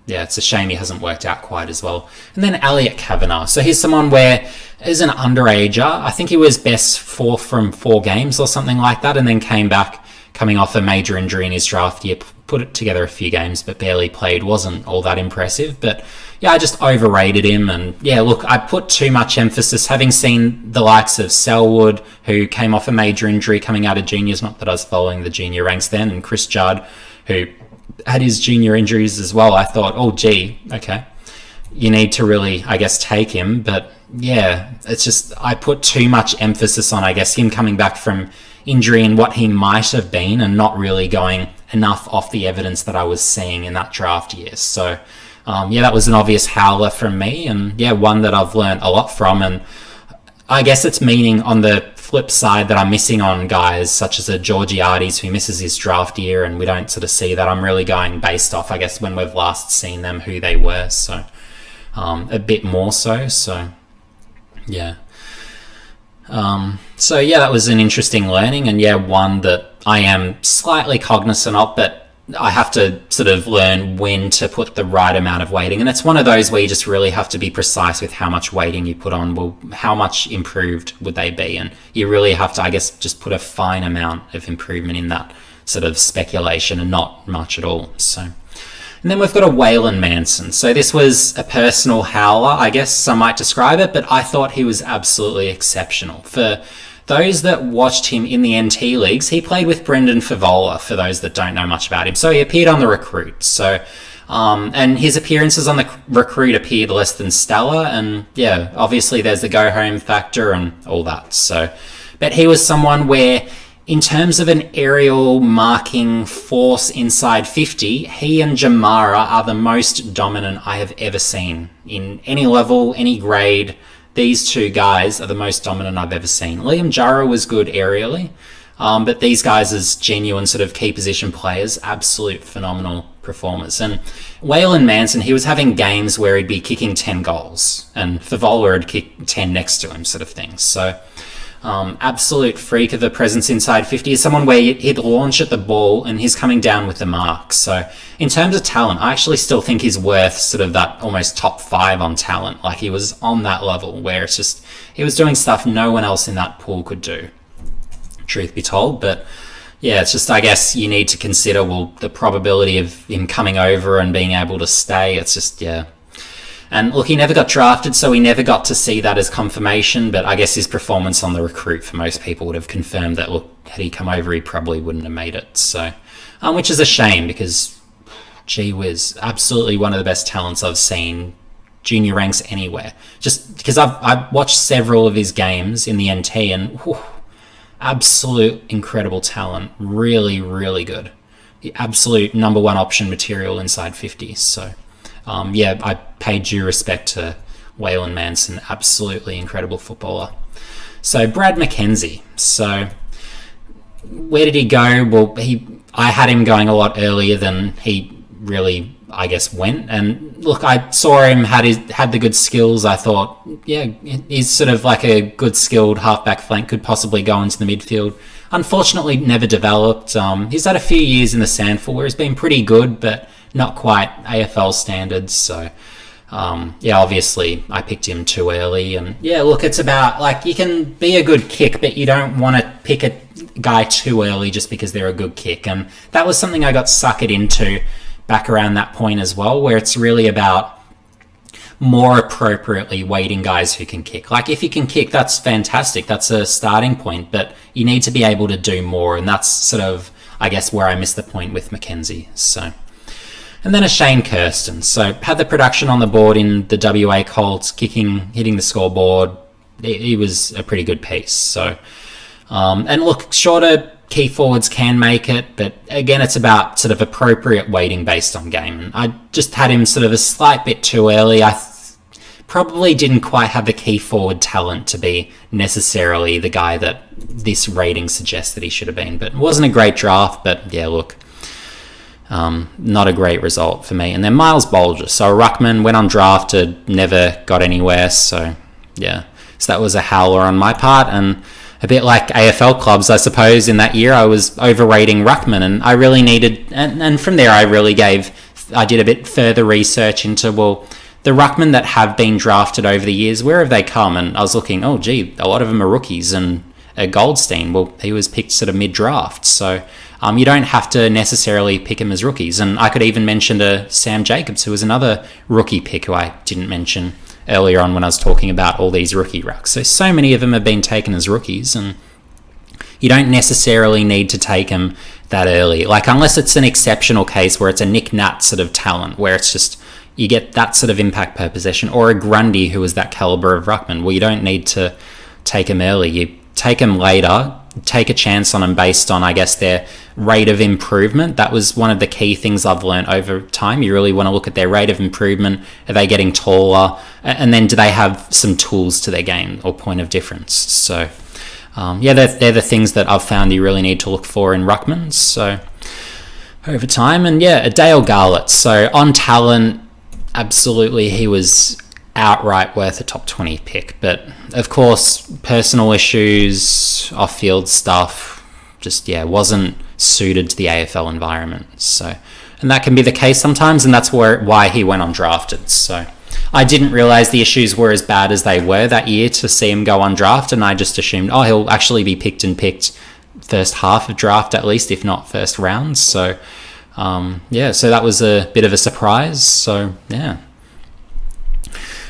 yeah, it's a shame he hasn't worked out quite as well. And then Elliot Kavanagh. So he's someone where, as an underager, I think he was best 4 from 4 games or something like that, and then came back coming off a major injury in his draft year, put it together a few games, but barely played. Wasn't all that impressive. But yeah, I just overrated him. And yeah, look, I put too much emphasis, having seen the likes of Selwood, who came off a major injury coming out of juniors, not that I was following the junior ranks then, and Chris Judd, who had his junior injuries as well. I thought, oh, gee, okay, you need to really, I guess, take him. But yeah, it's just, I put too much emphasis on, I guess, him coming back from injury and what he might have been, and not really going enough off the evidence that I was seeing in that draft year. So yeah, that was an obvious howler from me, and yeah, one that I've learned a lot from. And I guess it's meaning on the flip side that I'm missing on guys such as a Georgiades, who misses his draft year, and we don't sort of see that. I'm really going based off, I guess, when we've last seen them, who they were. So a bit more so. So yeah. So yeah, that was an interesting learning, and yeah, one that I am slightly cognizant of, but I have to sort of learn when to put the right amount of weighting. And it's one of those where you just really have to be precise with how much weighting you put on. Well, how much improved would they be? And you really have to, I guess, just put a fine amount of improvement in that sort of speculation and not much at all. So, and then we've got a Waylon Manson. So this was a personal howler, I guess some might describe it, but I thought he was absolutely exceptional. For those that watched him in the NT leagues, he played with Brendan Favola, for those that don't know much about him. So he appeared on the Recruit. So, and his appearances on the Recruit appeared less than stellar. And yeah, obviously there's the go-home factor and all that. So, but he was someone where, in terms of an aerial marking force inside 50, he and Jamara are the most dominant I have ever seen. In any level, any grade, these two guys are the most dominant I've ever seen. Liam Jara was good aerially, but these guys as genuine sort of key position players, absolute phenomenal performers. And Waylon Manson, he was having games where he'd be kicking 10 goals, and Favola would kick 10 next to him, sort of thing. So absolute freak of a presence inside 50 is someone where he'd launch at the ball and he's coming down with the mark. So in terms of talent, I actually still think he's worth sort of that almost top 5 on talent. Like, he was on that level where it's just, he was doing stuff no one else in that pool could do, truth be told. But yeah, it's just, I guess you need to consider, well, the probability of him coming over and being able to stay. It's just, yeah. And look, he never got drafted, so we never got to see that as confirmation, but I guess his performance on the Recruit for most people would have confirmed that, look, had he come over, he probably wouldn't have made it. So, which is a shame, because, gee whiz, absolutely one of the best talents I've seen, junior ranks anywhere. Just because I've watched several of his games in the NT, and whew, absolute incredible talent. Really, really good. The absolute number one option material inside 50, so... yeah, I pay due respect to Waylon Manson, absolutely incredible footballer. So Brad McKenzie. So where did he go? Well, I had him going a lot earlier than he really, I guess, went. And look, I saw him had the good skills. I thought, yeah, he's sort of like a good skilled halfback flank, could possibly go into the midfield. Unfortunately, never developed. He's had a few years in the SANFL where he's been pretty good, but not quite AFL standards. So, yeah, obviously I picked him too early. And yeah, look, it's about, like, you can be a good kick, but you don't want to pick a guy too early just because they're a good kick. And that was something I got suckered into back around that point as well, where it's really about more appropriately weighting guys who can kick. Like, if you can kick, that's fantastic. That's a starting point, but you need to be able to do more. And that's sort of, I guess, where I missed the point with McKenzie. So... And then a Shane Kirsten. So had the production on the board in the WA Colts, hitting the scoreboard. He was a pretty good piece. So, and look, shorter key forwards can make it, but again, it's about sort of appropriate weighting based on game. And I just had him sort of a slight bit too early. I probably didn't quite have the key forward talent to be necessarily the guy that this rating suggests that he should have been. But it wasn't a great draft, but yeah, look. Not a great result for me. And then Miles Bolger. So ruckman, went undrafted, never got anywhere. So yeah, so that was a howler on my part. And a bit like AFL clubs, I suppose, in that year I was overrating ruckman, and I really needed, and from there I did a bit further research into, well, the ruckmen that have been drafted over the years, where have they come? And I was looking, oh gee, a lot of them are rookies. And Goldstein, well, he was picked sort of mid-draft. So you don't have to necessarily pick him as rookies. And I could even mention Sam Jacobs, who was another rookie pick who I didn't mention earlier on when I was talking about all these rookie rucks. So many of them have been taken as rookies, and you don't necessarily need to take them that early. Like, unless it's an exceptional case where it's a Nick Nat sort of talent, where it's just, you get that sort of impact per possession, or a Grundy who is that caliber of ruckman. Well, you don't need to take him early. You take him later, take a chance on them based on, I guess, their rate of improvement. That was one of the key things I've learned over time. You really want to look at their rate of improvement. Are they getting taller? And then do they have some tools to their game or point of difference? So, yeah, they're the things that I've found you really need to look for in ruckman. So, over time. And yeah, Dale Garlett. So, on talent, absolutely, he was outright worth a top 20 pick. But, of course, personal issues, off-field stuff, just wasn't suited to the AFL environment. So, and that can be the case sometimes, and that's why he went undrafted. So I didn't realise the issues were as bad as they were that year to see him go undrafted, and I just assumed, he'll actually be picked first half of draft at least, if not first round. So so that was a bit of a surprise. So yeah.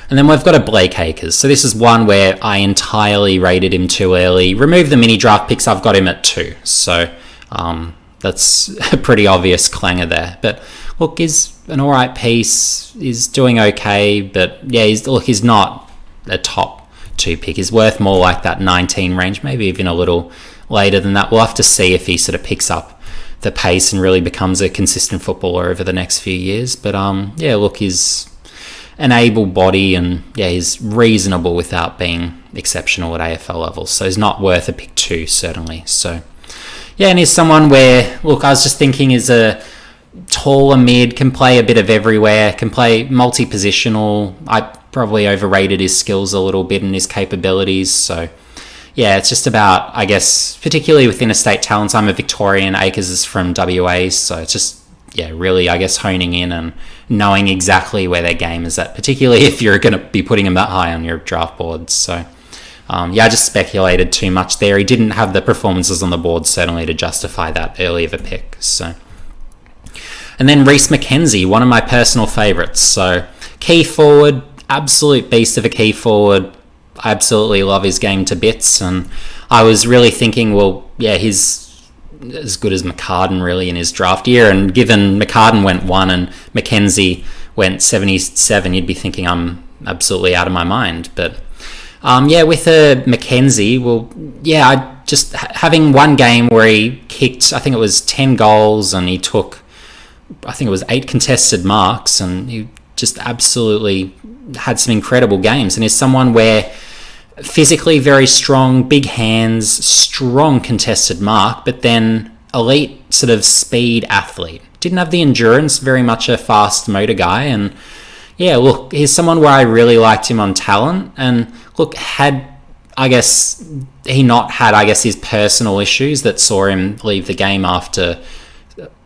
And then we've got a Blake Acres. So this is one where I entirely rated him too early. Remove the mini draft picks, I've got him at 2. So that's a pretty obvious clanger there. But look, he's an alright piece. He's doing okay. But yeah, he's not a top 2 pick. He's worth more like that 19 range, maybe even a little later than that. We'll have to see if he sort of picks up the pace and really becomes a consistent footballer over the next few years. But look, he's an able body, and he's reasonable without being exceptional at AFL levels. So he's not worth a pick 2, certainly. So and he's someone where, look, I was just thinking is a taller mid, can play a bit of everywhere, can play multi-positional. I probably overrated his skills a little bit and his capabilities. So it's just about, I guess, particularly within estate talents. I'm a Victorian, Acres is from WA, so it's just really, I guess, honing in and knowing exactly where their game is at, particularly if you're going to be putting them that high on your draft board. So, I just speculated too much there. He didn't have the performances on the board, certainly, to justify that early of a pick. So, and then Reece McKenzie, one of my personal favourites. So, key forward, absolute beast of a key forward. I absolutely love his game to bits, and I was really thinking, he's as good as McCartan really in his draft year, and given McCartan went 1 and McKenzie went 77, you'd be thinking I'm absolutely out of my mind. But with a McKenzie, I just having one game where he kicked, I think it was 10 goals, and he took, I think it was 8 contested marks, and he just absolutely had some incredible games, and is someone where physically very strong, big hands, strong contested mark, but then elite sort of speed athlete. Didn't have the endurance, very much a fast motor guy. And look, he's someone where I really liked him on talent. And look, had, I guess, he not had, I guess, his personal issues that saw him leave the game after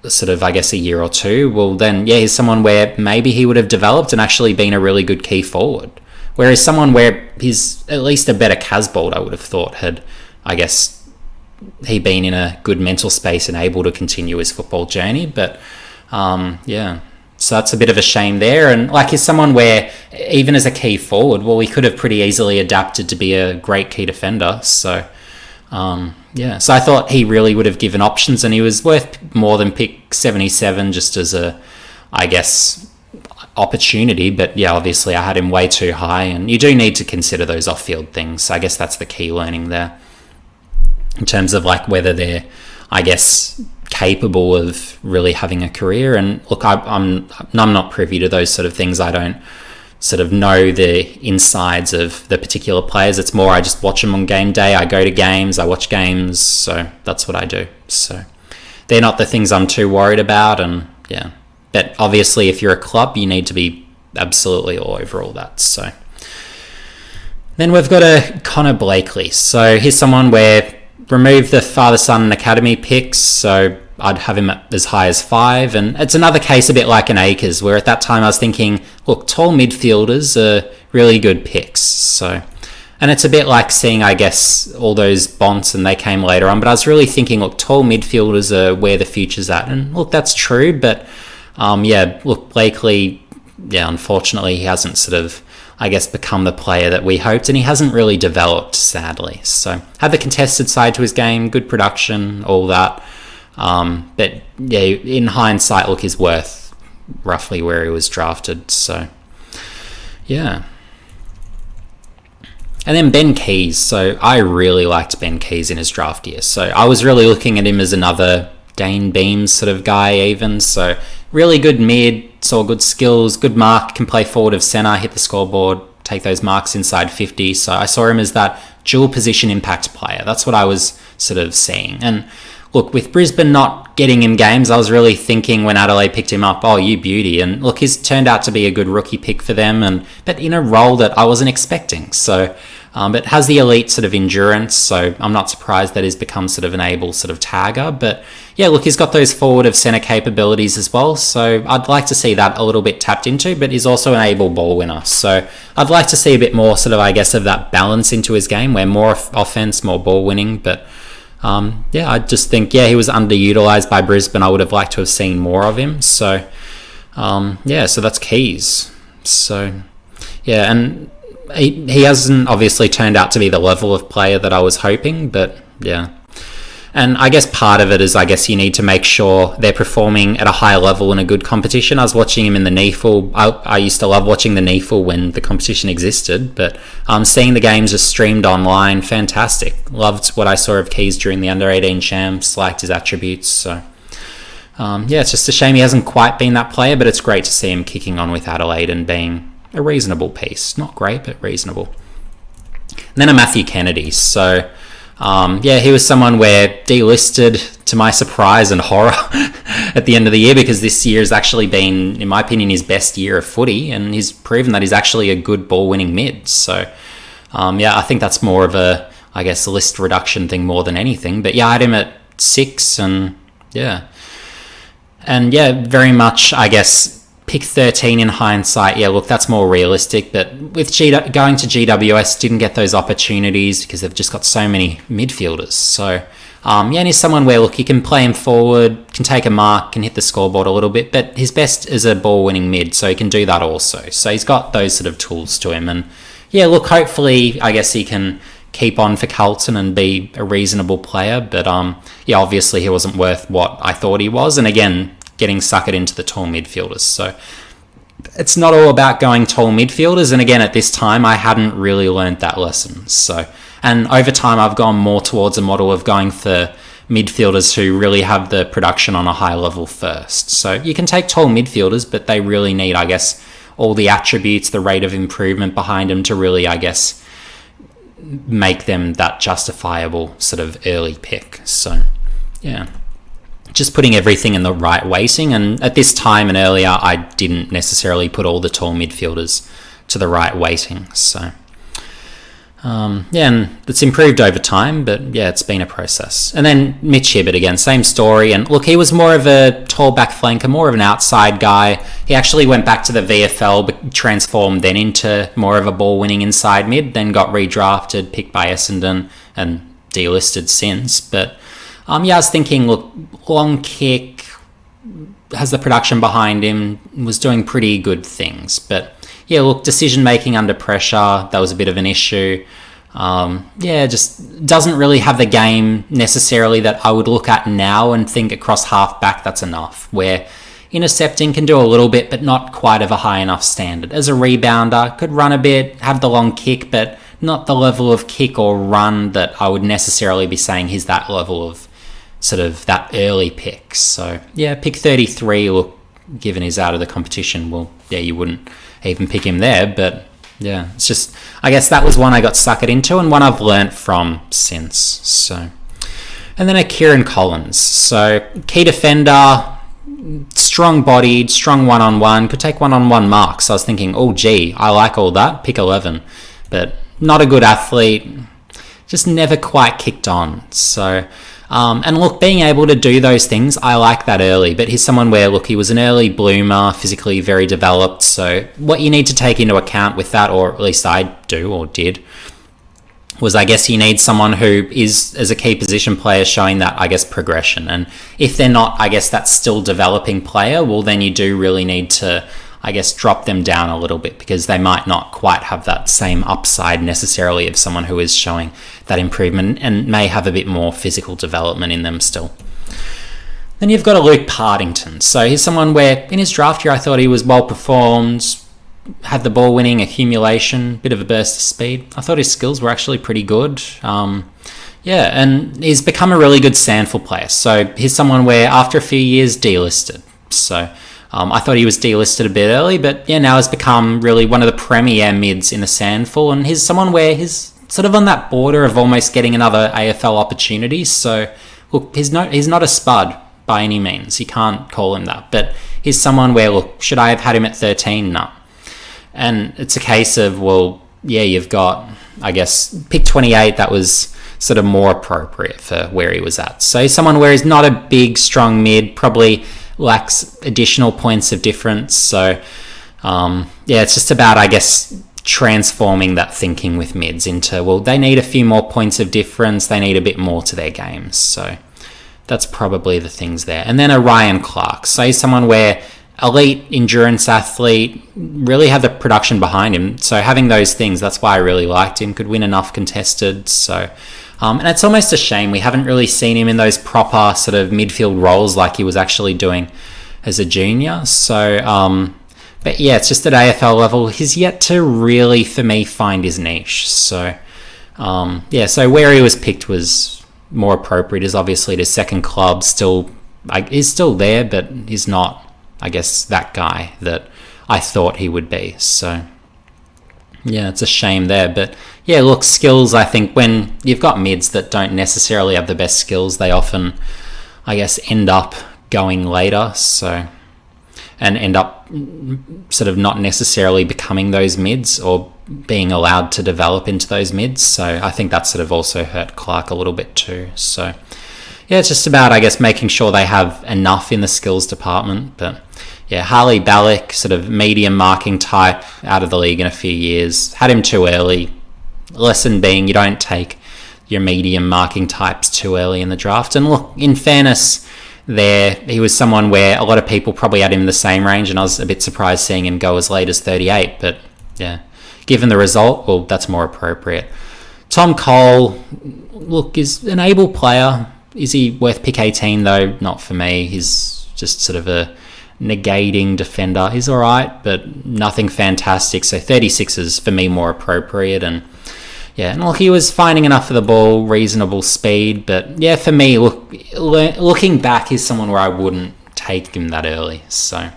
sort of, I guess, a year or two, well then, he's someone where maybe he would have developed and actually been a really good key forward. Whereas someone where he's at least a better Casbolt, I would have thought, had, I guess, he been in a good mental space and able to continue his football journey. But, so that's a bit of a shame there. And, like, he's someone where, even as a key forward, he could have pretty easily adapted to be a great key defender. So, so I thought he really would have given options, and he was worth more than pick 77 just as a, I guess, opportunity. But obviously I had him way too high, and you do need to consider those off-field things. So I guess that's the key learning there in terms of like whether they're, I guess, capable of really having a career. And look, I'm not privy to those sort of things. I don't sort of know the insides of the particular players. It's more I just watch them on game day. I go to games, I watch games, so that's what I do. So they're not the things I'm too worried about. And but obviously if you're a club, you need to be absolutely all over all that. So then we've got a Connor Blakely. So here's someone where remove the father-son and academy picks, so I'd have him as high as 5. And it's another case a bit like an Acres, where at that time I was thinking, look, tall midfielders are really good picks. So, and it's a bit like seeing, I guess, all those Bonts, and they came later on, but I was really thinking, look, tall midfielders are where the future's at. And look, that's true, but look, Blakely, unfortunately he hasn't sort of, I guess, become the player that we hoped, and he hasn't really developed, sadly. So had the contested side to his game, good production, all that. But in hindsight, look, he's worth roughly where he was drafted. So and then Ben Keys. So I really liked Ben Keys in his draft year. So I was really looking at him as another Dane Beams sort of guy even. So really good mid, saw good skills, good mark, can play forward of centre, hit the scoreboard, take those marks inside 50. So I saw him as that dual position impact player. That's what I was sort of seeing. And look, with Brisbane not getting him games, I was really thinking when Adelaide picked him up, oh, you beauty. And look, he's turned out to be a good rookie pick for them, but in a role that I wasn't expecting. So But has the elite sort of endurance, so I'm not surprised that he's become sort of an able sort of tagger. But yeah, look, he's got those forward of centre capabilities as well, so I'd like to see that a little bit tapped into, but he's also an able ball winner. So I'd like to see a bit more sort of, I guess, of that balance into his game, where more offence, more ball winning. But yeah, I just think, yeah, he was underutilised by Brisbane. I would have liked to have seen more of him. So yeah, so that's keys. So yeah, and he hasn't obviously turned out to be the level of player that I was hoping, but yeah. And I guess part of it is, I guess you need to make sure they're performing at a high level in a good competition. I was watching him in the NEFL. I used to love watching the NEFL when the competition existed, but seeing the games just streamed online, fantastic. Loved what I saw of Keys during the under-18 champs, liked his attributes. So yeah, it's just a shame he hasn't quite been that player, but it's great to see him kicking on with Adelaide and being a reasonable piece. Not great, but reasonable. And then a Matthew Kennedy. So yeah, he was someone where delisted to my surprise and horror at the end of the year, because this year has actually been, in my opinion, his best year of footy, and he's proven that he's actually a good ball-winning mid. So yeah, I think that's more of a, I guess, list reduction thing more than anything. But yeah, I had him at 6, and yeah. And yeah, very much, I guess, pick 13 in hindsight. Yeah, look, that's more realistic. But with going to GWS, didn't get those opportunities because they've just got so many midfielders. So yeah, and he's someone where, look, you can play him forward, can take a mark, can hit the scoreboard a little bit, but his best is a ball-winning mid, so he can do that also. So he's got those sort of tools to him. And yeah, look, hopefully, I guess he can keep on for Carlton and be a reasonable player. But yeah, obviously he wasn't worth what I thought he was. And again, getting suckered into the tall midfielders. So it's not all about going tall midfielders. And again, at this time, I hadn't really learned that lesson. So, and over time, I've gone more towards a model of going for midfielders who really have the production on a high level first. So you can take tall midfielders, but they really need, I guess, all the attributes, the rate of improvement behind them to really, I guess, make them that justifiable sort of early pick. So, yeah. Just putting everything in the right weighting, and at this time and earlier I didn't necessarily put all the tall midfielders to the right weighting. So yeah, and it's improved over time, but yeah, it's been a process. And then Mitch Hibbert again, same story. And look, he was more of a tall back flanker, more of an outside guy. He actually went back to the VFL, but transformed then into more of a ball-winning inside mid, then got redrafted, picked by Essendon, and delisted since. But yeah, I was thinking, look, long kick, has the production behind him, was doing pretty good things. But yeah, look, decision-making under pressure, that was a bit of an issue. Yeah, just doesn't really have the game necessarily that I would look at now and think across half-back, that's enough. Where intercepting can do a little bit, but not quite of a high enough standard. As a rebounder, could run a bit, have the long kick, but not the level of kick or run that I would necessarily be saying he's that level of sort of that early pick. So yeah, pick 33, look, given he's out of the competition, well, yeah, you wouldn't even pick him there. But yeah, it's just, I guess that was one I got suckered into and one I've learnt from since. So, and then a Kieran Collins. So key defender, strong bodied, strong one-on-one, could take one-on-one marks. So I was thinking, oh gee, I like all that, pick 11. But not a good athlete, just never quite kicked on. So and look, being able to do those things, I like that early. But he's someone where, look, he was an early bloomer, physically very developed. So what you need to take into account with that, or at least I do or did, was I guess you need someone who is, as a key position player, showing that, I guess, progression. And if they're not, I guess, that still developing player, well, then you do really need to, I guess, drop them down a little bit, because they might not quite have that same upside necessarily of someone who is showing that improvement and may have a bit more physical development in them still. Then you've got a Luke Partington. So he's someone where in his draft year I thought he was well performed, had the ball winning, accumulation, bit of a burst of speed. I thought his skills were actually pretty good. Yeah, and he's become a really good Sandful player. So he's someone where after a few years delisted. So I thought he was delisted a bit early, but yeah, now has become really one of the premier mids in the Sandful, and he's someone where he's sort of on that border of almost getting another AFL opportunity. So look, he's not a spud by any means. You can't call him that, but he's someone where, look, should I have had him at 13? No. And it's a case of, well, yeah, you've got I guess, pick 28, that was sort of more appropriate for where he was at. So someone where he's not a big, strong mid, probably lacks additional points of difference. So, it's just about, I guess, transforming that thinking with mids into, well, they need a few more points of difference. They need a bit more to their games. So that's probably the things there. And then a Ryan Clark. So he's someone where elite endurance athlete, really have the production behind him. So having those things, that's why I really liked him. Could win enough contested. So, and it's almost a shame we haven't really seen him in those proper sort of midfield roles like he was actually doing as a junior. So, but yeah, it's just at AFL level, he's yet to really, for me, find his niche. So, so where he was picked was more appropriate. Is obviously the second club, he's still there, but he's not, I guess, that guy that I thought he would be. So, yeah, it's a shame there. But, yeah, look, skills, I think when you've got mids that don't necessarily have the best skills, they often, I guess, end up going later. So, and end up sort of not necessarily becoming those mids or being allowed to develop into those mids. So I think that sort of also hurt Clark a little bit too. So, yeah, it's just about, I guess, making sure they have enough in the skills department. But, yeah, Harley Ballick, sort of medium marking type, out of the league in a few years. Had him too early. Lesson being, you don't take your medium marking types too early in the draft. And look, in fairness, there, he was someone where a lot of people probably had him in the same range, and I was a bit surprised seeing him go as late as 38. But, yeah, given the result, well, that's more appropriate. Tom Cole, look, is an able player. Is he worth pick 18 though? Not for me. He's just sort of a negating defender. He's all right, but nothing fantastic. So 36 is for me more appropriate. And yeah, and look, he was finding enough of the ball, reasonable speed. But yeah, for me, looking back, he's someone where I wouldn't take him that early. So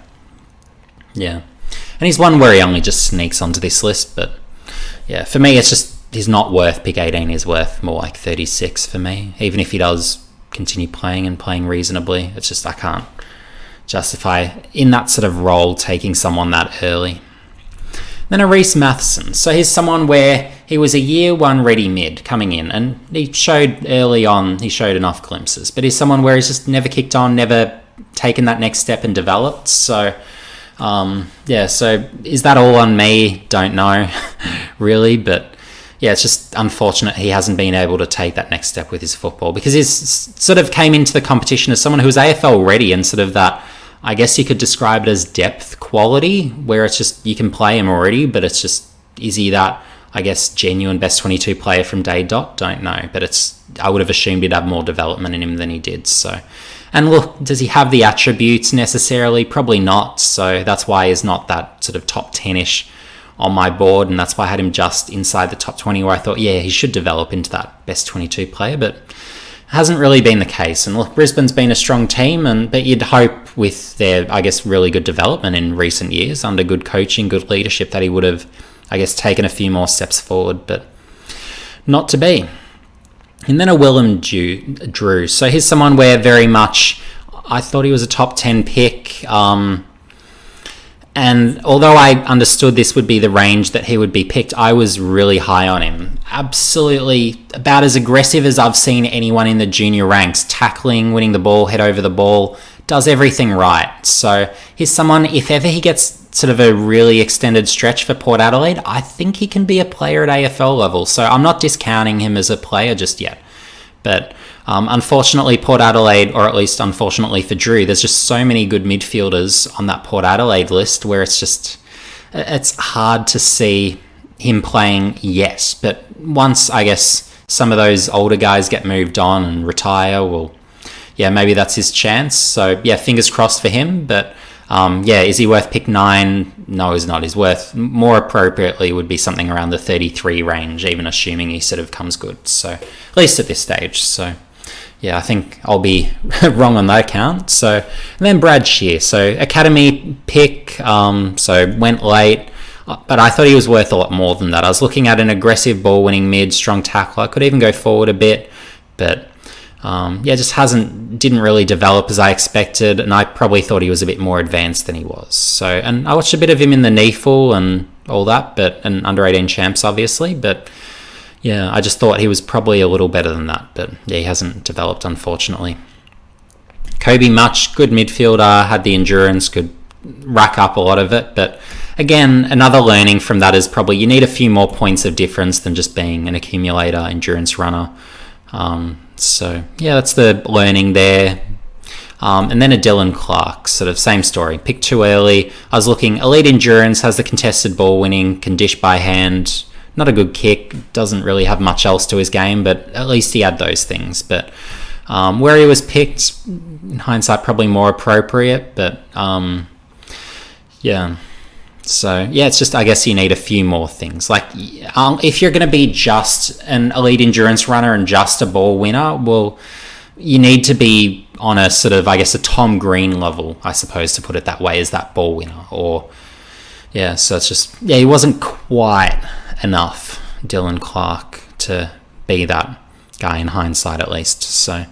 yeah, and he's one where he only just sneaks onto this list. But yeah, for me, it's just, he's not worth pick 18. He's worth more like 36 for me. Even if he does continue playing and playing reasonably, it's just, I can't justify in that sort of role taking someone that early. Then a Reece Matheson. So he's someone where he was a year one ready mid coming in, and he showed early on, he showed enough glimpses, but he's someone where he's just never kicked on, never taken that next step and developed. So so is that all on me? Don't know really, but yeah, it's just unfortunate he hasn't been able to take that next step with his football, because he's sort of came into the competition as someone who was AFL ready, and sort of that, I guess you could describe it as depth quality, where it's just, you can play him already, but it's just, is he that, I guess, genuine best 22 player from day dot? Don't know, but I would have assumed he'd have more development in him than he did. So, and look, does he have the attributes necessarily? Probably not. So that's why he's not that sort of top 10-ish on my board, and that's why I had him just inside the top 20, where I thought, yeah, he should develop into that best 22 player, but it hasn't really been the case. And look, Brisbane's been a strong team, but you'd hope with their, I guess, really good development in recent years, under good coaching, good leadership, that he would have, I guess, taken a few more steps forward, but not to be. And then a Willem Drew. So he's someone where very much I thought he was a top 10 pick, and although I understood this would be the range that he would be picked, I was really high on him. Absolutely about as aggressive as I've seen anyone in the junior ranks. Tackling, winning the ball, head over the ball, does everything right. So he's someone, if ever he gets sort of a really extended stretch for Port Adelaide, I think he can be a player at AFL level. So I'm not discounting him as a player just yet. But unfortunately, Port Adelaide, or at least unfortunately for Drew, there's just so many good midfielders on that Port Adelaide list where it's hard to see him playing, yes. But once, I guess, some of those older guys get moved on and retire, well, yeah, maybe that's his chance. So, yeah, fingers crossed for him. But, is he worth pick 9? No, he's not. He's worth, more appropriately, would be something around the 33 range, even assuming he sort of comes good. So, at least at this stage. So, yeah, I think I'll be wrong on that count. So, and then Brad Shear. So, academy pick, so went late. But I thought he was worth a lot more than that. I was looking at an aggressive ball-winning mid, strong tackler. Could even go forward a bit. But, just didn't really develop as I expected, and I probably thought he was a bit more advanced than he was. So, and I watched a bit of him in the NEFL and all that, and under 18 champs, obviously, but yeah, I just thought he was probably a little better than that, but yeah, he hasn't developed, unfortunately. Kobe Much, good midfielder, had the endurance, could rack up a lot of it, but again, another learning from that is probably you need a few more points of difference than just being an accumulator endurance runner. So yeah, that's the learning there. And then a Dylan Clark, sort of same story. Picked too early. I was looking, elite endurance, has the contested ball winning, can dish by hand. Not a good kick, doesn't really have much else to his game, but at least he had those things. But where he was picked, in hindsight, probably more appropriate. But yeah. So yeah, it's just, I guess you need a few more things. Like if you're going to be just an elite endurance runner and just a ball winner, well, you need to be on a sort of, I guess, a Tom Green level, I suppose, to put it that way, as that ball winner. Or yeah, so it's just, yeah, he wasn't quite enough, Dylan Clark, to be that guy in hindsight, at least. So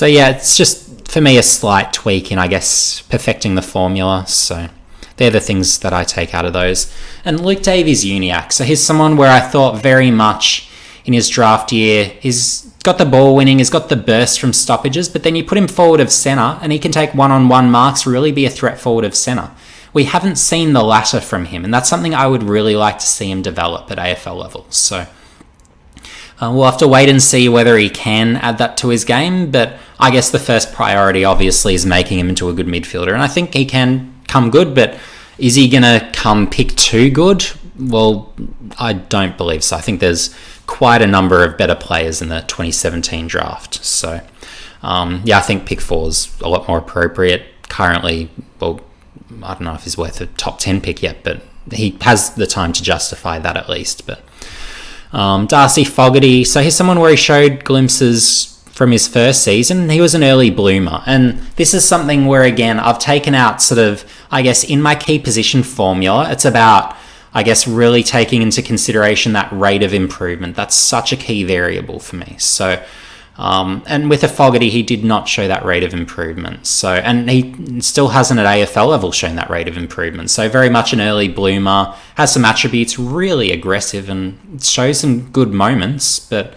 yeah, it's just for me a slight tweak in, I guess, perfecting the formula. So they're the things that I take out of those. And Luke Davies-Uniacke, so he's someone where I thought very much in his draft year, he's got the ball winning, he's got the burst from stoppages, but then you put him forward of centre and he can take one-on-one marks, really be a threat forward of centre. We haven't seen the latter from him, and that's something I would really like to see him develop at AFL level. So we'll have to wait and see whether he can add that to his game, but I guess the first priority obviously is making him into a good midfielder, and I think he can come good, but is he going to come pick 2 good? Well, I don't believe so. I think there's quite a number of better players in the 2017 draft. So, yeah, I think pick 4 is a lot more appropriate. Currently, well, I don't know if he's worth a top 10 pick yet, but he has the time to justify that at least. But Darcy Fogarty, so he's someone where he showed glimpses from his first season. He was an early bloomer, and this is something where, again, I've taken out sort of, I guess, in my key position formula, it's about, I guess, really taking into consideration that rate of improvement. That's such a key variable for me. So, and with a Fogarty, he did not show that rate of improvement. So, and he still hasn't at AFL level shown that rate of improvement. So very much an early bloomer, has some attributes, really aggressive, and shows some good moments, but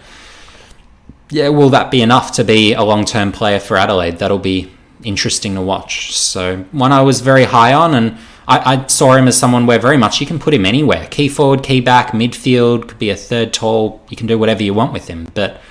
yeah, will that be enough to be a long-term player for Adelaide? That'll be interesting to watch. So one I was very high on, and I saw him as someone where very much you can put him anywhere. Key forward, key back, midfield, could be a third tall. You can do whatever you want with him, but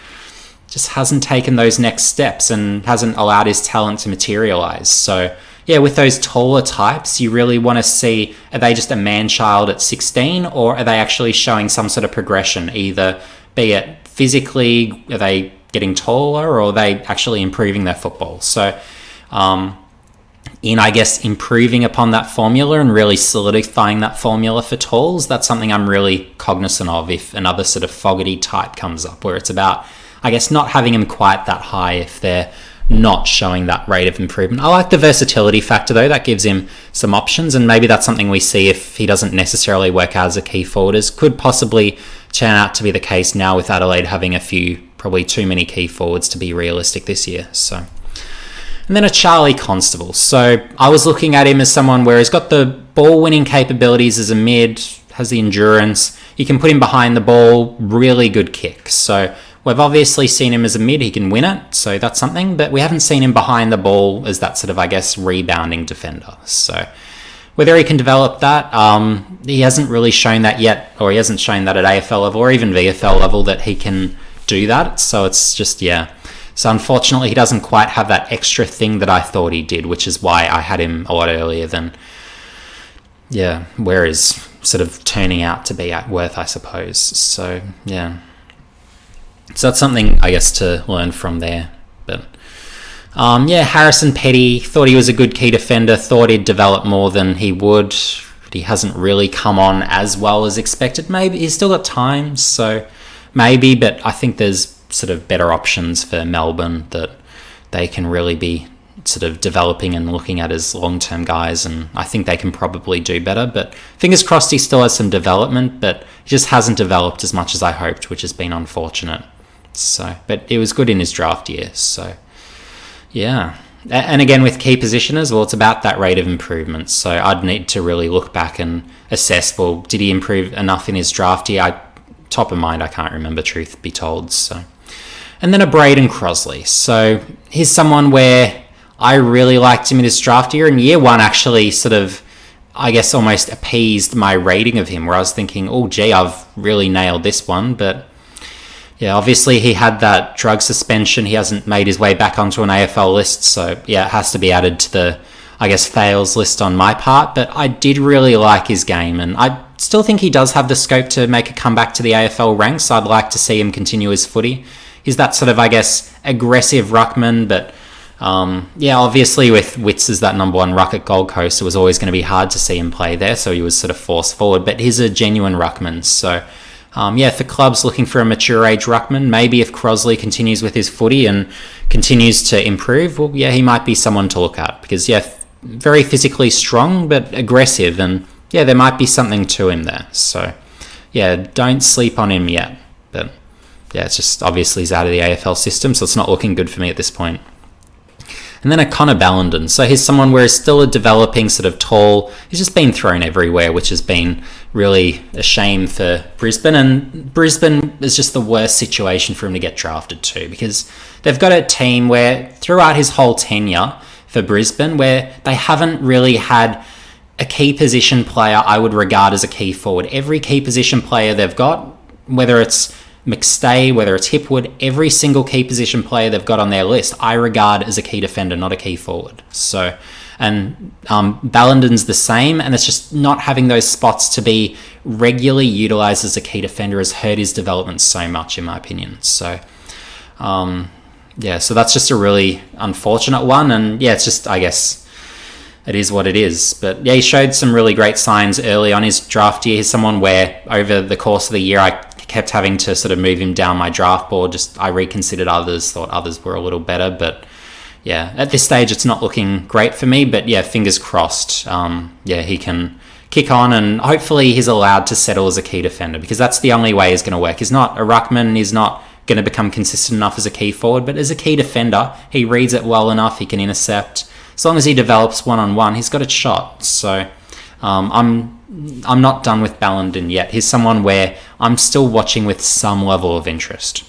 just hasn't taken those next steps and hasn't allowed his talent to materialise. So yeah, with those taller types, you really want to see, are they just a man-child at 16, or are they actually showing some sort of progression, either be it physically, are they getting taller, or are they actually improving their football? So in, I guess, improving upon that formula and really solidifying that formula for talls, that's something I'm really cognizant of if another sort of Fogarty type comes up, where it's about, I guess, not having them quite that high if they're not showing that rate of improvement. I like the versatility factor, though. That gives him some options, and maybe that's something we see if he doesn't necessarily work out as a key forward, as could possibly turn out to be the case now with Adelaide having a few, probably too many key forwards to be realistic this year. So, and then a Charlie Constable. So I was looking at him as someone where he's got the ball winning capabilities as a mid, has the endurance, you can put him behind the ball, really good kick. So we've obviously seen him as a mid, he can win it, so that's something, but we haven't seen him behind the ball as that sort of, I guess, rebounding defender. So whether he can develop that, he hasn't really shown that yet, or he hasn't shown that at AFL level or even VFL level that he can do that. So it's just, yeah. So unfortunately, he doesn't quite have that extra thing that I thought he did, which is why I had him a lot earlier than, yeah, where is sort of turning out to be at worth, I suppose. So, yeah. So that's something, I guess, to learn from there. But yeah, Harrison Petty, thought he was a good key defender, thought he'd develop more than he would. He hasn't really come on as well as expected. Maybe he's still got time, so maybe, but I think there's sort of better options for Melbourne that they can really be sort of developing and looking at as long-term guys, and I think they can probably do better. But fingers crossed he still has some development, but he just hasn't developed as much as I hoped, which has been unfortunate. So, but it was good in his draft year, so yeah. And again, with key positioners, well, it's about that rate of improvement. So I'd need to really look back and assess, well, did he improve enough in his draft year? top of mind, I can't remember, truth be told. So, and then a Braden Crosley. So he's someone where I really liked him in his draft year, and year one actually sort of, I guess, almost appeased my rating of him, where I was thinking, oh gee, I've really nailed this one. But yeah, obviously he had that drug suspension. He hasn't made his way back onto an AFL list, so yeah, it has to be added to the, I guess, fails list on my part. But I did really like his game, and I still think he does have the scope to make a comeback to the AFL ranks. I'd like to see him continue his footy. He's that sort of, I guess, aggressive ruckman, but yeah, obviously with Witts as that number one ruck at Gold Coast, it was always going to be hard to see him play there, so he was sort of forced forward. But he's a genuine ruckman, so yeah, if the club's looking for a mature age ruckman, maybe if Crosley continues with his footy and continues to improve, well, yeah, he might be someone to look at, because yeah, very physically strong but aggressive, and yeah, there might be something to him there. So yeah, don't sleep on him yet. But yeah, it's just obviously he's out of the AFL system, so it's not looking good for me at this point. And then a Connor Ballenden. So he's someone where he's still a developing sort of tall. He's just been thrown everywhere, which has been really a shame for Brisbane. And Brisbane is just the worst situation for him to get drafted to, because they've got a team where throughout his whole tenure for Brisbane, where they haven't really had a key position player I would regard as a key forward. Every key position player they've got, whether it's McStay, whether it's Hipwood, every single key position player they've got on their list, I regard as a key defender, not a key forward. So, and Ballenden's the same, and it's just not having those spots to be regularly utilised as a key defender has hurt his development so much, in my opinion. So, yeah, so that's just a really unfortunate one, and yeah, it's just, I guess, it is what it is. But yeah, he showed some really great signs early on his draft year. He's someone where over the course of the year, I kept having to sort of move him down my draft board. Just I reconsidered others, thought others were a little better. But yeah, at this stage, it's not looking great for me. But yeah, fingers crossed. Yeah, he can kick on, and hopefully he's allowed to settle as a key defender, because that's the only way he's going to work. He's not a ruckman. He's not going to become consistent enough as a key forward. But as a key defender, he reads it well enough. He can intercept. As long as he develops one-on-one, he's got a shot. So I'm not done with Ballenden yet. He's someone where I'm still watching with some level of interest.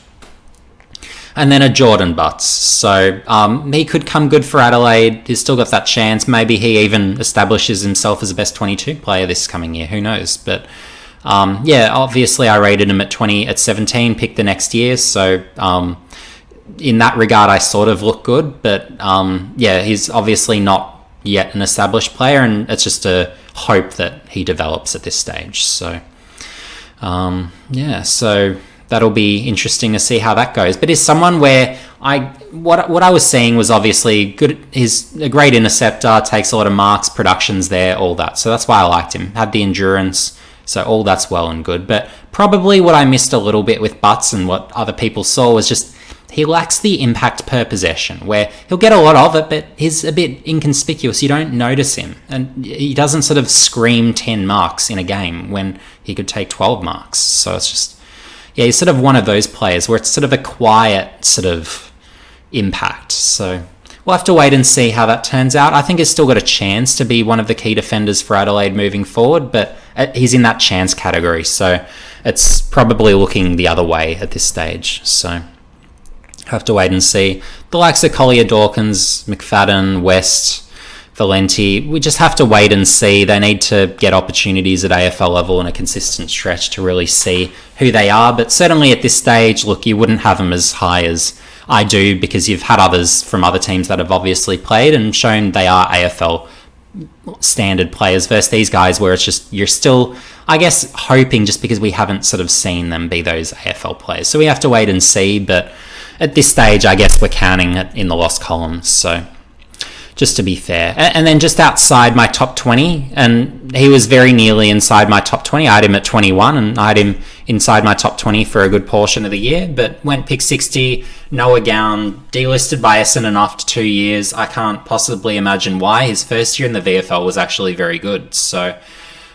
And then a Jordan Butts. So he could come good for Adelaide. He's still got that chance. Maybe he even establishes himself as a best 22 player this coming year. Who knows? But yeah, obviously I rated him at 17, picked the next year. So in that regard, I sort of look good. But yeah, he's obviously not yet an established player, and it's just a hope that he develops at this stage. So yeah, so that'll be interesting to see how that goes. But he's someone where what I was seeing was obviously good. He's a great interceptor, takes a lot of marks, production's there, all that. So that's why I liked him. Had the endurance, so all that's well and good. But probably what I missed a little bit with Butts and what other people saw was just he lacks the impact per possession, where he'll get a lot of it, but he's a bit inconspicuous. You don't notice him, and he doesn't sort of scream 10 marks in a game when he could take 12 marks. So it's just, yeah, he's sort of one of those players where it's sort of a quiet sort of impact. So we'll have to wait and see how that turns out. I think he's still got a chance to be one of the key defenders for Adelaide moving forward, but he's in that chance category, so it's probably looking the other way at this stage. So have to wait and see. The likes of Collier, Dawkins, McFadden, West, Valenti, we just have to wait and see. They need to get opportunities at AFL level in a consistent stretch to really see who they are. But certainly at this stage, look, you wouldn't have them as high as I do, because you've had others from other teams that have obviously played and shown they are AFL standard players versus these guys where it's just, you're still, I guess, hoping, just because we haven't sort of seen them be those AFL players. So we have to wait and see, but at this stage, I guess we're counting it in the lost columns. So just to be fair. And then just outside my top 20, and he was very nearly inside my top 20. I had him at 21, and I had him inside my top 20 for a good portion of the year, but went pick 60, Noah Gown, delisted by Essendon after 2 years. I can't possibly imagine why. His first year in the VFL was actually very good. So,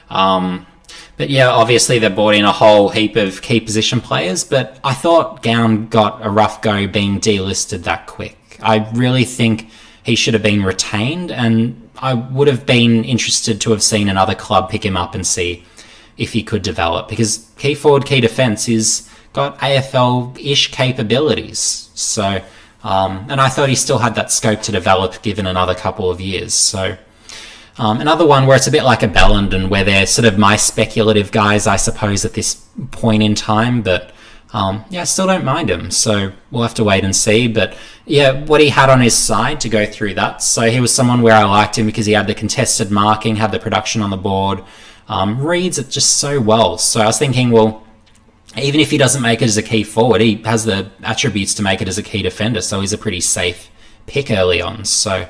but yeah, obviously they brought in a whole heap of key position players, but I thought Gown got a rough go being delisted that quick. I really think he should have been retained, and I would have been interested to have seen another club pick him up and see if he could develop, because key forward, key defence is got AFL-ish capabilities. So, and I thought he still had that scope to develop given another couple of years. So, another one where it's a bit like a Bellenden, where they're sort of my speculative guys, I suppose, at this point in time. But I still don't mind him. So we'll have to wait and see. But yeah, what he had on his side to go through that. So he was someone where I liked him because he had the contested marking, had the production on the board, reads it just so well. So I was thinking, well, even if he doesn't make it as a key forward, he has the attributes to make it as a key defender. So he's a pretty safe pick early on. So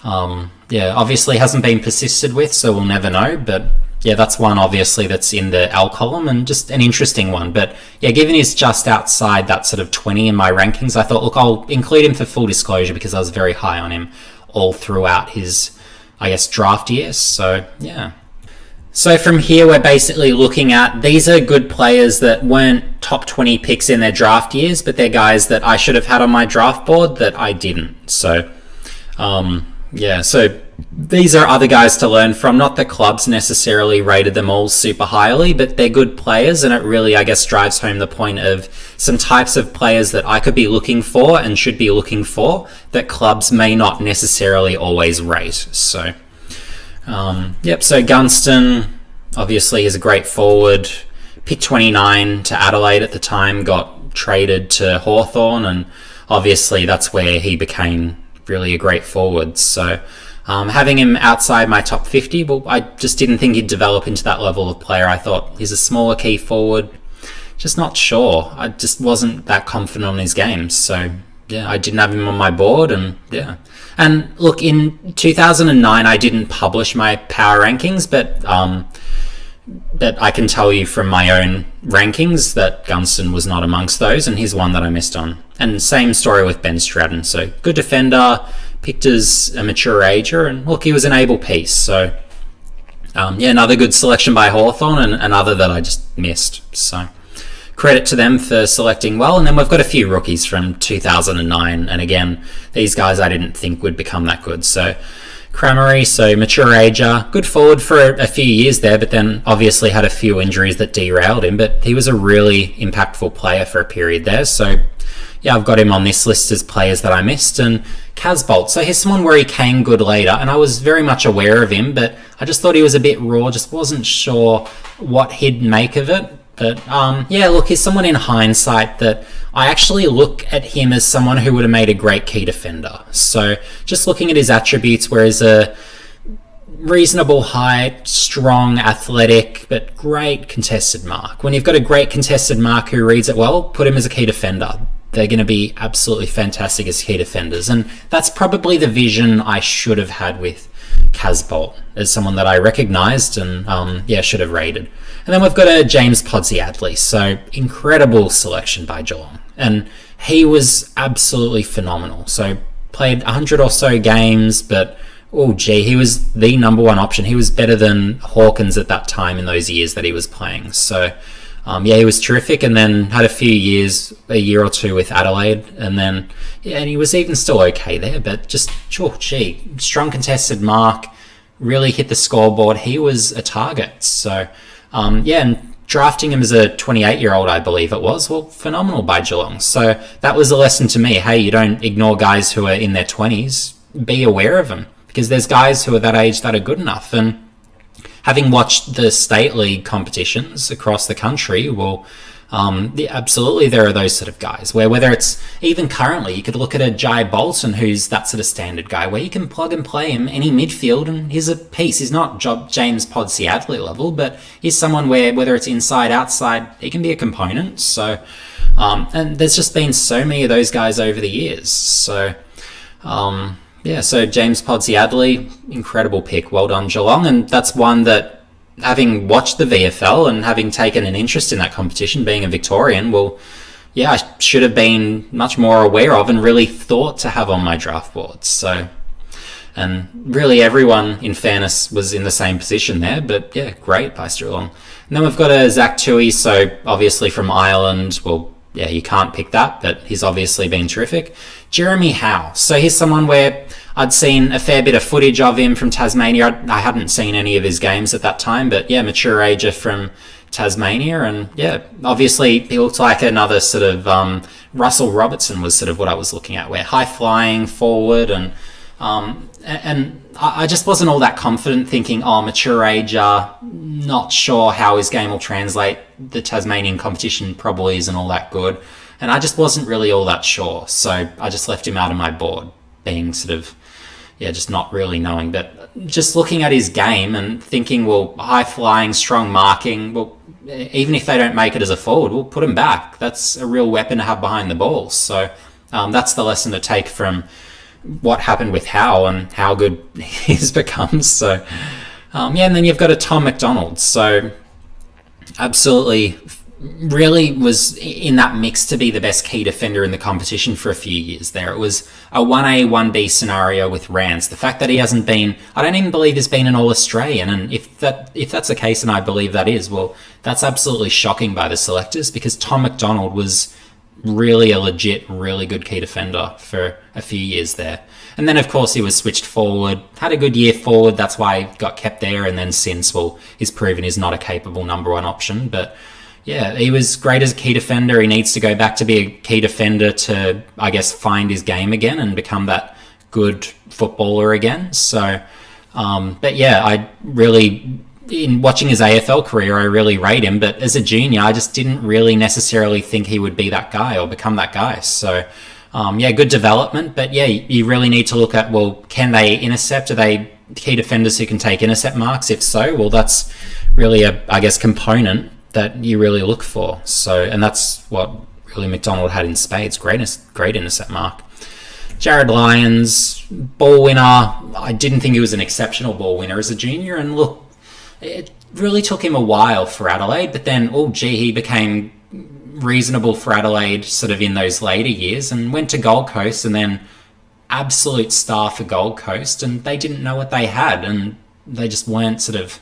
obviously hasn't been persisted with, so we'll never know. But yeah, that's one obviously that's in the L column and just an interesting one. But yeah, given he's just outside that sort of 20 in my rankings, I thought, look, I'll include him for full disclosure because I was very high on him all throughout his, I guess, draft year. So yeah. So from here, we're basically looking at, these are good players that weren't top 20 picks in their draft years, but they're guys that I should have had on my draft board that I didn't. So, so these are other guys to learn from. Not that clubs necessarily rated them all super highly, but they're good players, and it really, I guess, drives home the point of some types of players that I could be looking for and should be looking for that clubs may not necessarily always rate. So, so Gunston obviously is a great forward. Pick 29 to Adelaide at the time, got traded to Hawthorn, and obviously that's where he became really a great forward. So having him outside my top 50, well, I just didn't think he'd develop into that level of player. I thought he's a smaller key forward, just not sure. I just wasn't that confident on his game. So yeah, I didn't have him on my board, and yeah. And look, in 2009, I didn't publish my power rankings, but I can tell you from my own rankings that Gunston was not amongst those, and he's one that I missed on. And same story with Ben Stratton. So good defender, picked as a mature ager, and look, he was an able piece. So another good selection by Hawthorn, and another that I just missed. So credit to them for selecting well. And then we've got a few rookies from 2009, and again, these guys I didn't think would become that good. So Cramery, so mature ager, good forward for a few years there, but then obviously had a few injuries that derailed him, but he was a really impactful player for a period there. So yeah, I've got him on this list as players that I missed. And Casbolt, so here's someone where he came good later, and I was very much aware of him, but I just thought he was a bit raw, just wasn't sure what he'd make of it. But look, he's someone in hindsight that I actually look at him as someone who would have made a great key defender. So just looking at his attributes, where he's a reasonable height, strong, athletic, but great contested mark. When you've got a great contested mark who reads it well, put him as a key defender. They're going to be absolutely fantastic as key defenders. And that's probably the vision I should have had with Casbolt, as someone that I recognised and should have rated. And then we've got a James Podsiadly, so incredible selection by Geelong, and he was absolutely phenomenal. So played 100 or so games, but he was the number one option. He was better than Hawkins at that time in those years that he was playing. So he was terrific, and then had a year or two with Adelaide, and then and he was even still okay there, but just strong contested mark, really hit the scoreboard. He was a target. So and drafting him as a 28-year-old, I believe it was, well, phenomenal by Geelong. So that was a lesson to me. Hey, you don't ignore guys who are in their 20s. Be aware of them, because there's guys who are that age that are good enough. And having watched the state league competitions across the country, well, absolutely there are those sort of guys where, whether it's even currently, you could look at a Jai Bolton, who's that sort of standard guy where you can plug and play him any midfield and he's a piece. He's not James Podsiadly level, but he's someone where, whether it's inside, outside, he can be a component. So and there's just been so many of those guys over the years. So so James Podsiadly, incredible pick. Well done, Geelong. And that's one that, having watched the VFL and having taken an interest in that competition, being a Victorian, I should have been much more aware of and really thought to have on my draft board. So, and really everyone, in fairness, was in the same position there, but yeah, great by Geelong. And then we've got a Zach Tui, so obviously from Ireland, you can't pick that, but he's obviously been terrific. Jeremy Howe. So he's someone where I'd seen a fair bit of footage of him from Tasmania. I hadn't seen any of his games at that time, but yeah, mature ager from Tasmania, and yeah, obviously he looked like another sort of Russell Robertson was sort of what I was looking at, where high flying forward, and I just wasn't all that confident, thinking, oh, mature ager, not sure how his game will translate. The Tasmanian competition probably isn't all that good, and I just wasn't really all that sure, so I just left him out of my board, being sort of, yeah, just not really knowing. But just looking at his game and thinking, well, high flying, strong marking, well, even if they don't make it as a forward, we'll put him back. That's a real weapon to have behind the ball. So that's the lesson to take from what happened with Howe and how good he's become. So yeah, and then you've got a Tom McDonald. So absolutely really was in that mix to be the best key defender in the competition for a few years there. It was a 1A, 1B scenario with Rance. The fact that he hasn't been, I don't even believe he's been an All-Australian, and if that's the case, and I believe that is, well, that's absolutely shocking by the selectors, because Tom McDonald was really a legit, really good key defender for a few years there. And then, of course, he was switched forward, had a good year forward, that's why he got kept there, and then since, well, he's proven he's not a capable number one option, but yeah, he was great as a key defender. He needs to go back to be a key defender to, I guess, find his game again and become that good footballer again. So, but yeah, I really, in watching his AFL career, I really rate him. But as a junior, I just didn't really necessarily think he would be that guy or become that guy. So, yeah, good development. But yeah, you really need to look at, well, can they intercept? Are they key defenders who can take intercept marks? If so, well, that's really a, I guess, component that you really look for. So, and that's what really McDonald had in spades. Great intercept mark. Jared Lyons, ball winner. I didn't think he was an exceptional ball winner as a junior, and look, it really took him a while for Adelaide, but then, oh gee, he became reasonable for Adelaide sort of in those later years, and went to Gold Coast, and then absolute star for Gold Coast, and they didn't know what they had, and they just weren't sort of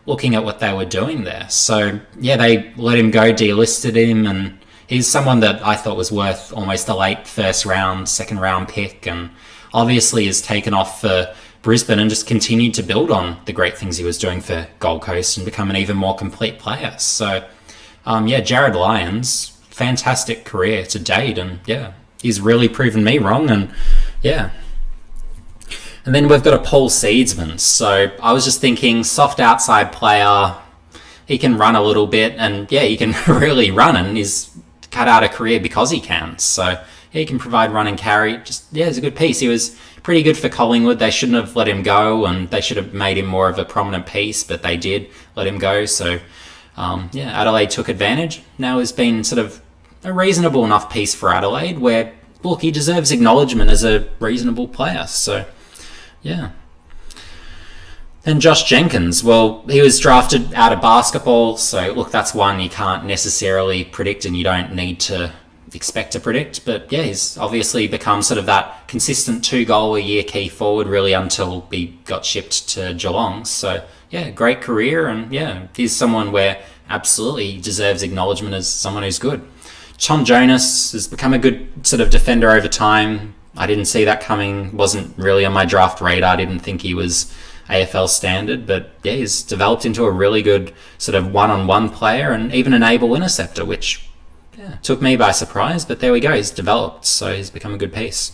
looking at what they were doing there. So yeah, they let him go, delisted him, and he's someone that I thought was worth almost a late first round, second round pick, and obviously has taken off for Brisbane and just continued to build on the great things he was doing for Gold Coast and become an even more complete player. So yeah, Jared Lyons, fantastic career to date, and yeah, he's really proven me wrong, and yeah. And then we've got a Paul Seedsman. So I was just thinking, soft outside player, he can run a little bit, and yeah, he can really run, and he's cut out a career because he can. So yeah, he can provide run and carry. Just yeah, it's a good piece. He was pretty good for Collingwood. They shouldn't have let him go, and they should have made him more of a prominent piece, but they did let him go. So yeah, Adelaide took advantage. Now he's been sort of a reasonable enough piece for Adelaide, where look, he deserves acknowledgement as a reasonable player. So yeah. Then Josh Jenkins, well, he was drafted out of basketball, so look, that's one you can't necessarily predict, and you don't need to expect to predict. But yeah, he's obviously become sort of that consistent 2-goal-a-year key forward, really, until he got shipped to Geelong. So yeah, great career, and yeah, he's someone where absolutely he deserves acknowledgement as someone who's good. Tom Jonas has become a good sort of defender over time. I didn't see that coming, wasn't really on my draft radar, didn't think he was AFL standard, but yeah, he's developed into a really good sort of one-on-one player, and even an able interceptor, which yeah, took me by surprise, but there we go, he's developed, so he's become a good piece.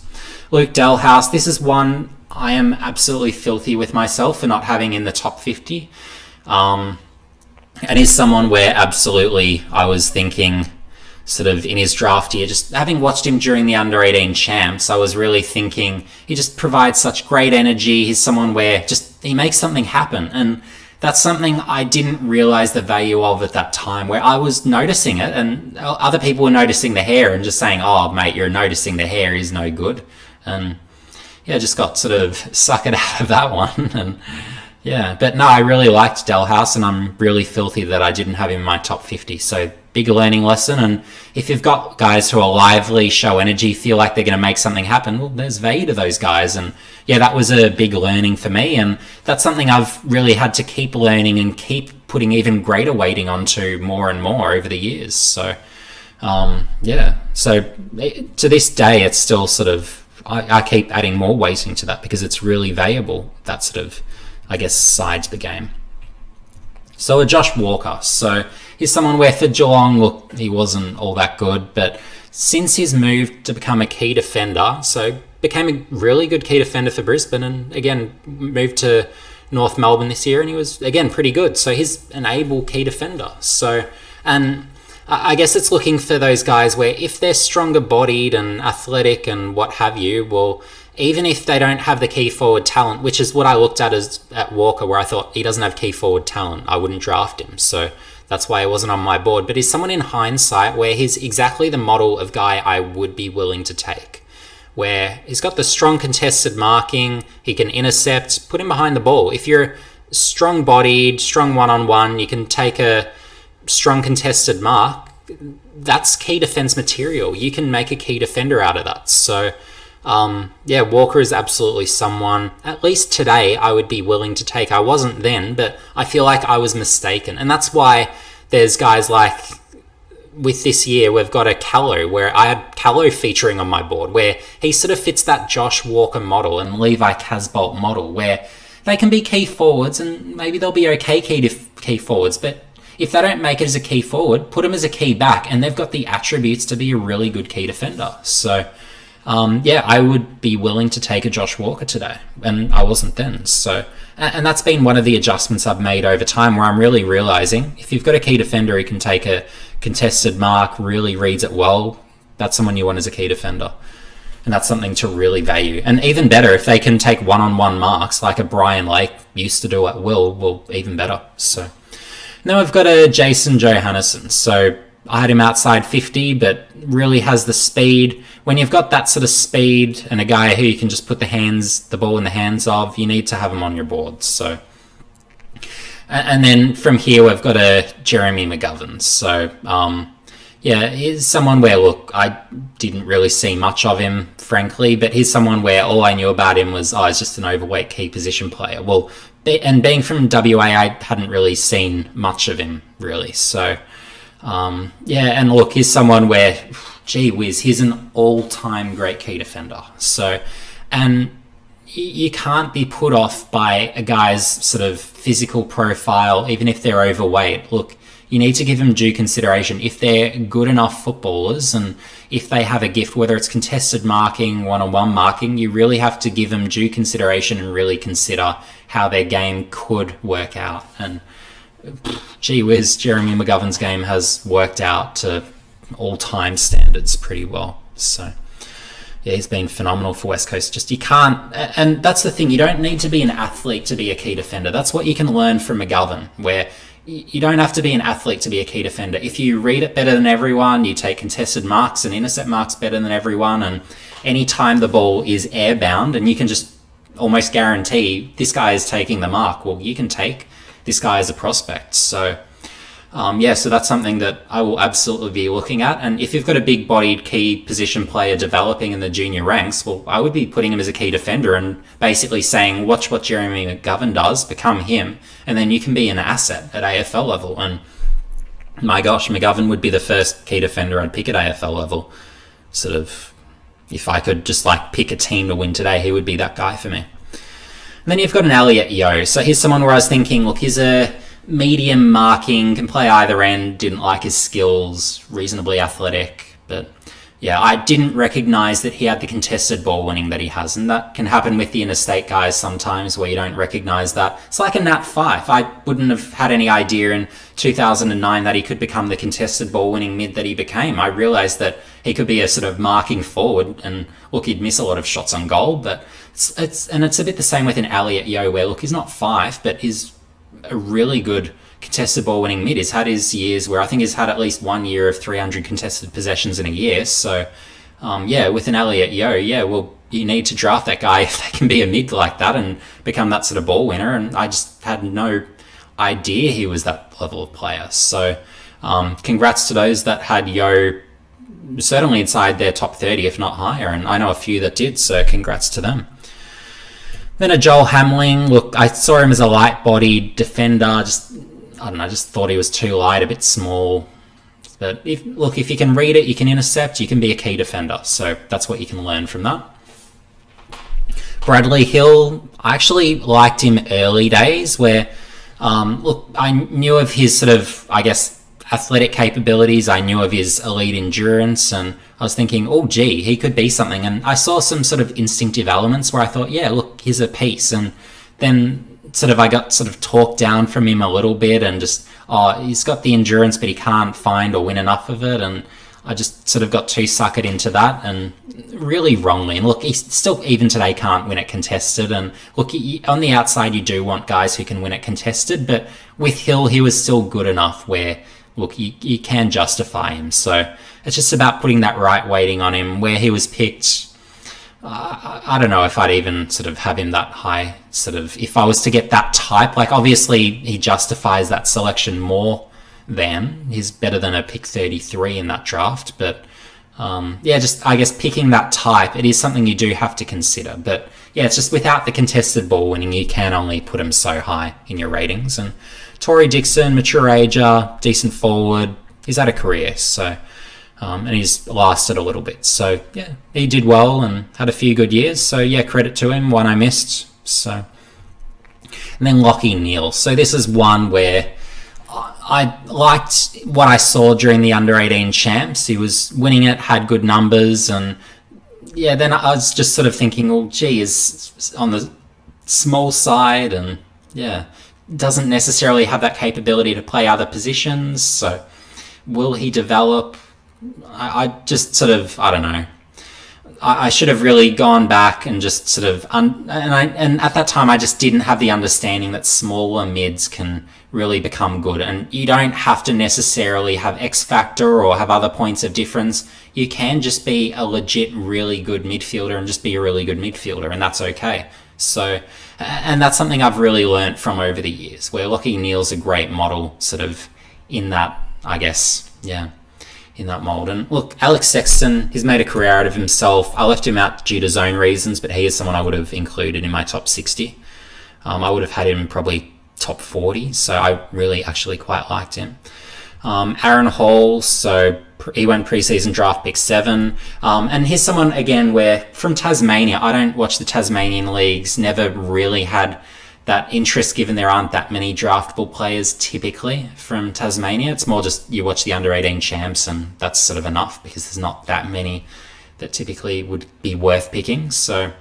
Luke Delhouse, this is one I am absolutely filthy with myself for not having in the top 50, and he's someone where absolutely I was thinking sort of in his draft year, just having watched him during the under-18 champs, I was really thinking he just provides such great energy. He's someone where just he makes something happen, and that's something I didn't realise the value of at that time, where I was noticing it and other people were noticing the hair and just saying, oh mate, you're noticing the hair is no good, and yeah, just got sort of suckered out of that one. And yeah, but no, I really liked Delhouse, and I'm really filthy that I didn't have him in my top 50. So big learning lesson. And if you've got guys who are lively, show energy, feel like they're going to make something happen, well, there's value to those guys. And yeah, that was a big learning for me. And that's something I've really had to keep learning and keep putting even greater weighting onto more and more over the years. So yeah, so to this day, it's still sort of, I keep adding more weighting to that because it's really valuable, that sort of, I guess, side to the game. So a Josh Walker. So he's someone where for Geelong, look, he wasn't all that good, but since he's moved to become a key defender, so became a really good key defender for Brisbane, and again, moved to North Melbourne this year, and he was, again, pretty good. So he's an able key defender. So, and I guess it's looking for those guys where if they're stronger bodied and athletic and what have you, well, even if they don't have the key forward talent, which is what I looked at as at Walker, where I thought he doesn't have key forward talent, I wouldn't draft him. So that's why he wasn't on my board. But he's someone in hindsight where he's exactly the model of guy I would be willing to take, where he's got the strong contested marking, he can intercept, put him behind the ball. If you're strong bodied, strong one-on-one, you can take a strong contested mark, that's key defense material. You can make a key defender out of that. So Walker is absolutely someone, at least today, I would be willing to take. I wasn't then, but I feel like I was mistaken. And that's why there's guys like, with this year, we've got a Callow, where I had Callow featuring on my board, where he sort of fits that Josh Walker model and Levi Casbolt model, where they can be key forwards and maybe they'll be okay key forwards, but if they don't make it as a key forward, put them as a key back, and they've got the attributes to be a really good key defender. So, I would be willing to take a Josh Walker today, and I wasn't then. So, and that's been one of the adjustments I've made over time, where I'm really realizing if you've got a key defender who can take a contested mark, really reads it well, that's someone you want as a key defender. And that's something to really value. And even better, if they can take one-on-one marks like a Brian Lake used to do at will, well, even better. So now we've got a Jason Johannesson. So I had him outside 50, but really has the speed. When you've got that sort of speed and a guy who you can just put the ball in the hands of, you need to have him on your board. So, and then from here we've got a Jeremy McGovern. So he's someone where, look, I didn't really see much of him, frankly, but he's someone where all I knew about him was, he's just an overweight key position player. Well, and being from WA, I hadn't really seen much of him, really. So, and look, he's someone where, gee whiz, he's an all-time great key defender. So, and you can't be put off by a guy's sort of physical profile, even if they're overweight. Look, you need to give them due consideration. If they're good enough footballers and if they have a gift, whether it's contested marking, one-on-one marking, you really have to give them due consideration and really consider how their game could work out. And gee whiz, Jeremy McGovern's game has worked out to all-time standards pretty well. So yeah, he's been phenomenal for West Coast. Just you can't, and that's the thing, you don't need to be an athlete to be a key defender. That's what you can learn from McGovern, where you don't have to be an athlete to be a key defender. If you read it better than everyone, you take contested marks and intercept marks better than everyone, and any time the ball is airbound and you can just almost guarantee this guy is taking the mark, well, you can take this guy as a prospect. So so that's something that I will absolutely be looking at. And if you've got a big-bodied key position player developing in the junior ranks, well, I would be putting him as a key defender and basically saying, watch what Jeremy McGovern does, become him, and then you can be an asset at AFL level. And my gosh, McGovern would be the first key defender I'd pick at AFL level. Sort of, if I could just pick a team to win today, he would be that guy for me. And then you've got an Elliot Yeo. So here's someone where I was thinking, look, he's a medium marking, can play either end, didn't like his skills, reasonably athletic, but yeah, I didn't recognise that he had the contested ball winning that he has, and that can happen with the interstate guys sometimes where you don't recognise that. It's like a Nat Fyfe. I wouldn't have had any idea in 2009 that he could become the contested ball winning mid that he became. I realised that he could be a sort of marking forward, and look, he'd miss a lot of shots on goal, but it's a bit the same with an Elliot Yeo where, look, he's not Fyfe, but he's a really good contested ball winning mid. He's had his years where I think he's had at least 1 year of 300 contested possessions in a year. So with an Elliot Yeo, well, you need to draft that guy if they can be a mid like that and become that sort of ball winner. And I just had no idea he was that level of player. So congrats to those that had Yeo certainly inside their top 30, if not higher. And I know a few that did, so congrats to them. Then a Joel Hamling. Look, I saw him as a light-bodied defender. Just thought he was too light, a bit small. But if you can read it, you can intercept, you can be a key defender. So that's what you can learn from that. Bradley Hill, I actually liked him early days where, look, I knew of his sort of, I guess, athletic capabilities. I knew of his elite endurance, and I was thinking, oh, gee, he could be something. And I saw some sort of instinctive elements where I thought, yeah, look, here's a piece. And then I got sort of talked down from him a little bit and just, oh, he's got the endurance, but he can't find or win enough of it. And I just sort of got too suckered into that, and really wrongly. And look, he still even today can't win it contested. And look, on the outside, you do want guys who can win it contested, but with Hill, he was still good enough where, look, you can justify him. So it's just about putting that right weighting on him. Where he was picked, I don't know if I'd even sort of have him that high. Sort of, if I was to get that type, like obviously he justifies that selection more than he's better than a pick 33 in that draft. But yeah, just I guess picking that type, it is something you do have to consider. But yeah, it's just without the contested ball winning, you can only put him so high in your ratings. And Tory Dixon, mature ager, decent forward. He's had a career, so and he's lasted a little bit. So yeah, he did well and had a few good years. So yeah, credit to him. One I missed. So, and then Lachie Neale. So this is one where I liked what I saw during the under-18 champs. He was winning it, had good numbers, and yeah, then I was just sort of thinking, well, gee, is on the small side, and yeah, doesn't necessarily have that capability to play other positions. So will he develop? I just sort of, I don't know. I should have really gone back and just sort of, and at that time I just didn't have the understanding that smaller mids can really become good, and you don't have to necessarily have X factor or have other points of difference. You can just be a legit really good midfielder and just be a really good midfielder, and that's okay. So, and that's something I've really learnt from over the years, where Lachie Neale's a great model sort of in that, I guess, yeah, in that mould. And look, Alex Sexton, he's made a career out of himself. I left him out due to zone reasons, but he is someone I would have included in my top 60. I would have had him probably top 40, so I really actually quite liked him. Aaron Hall, so he went preseason draft pick 7. And here's someone, again, where from Tasmania, I don't watch the Tasmanian leagues, never really had that interest given there aren't that many draftable players typically from Tasmania. It's more just you watch the under-18 champs and that's sort of enough because there's not that many that typically would be worth picking. So,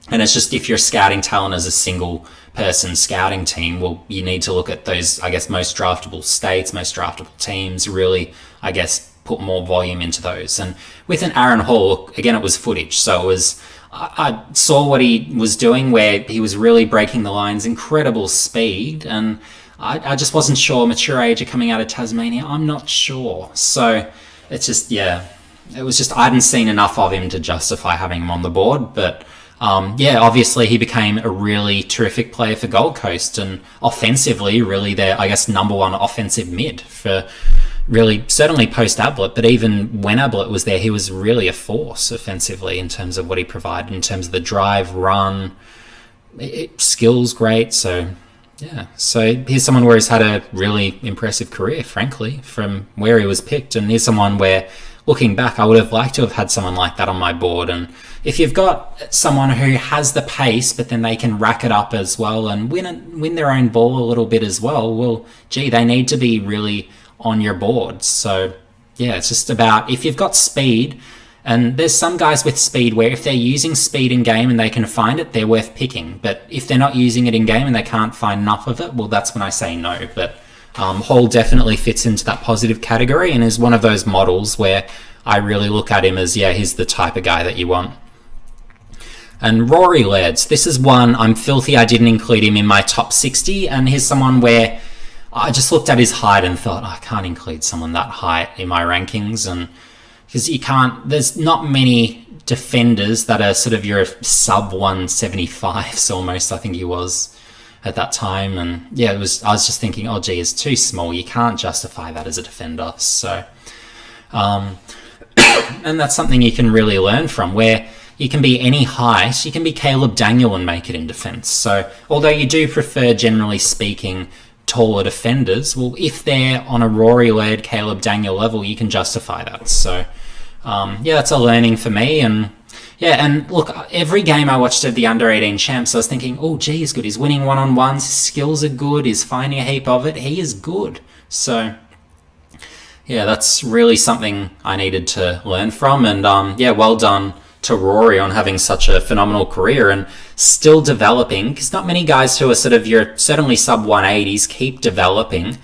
and it's just if you're scouting talent as a single person scouting team, well, you need to look at those, I guess, most draftable states, most draftable teams, really, I guess, put more volume into those. And with an Aaron Hall, again, it was footage. So it was, I saw what he was doing where he was really breaking the lines, incredible speed. And I just wasn't sure, mature ager coming out of Tasmania, I'm not sure. So it's just, yeah, it was just, I hadn't seen enough of him to justify having him on the board. But yeah, obviously he became a really terrific player for Gold Coast and offensively, really their, I guess, number one offensive mid for really, certainly post-Ablett, but even when Ablett was there, he was really a force offensively in terms of what he provided, in terms of the drive, run, skills great. So, yeah. So here's someone where he's had a really impressive career, frankly, from where he was picked. And here's someone where, looking back, I would have liked to have had someone like that on my board. And if you've got someone who has the pace, but then they can rack it up as well and win their own ball a little bit as well, well, gee, they need to be really on your board. So yeah, it's just about if you've got speed, and there's some guys with speed where if they're using speed in game and they can find it, they're worth picking. But if they're not using it in game and they can't find enough of it, well, that's when I say no. But Hall definitely fits into that positive category and is one of those models where I really look at him as, yeah, he's the type of guy that you want. And Rory Lairds, this is one I'm filthy I didn't include him in my top 60, and here's someone where I just looked at his height and thought, I can't include someone that height in my rankings. And because you can't, there's not many defenders that are sort of your sub 175s almost, I think he was at that time. And yeah, I was just thinking, oh gee, it's too small. You can't justify that as a defender. So, and that's something you can really learn from, where you can be any height. You can be Caleb Daniel and make it in defence. So although you do prefer, generally speaking, taller defenders, well, if they're on a Rory Laird, Caleb Daniel level, you can justify that. So yeah, that's a learning for me. And yeah, Yeah, and look, every game I watched of the under-18 champs, I was thinking, oh, gee, he's good. He's winning one-on-ones. His skills are good. He's finding a heap of it. He is good. So, yeah, that's really something I needed to learn from. And, yeah, well done to Rory on having such a phenomenal career and still developing. Because not many guys who are sort of your certainly sub-180s keep developing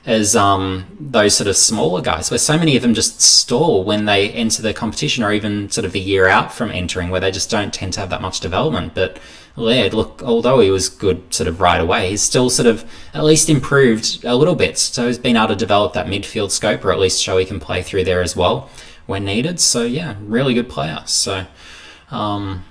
as those sort of smaller guys, where so many of them just stall when they enter the competition, or even sort of the year out from entering, where they just don't tend to have that much development. But Laird, look, although he was good sort of right away, he's still sort of at least improved a little bit. So he's been able to develop that midfield scope, or at least show he can play through there as well when needed. So yeah, really good player. So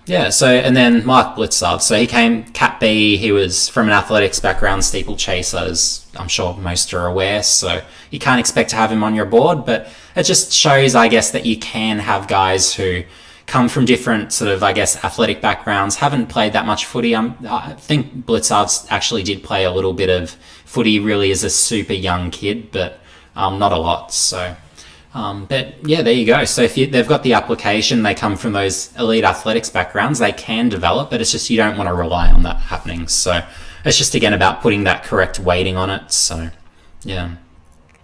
yeah, so, and then Mark Blitzov. So he came Cat B. He was from an athletics background, steeplechaser, as I'm sure most are aware. So you can't expect to have him on your board, but it just shows, I guess, that you can have guys who come from different sort of, I guess, athletic backgrounds, haven't played that much footy. I think Blitzov actually did play a little bit of footy really as a super young kid, but not a lot. So but yeah, there you go. So if they've got the application, they come from those elite athletics backgrounds, they can develop, but it's just you don't want to rely on that happening. So it's just, again, about putting that correct weighting on it. So yeah.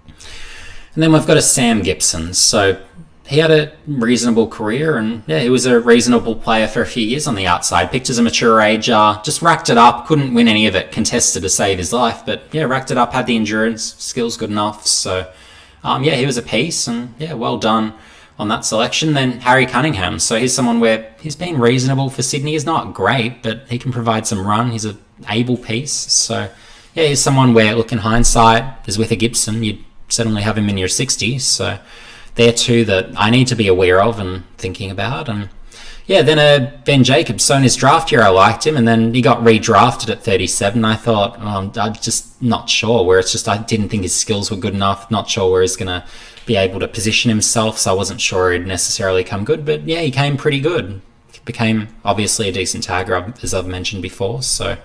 And then we've got a Sam Gibson. So he had a reasonable career, and yeah, he was a reasonable player for a few years on the outside. Picked as a mature age, just racked it up, couldn't win any of it contested to save his life, but yeah, racked it up, had the endurance, skills good enough. So yeah, he was a piece, and yeah, well done on that selection. Then Harry Cunningham. So he's someone where he's been reasonable for Sydney. He's not great, but he can provide some run. He's an able piece. So yeah, he's someone where, look, in hindsight, as with a Gibson, you'd certainly have him in your 60s. So they're two that I need to be aware of and thinking about. And yeah, then Ben Jacobs. So in his draft year, I liked him, and then he got redrafted at 37. I thought, I'm just not sure, where it's just I didn't think his skills were good enough, not sure where he's going to be able to position himself, so I wasn't sure he'd necessarily come good. But yeah, he came pretty good. Became, obviously, a decent tagger, as I've mentioned before. So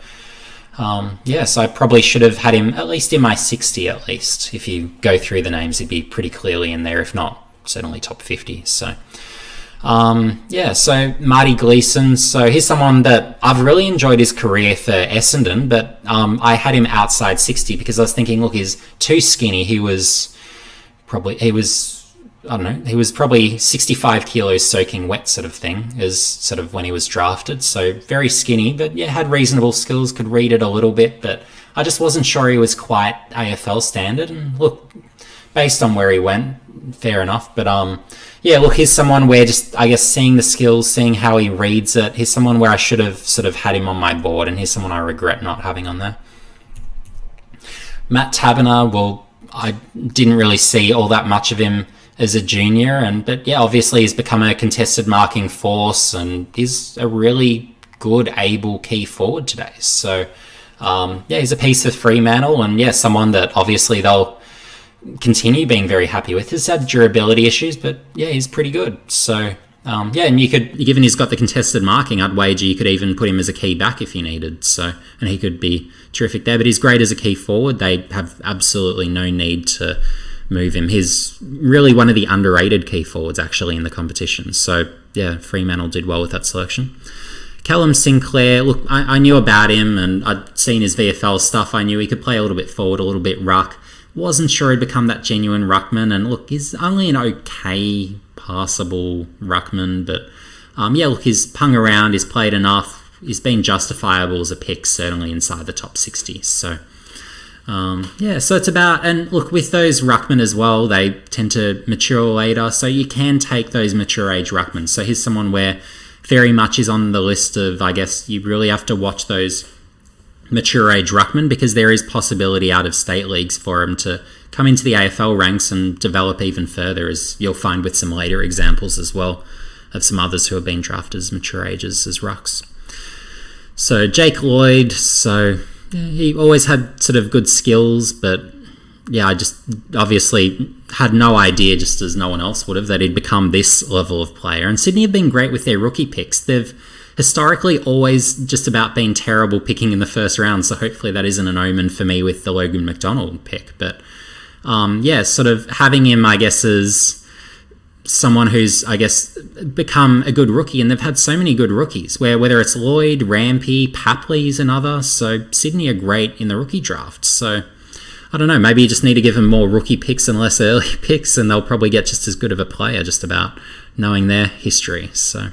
yeah, so I probably should have had him at least in my 60 at least. If you go through the names, he'd be pretty clearly in there, if not, certainly top 50. So yeah, so Marty Gleeson. So he's someone that I've really enjoyed his career for Essendon, but I had him outside 60 because I was thinking, look, he's too skinny. He was probably 65 kilos soaking wet sort of thing, as sort of when he was drafted. So very skinny, but yeah, had reasonable skills, could read it a little bit, but I just wasn't sure he was quite AFL standard. And look, based on where he went, fair enough. But yeah, look, he's someone where just, I guess, seeing the skills, seeing how he reads it, he's someone where I should have sort of had him on my board, and he's someone I regret not having on there. Matt Taberner, well, I didn't really see all that much of him as a junior, but yeah, obviously he's become a contested marking force, and he's a really good, able key forward today. So yeah, he's a piece of Fremantle, and yeah, someone that obviously they'll continue being very happy with. He's had durability issues, but yeah, he's pretty good. So yeah, and you could, given he's got the contested marking, I'd wager you could even put him as a key back if you needed. So, and he could be terrific there, but he's great as a key forward. They have absolutely no need to move him. He's really one of the underrated key forwards actually in the competition. So yeah, Fremantle did well with that selection. Callum Sinclair, look, I knew about him, and I'd seen his VFL stuff. I knew he could play a little bit forward, a little bit ruck. Wasn't sure he'd become that genuine ruckman, and look, he's only an okay, passable ruckman, but yeah, look, he's hung around, he's played enough, he's been justifiable as a pick, certainly inside the top 60. So yeah, so it's about, and look, with those ruckmen as well, they tend to mature later, so you can take those mature age ruckmen. So here's someone where very much is on the list of, I guess, you really have to watch those mature age ruckman, because there is possibility out of state leagues for him to come into the AFL ranks and develop even further, as you'll find with some later examples as well of some others who have been drafted as mature ages as rucks. So Jake Lloyd, so yeah, he always had sort of good skills, but yeah, I just obviously had no idea, just as no one else would have, that he'd become this level of player. And Sydney have been great with their rookie picks. They've historically always just about been terrible picking in the first round, so hopefully that isn't an omen for me with the Logan McDonald pick. But yeah, sort of having him, I guess, as someone who's, I guess, become a good rookie, and they've had so many good rookies, whether it's Lloyd, Rampy, Papley's another, so Sydney are great in the rookie draft. So I don't know, maybe you just need to give them more rookie picks and less early picks, and they'll probably get just as good of a player just about knowing their history. So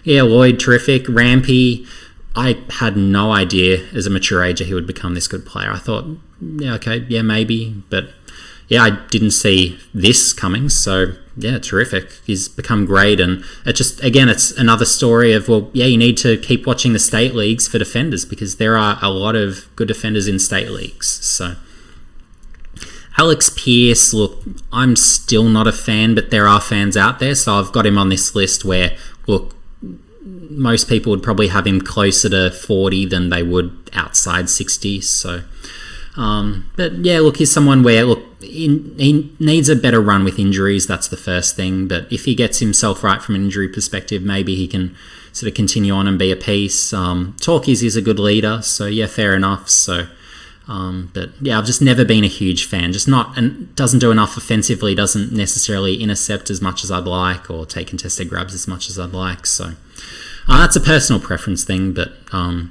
yeah, Lloyd, terrific. Rampy, I had no idea as a mature ager he would become this good player. I thought, yeah, okay, yeah, maybe, but yeah, I didn't see this coming, so yeah, terrific. He's become great, and it just, again, it's another story of, well, yeah, you need to keep watching the state leagues for defenders, because there are a lot of good defenders in state leagues. So Alex Pearce, look, I'm still not a fan, but there are fans out there, so I've got him on this list where, look, most people would probably have him closer to 40 than they would outside 60, so... but yeah, look, he's someone where, look, he needs a better run with injuries. That's the first thing. But if he gets himself right from an injury perspective, maybe he can sort of continue on and be a piece. Talkies is a good leader, so yeah, fair enough. So, but yeah, I've just never been a huge fan. Just not, and doesn't do enough offensively. Doesn't necessarily intercept as much as I'd like, or take contested grabs as much as I'd like. So that's a personal preference thing. But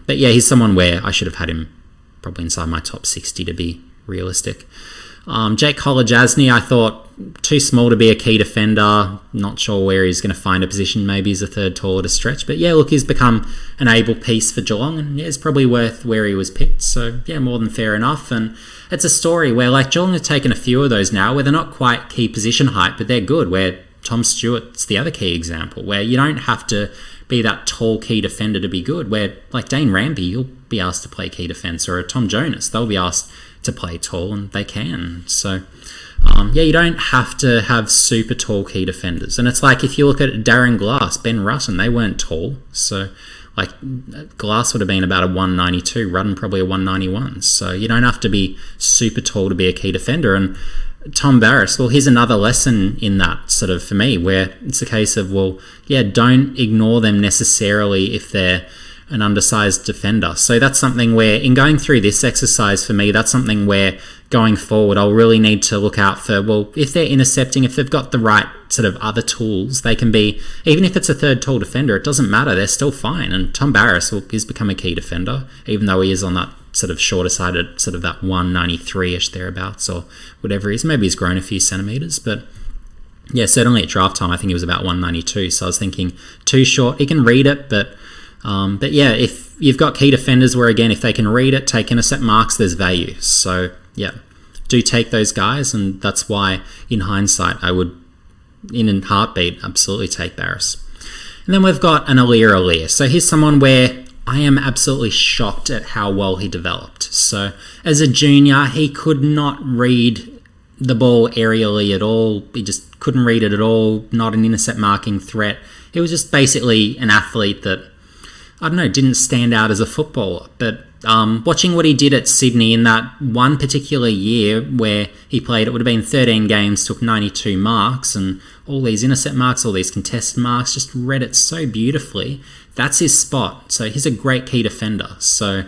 yeah, he's someone where I should have had him probably inside my top 60 to be realistic. Jake Kolajasny, I thought too small to be a key defender. Not sure where he's going to find a position. Maybe he's a third taller to stretch. But yeah, look, he's become an able piece for Geelong, and yeah, it's probably worth where he was picked. So yeah, more than fair enough. And it's a story where, like, Geelong have taken a few of those now where they're not quite key position height, but they're good, where Tom Stewart's the other key example, where you don't have to be that tall key defender to be good, where like Dane Rampy, you'll be asked to play key defence, or a Tom Jonas, they'll be asked to play tall, and they can. So yeah, you don't have to have super tall key defenders. And it's like, if you look at Darren Glass, Ben Rutten, they weren't tall, so like Glass would have been about a 192, Rutten probably a 191, so you don't have to be super tall to be a key defender. And Tom Barrass, well, here's another lesson in that, sort of, for me, where it's a case of, well, yeah, don't ignore them necessarily if they're an undersized defender. So that's something where, in going through this exercise for me, that's something where going forward I'll really need to look out for, well, if they're intercepting, if they've got the right sort of other tools, they can be, even if it's a third tall defender, it doesn't matter, they're still fine. And Tom Barrass, well, he's become a key defender, even though he is on that sort of shorter side, at sort of that 193-ish thereabouts, or whatever he is. Maybe he's grown a few centimetres, but yeah, certainly at draft time I think he was about 192, so I was thinking too short. He can read it, but yeah, if you've got key defenders where, again, if they can read it, take intercept marks, there's value. So yeah, do take those guys, and that's why in hindsight I would, in a heartbeat, absolutely take Barrass. And then we've got an Aliir. So here's someone where I am absolutely shocked at how well he developed. So as a junior, he could not read the ball aerially at all. He just couldn't read it at all, not an intercept marking threat. He was just basically an athlete that, I don't know, didn't stand out as a footballer. But watching what he did at Sydney in that one particular year where he played, it would have been 13 games, took 92 marks, and all these intercept marks, all these contested marks, just read it so beautifully. That's his spot. So he's a great key defender. So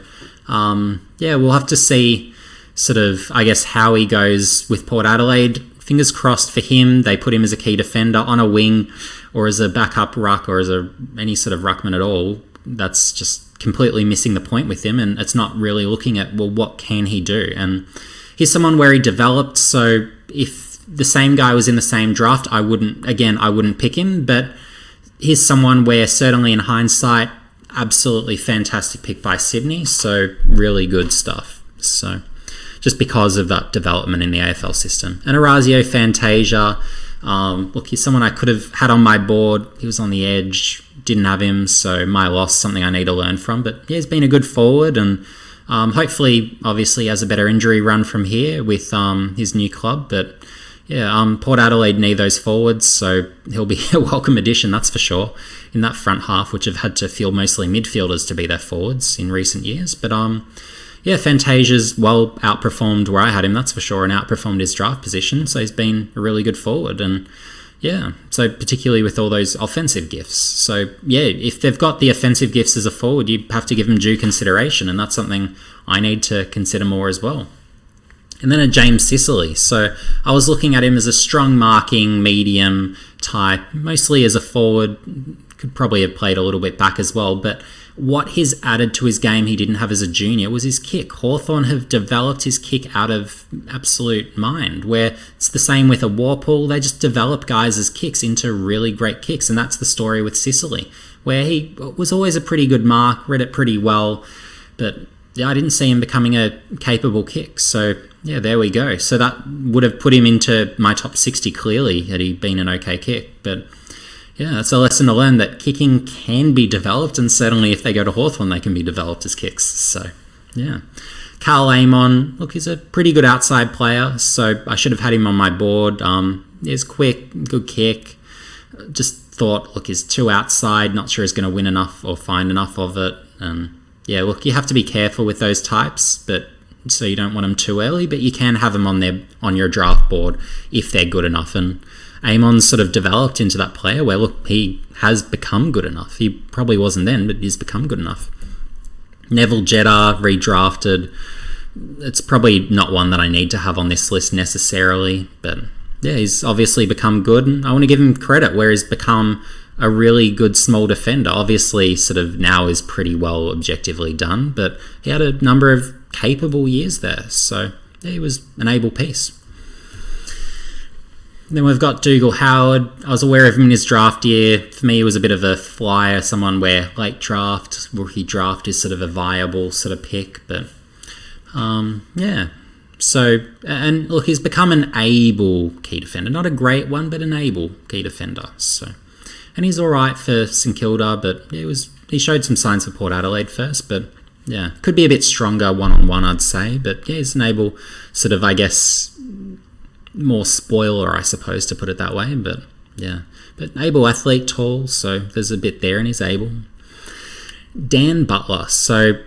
yeah, we'll have to see sort of, I guess, how he goes with Port Adelaide. Fingers crossed for him. They put him as a key defender on a wing, or as a backup ruck, or as any sort of ruckman at all. That's just completely missing the point with him, and it's not really looking at, well, what can he do? And he's someone where he developed, so if the same guy was in the same draft, I wouldn't pick him, but he's someone where, certainly in hindsight, absolutely fantastic pick by Sydney, so really good stuff. So just because of that development in the AFL system. And Orazio Fantasia, look, he's someone I could have had on my board. He was on the edge, didn't have him, so my loss, something I need to learn from. But yeah, he's been a good forward, and hopefully, obviously, has a better injury run from here with his new club. But yeah, Port Adelaide need those forwards, so he'll be a welcome addition, that's for sure, in that front half, which have had to field mostly midfielders to be their forwards in recent years. But yeah, Fantasia's well outperformed where I had him, that's for sure, and outperformed his draft position, so he's been a really good forward. And yeah, so particularly with all those offensive gifts. So yeah, if they've got the offensive gifts as a forward, you have to give them due consideration, and that's something I need to consider more as well. And then a James Sicily. So I was looking at him as a strong marking medium type, mostly as a forward. Could probably have played a little bit back as well, but what he's added to his game he didn't have as a junior was his kick. Hawthorn have developed his kick out of absolute mind, where it's the same with a Warpool. They just develop guys as kicks into really great kicks, and that's the story with Sicily, where he was always a pretty good mark, read it pretty well, but I didn't see him becoming a capable kick. So yeah, there we go. So that would have put him into my top 60 clearly had he been an okay kick, but yeah, that's a lesson to learn, that kicking can be developed, and certainly if they go to Hawthorn, they can be developed as kicks. So, yeah. Carl Amon, look, he's a pretty good outside player, so I should have had him on my board. He's quick, good kick. Just thought, look, he's too outside, not sure he's going to win enough or find enough of it. And yeah, look, you have to be careful with those types, but so you don't want them too early, but you can have them on your draft board if they're good enough. And Amon's sort of developed into that player where, look, he has become good enough. He probably wasn't then, but he's become good enough. Neville Jetta, redrafted. It's probably not one that I need to have on this list necessarily, but yeah, he's obviously become good, and I want to give him credit where he's become a really good small defender. Obviously, sort of now is pretty well objectively done, but he had a number of capable years there, so yeah, he was an able piece. Then we've got Dougal Howard. I was aware of him in his draft year. For me, he was a bit of a flyer, someone where late draft, rookie draft is sort of a viable sort of pick. But yeah. So, and look, he's become an able key defender. Not a great one, but an able key defender. So, and he's all right for St Kilda, but yeah, he showed some signs for Port Adelaide first, but yeah, could be a bit stronger one-on-one, I'd say. But yeah, he's an able sort of, I guess, more spoiler, I suppose, to put it that way, but yeah. But able athlete, tall, so there's a bit there, and he's able. Dan Butler. So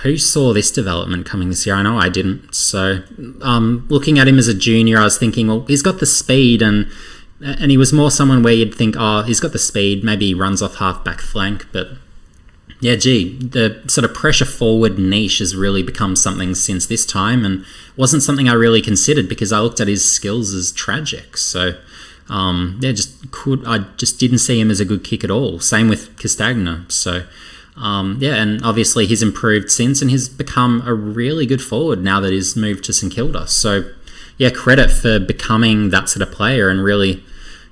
who saw this development coming this year? I know I didn't. So looking at him as a junior, I was thinking, well, he's got the speed, and he was more someone where you'd think, oh, he's got the speed, maybe he runs off half-back flank, but yeah, gee, the sort of pressure forward niche has really become something since this time, and wasn't something I really considered because I looked at his skills as tragic. So, yeah, I just didn't see him as a good kick at all. Same with Castagna. So, yeah, and obviously he's improved since, and he's become a really good forward now that he's moved to St Kilda. So, yeah, credit for becoming that sort of player and really,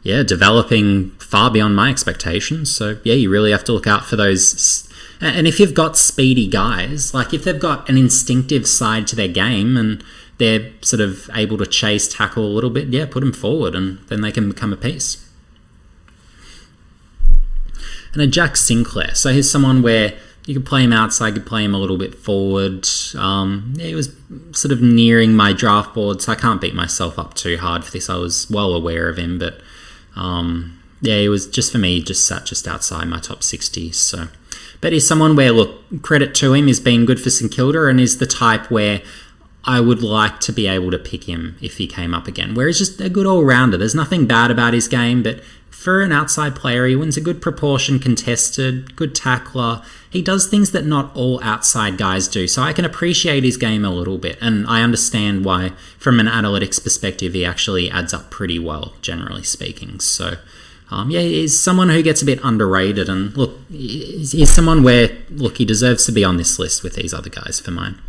yeah, developing far beyond my expectations. So, yeah, you really have to look out for those. And if you've got speedy guys, like if they've got an instinctive side to their game and they're sort of able to chase, tackle a little bit, yeah, put them forward and then they can become a piece. And a Jack Sinclair. So he's someone where you could play him outside, you could play him a little bit forward. Yeah, he was sort of nearing my draft board, so I can't beat myself up too hard for this. I was well aware of him, but yeah, he was just, for me, just sat just outside my top 60. So, but he's someone where, look, credit to him, he's been good for St Kilda and is the type where I would like to be able to pick him if he came up again, where he's just a good all-rounder. There's nothing bad about his game, but for an outside player, he wins a good proportion contested, good tackler. He does things that not all outside guys do, so I can appreciate his game a little bit, and I understand why, from an analytics perspective, he actually adds up pretty well, generally speaking. So, yeah, he's someone who gets a bit underrated, and look, he's someone where, look, he deserves to be on this list with these other guys for mine.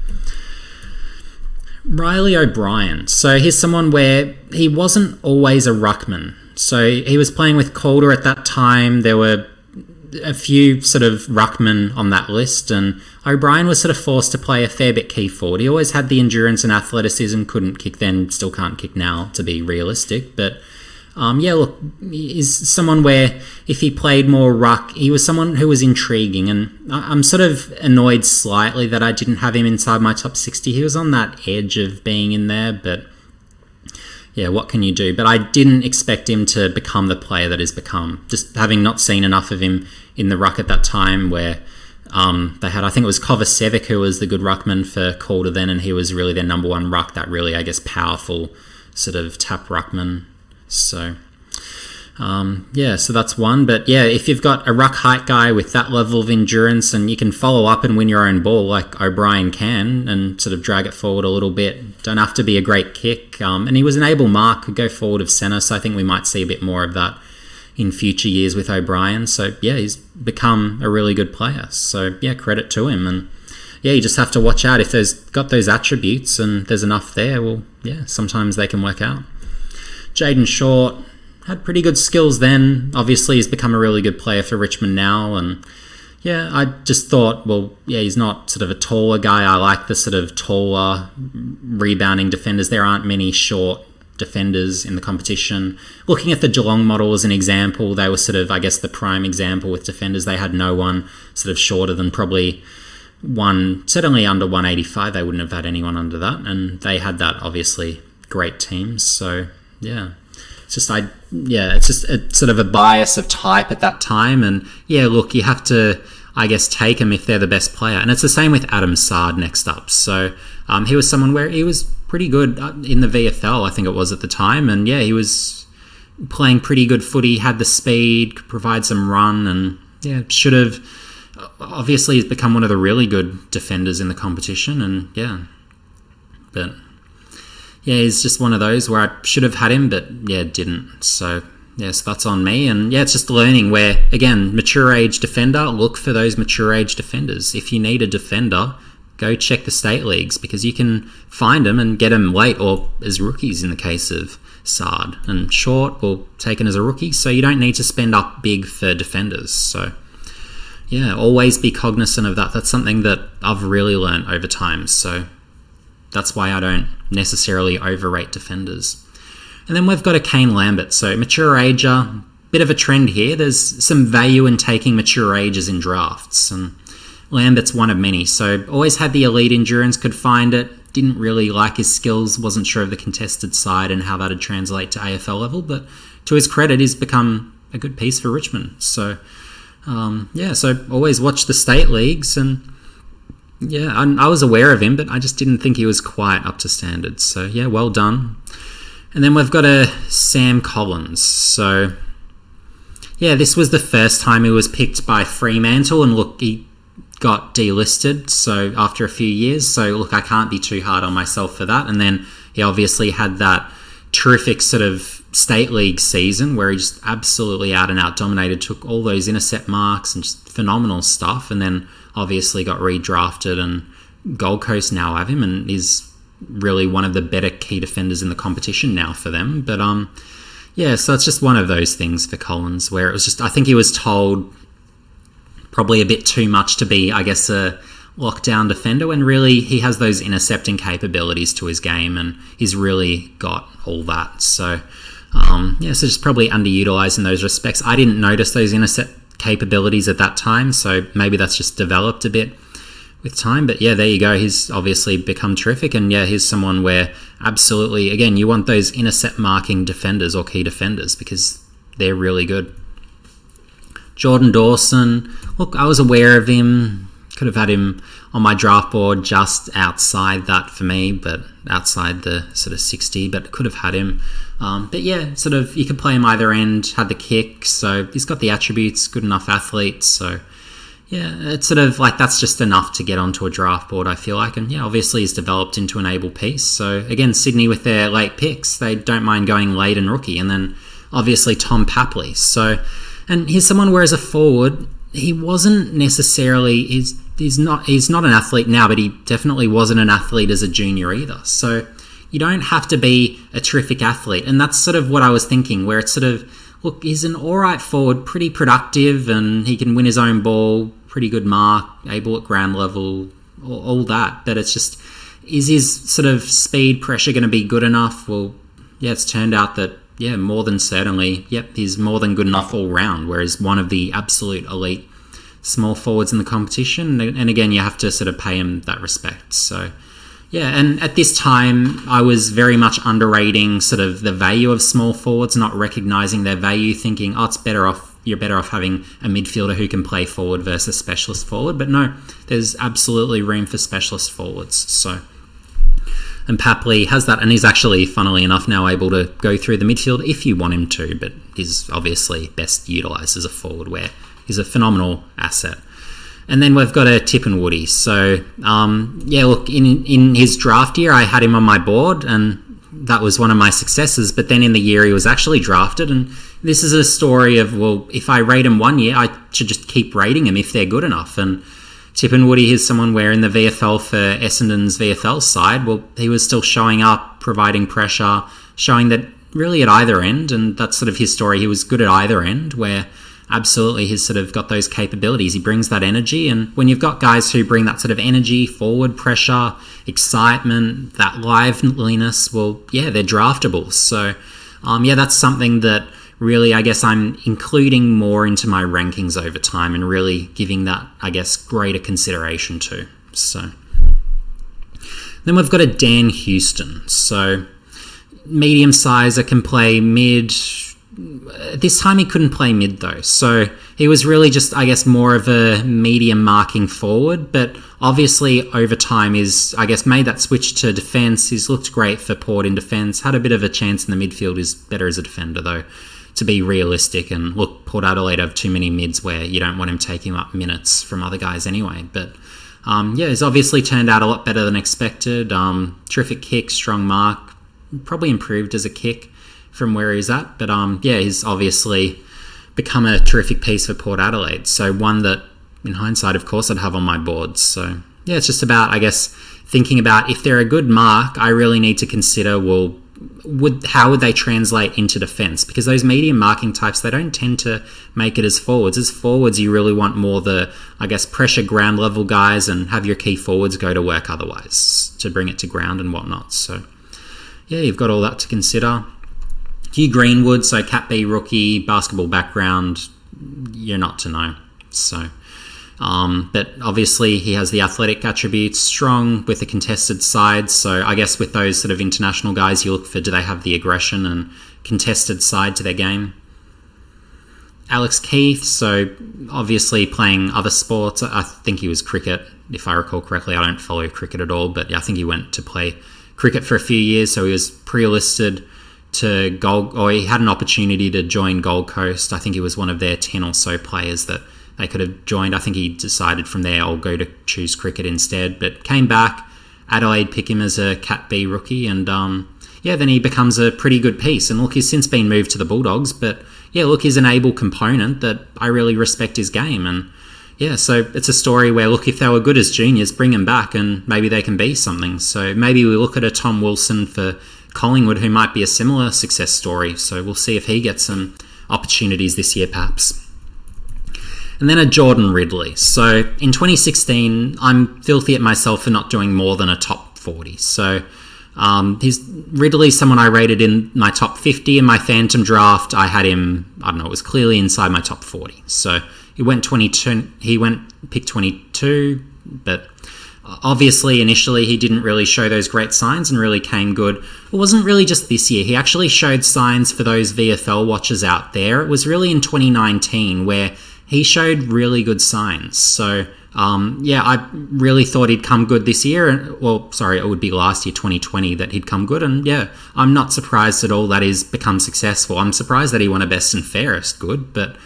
Riley O'Brien. So he's someone where he wasn't always a ruckman. So he was playing with Calder at that time. There were a few sort of ruckmen on that list, and O'Brien was sort of forced to play a fair bit key forward. He always had the endurance and athleticism, couldn't kick then, still can't kick now, to be realistic, but yeah, look, he's someone where if he played more ruck, he was someone who was intriguing, and I'm sort of annoyed slightly that I didn't have him inside my top 60. He was on that edge of being in there, but yeah, what can you do? But I didn't expect him to become the player that he's become, just having not seen enough of him in the ruck at that time where they had, I think it was Kovacevic who was the good ruckman for Calder then, and he was really their number one ruck, that really, I guess, powerful sort of tap ruckman. So, So that's one. But yeah, if you've got a ruck height guy with that level of endurance and you can follow up and win your own ball like O'Brien can and sort of drag it forward a little bit, don't have to be a great kick. And he was an able mark, could go forward of centre, so I think we might see a bit more of that in future years with O'Brien. So yeah, he's become a really good player. So yeah, credit to him. And yeah, you just have to watch out if there's got those attributes and there's enough there. Well, yeah, sometimes they can work out. Jaden Short had pretty good skills then. Obviously, he's become a really good player for Richmond now. And yeah, I just thought, well, yeah, he's not sort of a taller guy. I like the sort of taller rebounding defenders. There aren't many short defenders in the competition. Looking at the Geelong model as an example, they were sort of, I guess, the prime example with defenders. They had no one sort of shorter than probably certainly under 185. They wouldn't have had anyone under that. And they had that, obviously, great teams. So yeah. It's just a sort of a bias of type at that time. And yeah, look, you have to, I guess, take them if they're the best player. And it's the same with Adam Sard next up. So he was someone where he was pretty good in the VFL, I think it was at the time. And yeah, he was playing pretty good footy, had the speed, could provide some run, and yeah, should have. Obviously, he's become one of the really good defenders in the competition. And yeah, but yeah, he's just one of those where I should have had him, but yeah, didn't. So yeah, so that's on me. And yeah, it's just learning where, again, mature age defender, look for those mature age defenders. If you need a defender, go check the state leagues, because you can find them and get them late or as rookies in the case of Sard. And Short or taken as a rookie, so you don't need to spend up big for defenders. So yeah, always be cognizant of that. That's something that I've really learned over time. So that's why I don't necessarily overrate defenders. And then we've got a Kane Lambert. So mature ager, bit of a trend here. There's some value in taking mature ages in drafts. And Lambert's one of many. So always had the elite endurance, could find it. Didn't really like his skills. Wasn't sure of the contested side and how that would translate to AFL level. But to his credit, he's become a good piece for Richmond. So so always watch the state leagues. And yeah, I was aware of him, but I just didn't think he was quite up to standard. So yeah, well done. And then we've got a Sam Collins. So yeah, this was the first time he was picked by Fremantle, and look, he got delisted. So after a few years, so look, I can't be too hard on myself for that. And then he obviously had that terrific sort of state league season where he just absolutely out and out dominated, took all those intercept marks and just phenomenal stuff. And then obviously got redrafted, and Gold Coast now have him and is really one of the better key defenders in the competition now for them. But so it's just one of those things for Collins where it was just, I think he was told probably a bit too much to be, I guess, a lockdown defender, when really he has those intercepting capabilities to his game and he's really got all that. So so just probably underutilized in those respects. I didn't notice those intercept capabilities at that time, so maybe that's just developed a bit with time. But yeah, there you go, he's obviously become terrific. And yeah, he's someone where absolutely, again, you want those intercept marking defenders or key defenders because they're really good. Jordan Dawson, look, I was aware of him, could have had him on my draft board just outside that for me, but outside the sort of 60, but could have had him. But yeah, sort of, you could play him either end, had the kick, so he's got the attributes, good enough athlete. So yeah, it's sort of like that's just enough to get onto a draft board, I feel like. And yeah, obviously he's developed into an able piece. So again, Sydney with their late picks, they don't mind going late and rookie. And then obviously Tom Papley. So, and he's someone where as a forward, he wasn't necessarily, he's not an athlete now, but he definitely wasn't an athlete as a junior either. So you don't have to be a terrific athlete. And that's sort of what I was thinking, where it's sort of, look, he's an all right forward, pretty productive, and he can win his own ball, pretty good mark, able at ground level, all that. But it's just, is his sort of speed pressure going to be good enough? Well, yeah, it's turned out that, yeah, more than certainly, yep, he's more than good enough all round, whereas one of the absolute elite small forwards in the competition. And again, you have to sort of pay him that respect. So yeah, and at this time, I was very much underrating sort of the value of small forwards, not recognising their value, thinking, oh, you're better off having a midfielder who can play forward versus specialist forward. But no, there's absolutely room for specialist forwards. So And Papley has that, and he's actually, funnily enough, now able to go through the midfield if you want him to, but he's obviously best utilised as a forward, where he's a phenomenal asset. And then we've got a Tipungwuti. So, look, in his draft year, I had him on my board, and that was one of my successes. But then in the year he was actually drafted, and this is a story of, well, if I rate him one year, I should just keep rating him if they're good enough. And Tipungwuti is someone where in the VFL for Essendon's VFL side, well, he was still showing up, providing pressure, showing that really at either end, and that's sort of his story. He was good at either end, where absolutely he's sort of got those capabilities. He brings that energy, and when you've got guys who bring that sort of energy, forward pressure, excitement, that liveliness, well, yeah, they're draftable. So, that's something that really, I guess, I'm including more into my rankings over time and really giving that, I guess, greater consideration to. So, then we've got a Dan Houston. So, medium sizer, can play mid. This time he couldn't play mid though, so he was really just, I guess, more of a medium marking forward, but obviously over time he's, I guess, made that switch to defence. He's looked great for Port in defence, had a bit of a chance in the midfield. Is better as a defender though, to be realistic. And look, Port Adelaide have too many mids where you don't want him taking up minutes from other guys anyway, but he's obviously turned out a lot better than expected. Terrific kick, strong mark, probably improved as a kick from where he's at, but he's obviously become a terrific piece for Port Adelaide. So one that, in hindsight, of course, I'd have on my board. So yeah, it's just about, I guess, thinking about if they're a good mark, I really need to consider, well, how would they translate into defence? Because those medium marking types, they don't tend to make it as forwards. As forwards, you really want more the, I guess, pressure ground level guys, and have your key forwards go to work otherwise to bring it to ground and whatnot. So yeah, you've got all that to consider. Hugh Greenwood, so Cat B rookie, basketball background, you're not to know. So, but obviously he has the athletic attributes, strong with the contested side. So I guess with those sort of international guys, you look for, do they have the aggression and contested side to their game? Alex Keith, so obviously playing other sports. I think he was cricket, if I recall correctly. I don't follow cricket at all, but I think he went to play cricket for a few years. So he was pre-listed to he had an opportunity to join Gold Coast. I think he was one of their 10 or so players that they could have joined. I think he decided from there, I'll go to choose cricket instead, but came back. Adelaide pick him as a Cat B rookie, and then he becomes a pretty good piece. And look, he's since been moved to the Bulldogs, but yeah, look, he's an able component that I really respect his game. And yeah, so it's a story where, look, if they were good as juniors, bring them back and maybe they can be something. So maybe we look at a Tom Wilson for Collingwood, who might be a similar success story. So we'll see if he gets some opportunities this year, perhaps. And then a Jordan Ridley. So in 2016, I'm filthy at myself for not doing more than a top 40. So Ridley's someone I rated in my top 50. In my Phantom draft, I had him, it was clearly inside my top 40. So he went pick 22, but obviously, initially, he didn't really show those great signs and really came good. It wasn't really just this year. He actually showed signs for those VFL watchers out there. It was really in 2019 where he showed really good signs. So, I really thought he'd come good this year. Well, sorry, it would be last year, 2020, that he'd come good. And yeah, I'm not surprised at all that he's become successful. I'm surprised that he won a best and fairest good, but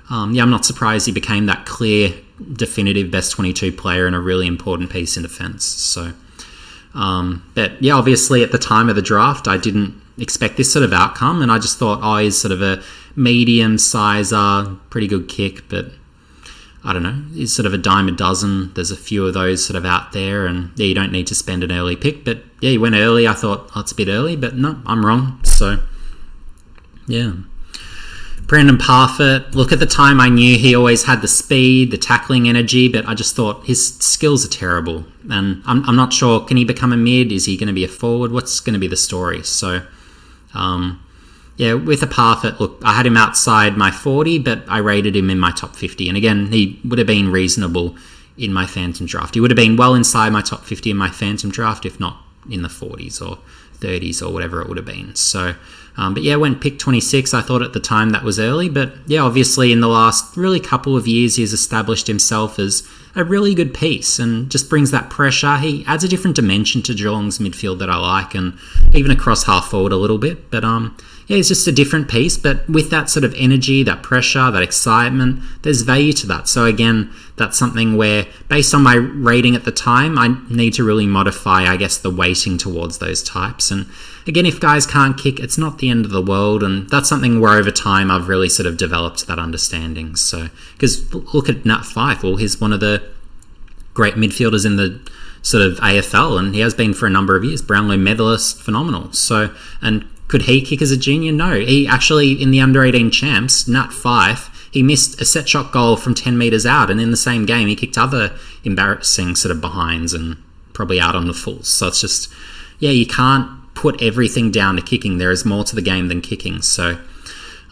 I'm not surprised he became that clear, definitive best 22 player and a really important piece in defence. So, but yeah, obviously at the time of the draft, I didn't expect this sort of outcome, and I just thought, he's sort of a medium sizer, pretty good kick, but I don't know, he's sort of a dime a dozen. There's a few of those sort of out there, and yeah, you don't need to spend an early pick, but yeah, he went early. I thought, it's a bit early, but no, I'm wrong. So, yeah. Brandon Parfitt, look, at the time I knew he always had the speed, the tackling energy, but I just thought his skills are terrible. And I'm not sure, can he become a mid? Is he going to be a forward? What's going to be the story? So, with a Parfitt, look, I had him outside my 40, but I rated him in my top 50. And again, he would have been reasonable in my Phantom draft. He would have been well inside my top 50 in my Phantom draft, if not in the 40s or 30s or whatever it would have been. So, went pick 26. I thought at the time that was early, but yeah, obviously in the last really couple of years, he's established himself as a really good piece and just brings that pressure. He adds a different dimension to Geelong's midfield that I like, and even across half forward a little bit. But yeah, he's just a different piece, but with that sort of energy, that pressure, that excitement, there's value to that. So again, that's something where, based on my rating at the time, I need to really modify, I guess, the weighting towards those types. And again, if guys can't kick, it's not the end of the world, and that's something where over time I've really sort of developed that understanding. So, because look at Nat Fyfe, well, he's one of the great midfielders in the sort of AFL, and he has been for a number of years. Brownlow medalist, phenomenal. So, and could he kick as a junior? No. He actually, in the under-18 champs, Nat Fyfe, he missed a set shot goal from 10 metres out, and in the same game he kicked other embarrassing sort of behinds and probably out on the fulls. So it's just, yeah, you can't put everything down to kicking. There is more to the game than kicking. So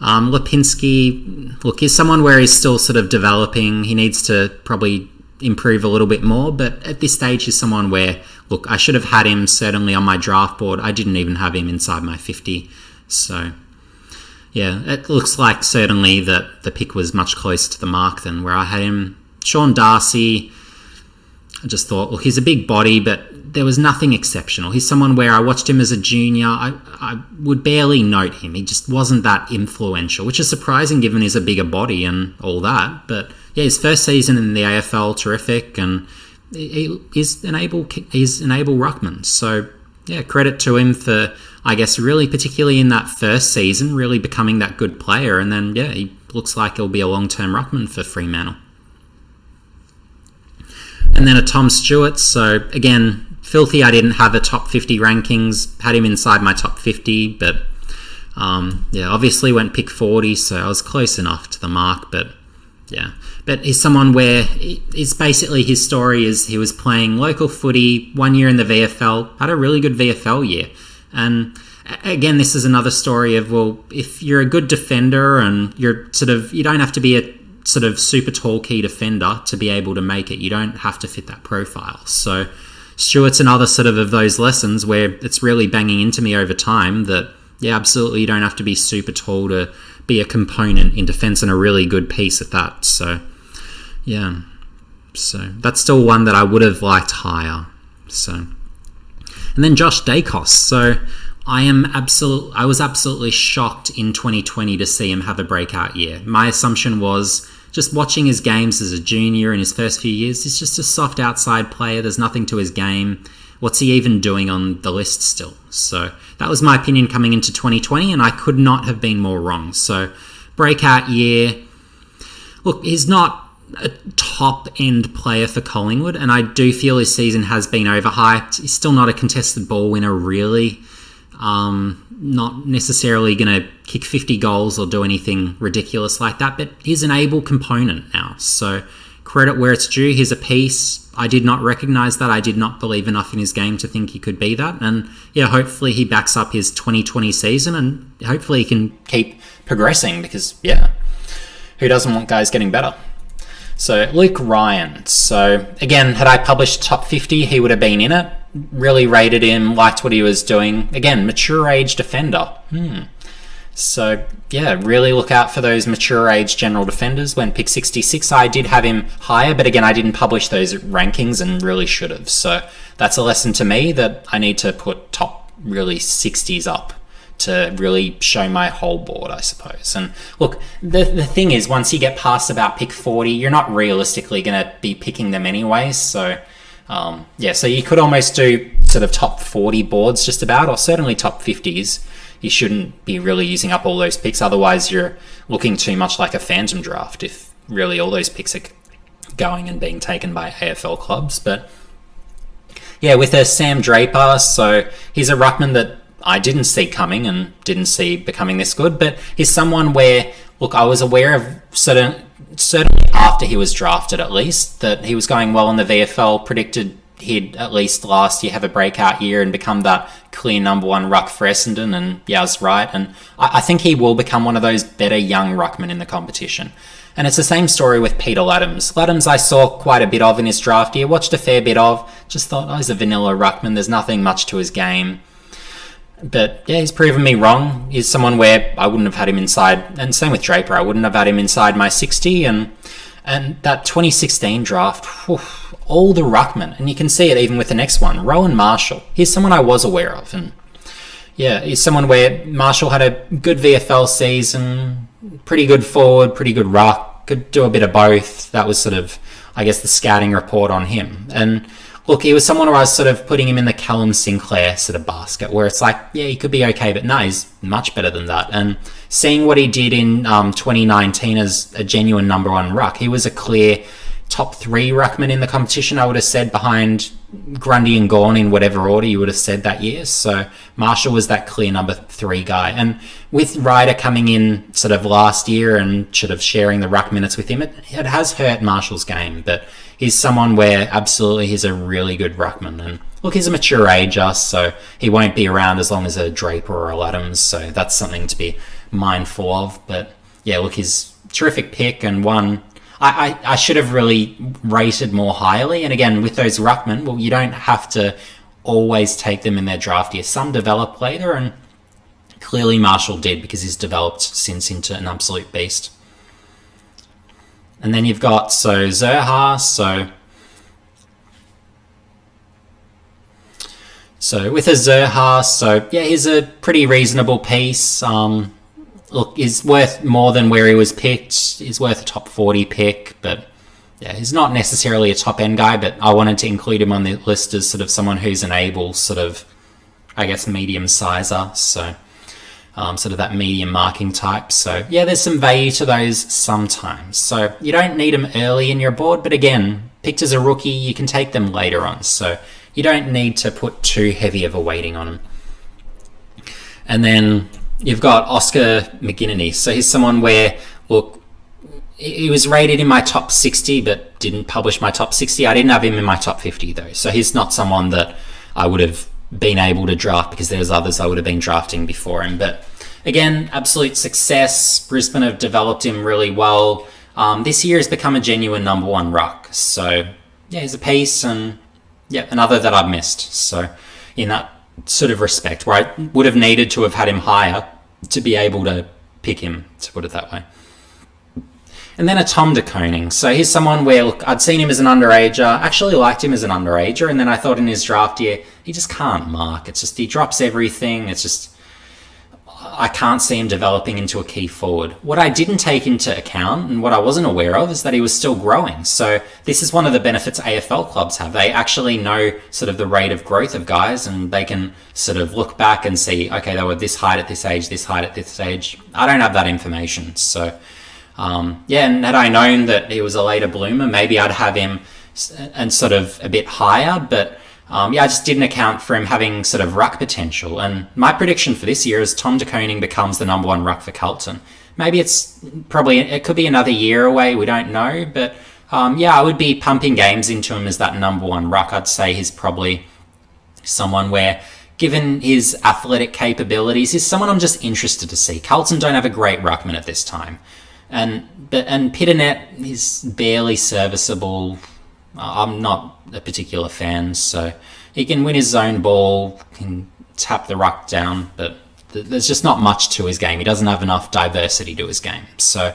Lipinski, look, he's someone where he's still sort of developing. He needs to probably improve a little bit more, but at this stage he's someone where, look, I should have had him certainly on my draft board. I didn't even have him inside my 50. So yeah, it looks like certainly that the pick was much closer to the mark than where I had him. Sean Darcy, I just thought, look, he's a big body, but there was nothing exceptional. He's someone where I watched him as a junior. I would barely note him. He just wasn't that influential, which is surprising given he's a bigger body and all that. But yeah, his first season in the AFL, terrific, and he's an able ruckman. So yeah, credit to him for, I guess, really particularly in that first season, really becoming that good player. And then yeah, he looks like he'll be a long-term ruckman for Fremantle. And then a Tom Stewart. So again, filthy, I didn't have a top 50 rankings, had him inside my top 50, but yeah, obviously went pick 40, so I was close enough to the mark. But yeah, but he's someone where it's basically, his story is he was playing local footy 1 year in the VFL, had a really good VFL year. And again, this is another story of, well, if you're a good defender and you're sort of, you don't have to be a sort of super tall key defender to be able to make it. You don't have to fit that profile. So Stewart's another sort of those lessons where it's really banging into me over time that, yeah, absolutely, you don't have to be super tall to be a component in defence, and a really good piece at that. So yeah, so that's still one that I would have liked higher. So, and then Josh Dacos. So I was absolutely shocked in 2020 to see him have a breakout year. My assumption was, just watching his games as a junior in his first few years, he's just a soft outside player. There's nothing to his game. What's he even doing on the list still? So that was my opinion coming into 2020, and I could not have been more wrong. So breakout year. Look, he's not a top-end player for Collingwood, and I do feel his season has been overhyped. He's still not a contested ball winner, really. Not necessarily going to kick 50 goals or do anything ridiculous like that, but he's an able component now. So credit where it's due. He's a piece. I did not recognise that. I did not believe enough in his game to think he could be that. And yeah, hopefully he backs up his 2020 season, and hopefully he can keep progressing, because yeah, who doesn't want guys getting better? So Luke Ryan. So again, had I published top 50, he would have been in it. Really rated him, liked what he was doing. Again, mature age defender. So yeah, really look out for those mature age general defenders. Went pick 66. I did have him higher, but again, I didn't publish those rankings and really should have. So that's a lesson to me that I need to put top really 60s up to really show my whole board, I suppose. And look, the thing is, once you get past about pick 40, you're not realistically going to be picking them anyways. So yeah, so you could almost do sort of top 40 boards just about, or certainly top 50s. You shouldn't be really using up all those picks. Otherwise, you're looking too much like a phantom draft if really all those picks are going and being taken by AFL clubs. But yeah, with a Sam Draper, so he's a ruckman that I didn't see coming and didn't see becoming this good, but he's someone where, look, I was aware of certainly after he was drafted at least, that he was going well in the VFL, predicted he'd at least last year have a breakout year and become that clear number one ruck for Essendon, and yeah, I was right. And I think he will become one of those better young ruckmen in the competition. And it's the same story with Peter Laddams. Laddams I saw quite a bit of in his draft year, watched a fair bit of, just thought, oh, he's a vanilla ruckman, there's nothing much to his game. But yeah, he's proven me wrong. He's someone where I wouldn't have had him inside, and same with Draper, I wouldn't have had him inside my 60. And And that 2016 draft, whew, all the ruckmen, and you can see it even with the next one, Rowan Marshall. He's someone I was aware of, and yeah, he's someone where Marshall had a good VFL season, pretty good forward, pretty good ruck, could do a bit of both. That was sort of, I guess, the scouting report on him. And look, he was someone where I was sort of putting him in the Callum Sinclair sort of basket, where it's like, yeah, he could be okay, but no, he's much better than that. And seeing what he did in 2019 as a genuine number one ruck, he was a clear top 3 ruckman in the competition, I would have said, behind Grundy and Gawn in whatever order you would have said that year. So Marshall was that clear number 3 guy. And with Ryder coming in sort of last year and sort of sharing the ruck minutes with him, it has hurt Marshall's game, but he's someone where absolutely he's a really good ruckman. And look, he's a mature ager, so he won't be around as long as a Draper or a Laddams, so that's something to be mindful of. But yeah, look, he's a terrific pick, and one I should have really rated more highly. And again, with those ruckmen, well, you don't have to always take them in their draft year. Some develop later, and clearly Marshall did, because he's developed since into an absolute beast. And then you've got Zerha, so with a Zerha, so yeah, he's a pretty reasonable piece. Look, he's worth more than where he was picked. He's worth a top 40 pick, but yeah, he's not necessarily a top end guy, but I wanted to include him on the list as sort of someone who's an able sort of, I guess, medium sizer. So sort of that medium marking type. So yeah, there's some value to those sometimes. So you don't need them early in your board, but again, picked as a rookie, you can take them later on. So you don't need to put too heavy of a weighting on them. And then you've got Oscar McGinnity. So he's someone where, look, he was rated in my top 60, but didn't publish my top 60. I didn't have him in my top 50 though. So he's not someone that I would have been able to draft, because there's others I would have been drafting before him. But again, absolute success. Brisbane have developed him really well. This year has become a genuine number one ruck. So yeah, he's a piece, and yeah, another that I've missed. So in that sort of respect, where I would have needed to have had him higher to be able to pick him, to put it that way. And then a Tom de Koning. So he's someone where, look, I'd seen him as an underager, actually liked him as an underager, and then I thought in his draft year, he just can't mark. It's just, he drops everything. It's just, I can't see him developing into a key forward. What I didn't take into account, and what I wasn't aware of, is that he was still growing. So this is one of the benefits AFL clubs have. They actually know sort of the rate of growth of guys, and they can sort of look back and see, okay, they were this height at this age, this height at this age. I don't have that information. So yeah, and had I known that he was a later bloomer, maybe I'd have him and sort of a bit higher, but yeah, I just didn't account for him having sort of ruck potential. And my prediction for this year is Tom de Koning becomes the number one ruck for Carlton. Maybe it could be another year away, we don't know, but yeah, I would be pumping games into him as that number one ruck. I'd say he's probably someone where, given his athletic capabilities, he's someone I'm just interested to see. Carlton don't have a great ruckman at this time. And Pitternet is barely serviceable. I'm not a particular fan, so he can win his zone ball, can tap the ruck down, but there's just not much to his game. He doesn't have enough diversity to his game. So,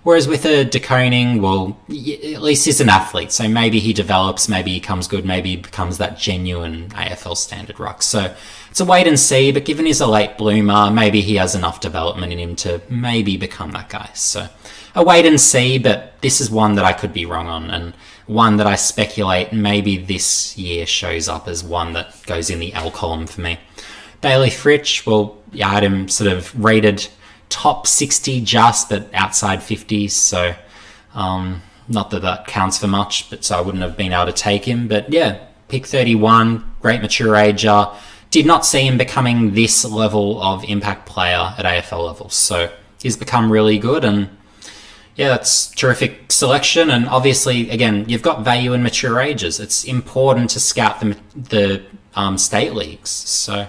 whereas with a de Koning, well, at least he's an athlete, so maybe he develops, maybe he becomes good, maybe he becomes that genuine AFL standard ruck. So it's a wait and see, but given he's a late bloomer, maybe he has enough development in him to maybe become that guy. So a wait and see, but this is one that I could be wrong on, and one that I speculate maybe this year shows up as one that goes in the L column for me. Bailey Fritsch, well, yeah, I had him sort of rated top 60 just, but outside 50, so not that that counts for much, but so I wouldn't have been able to take him. But yeah, pick 31, great mature ager. Did not see him becoming this level of impact player at AFL level, so he's become really good, and yeah, that's terrific selection. And obviously, again, you've got value in mature ages. It's important to scout the state leagues. So,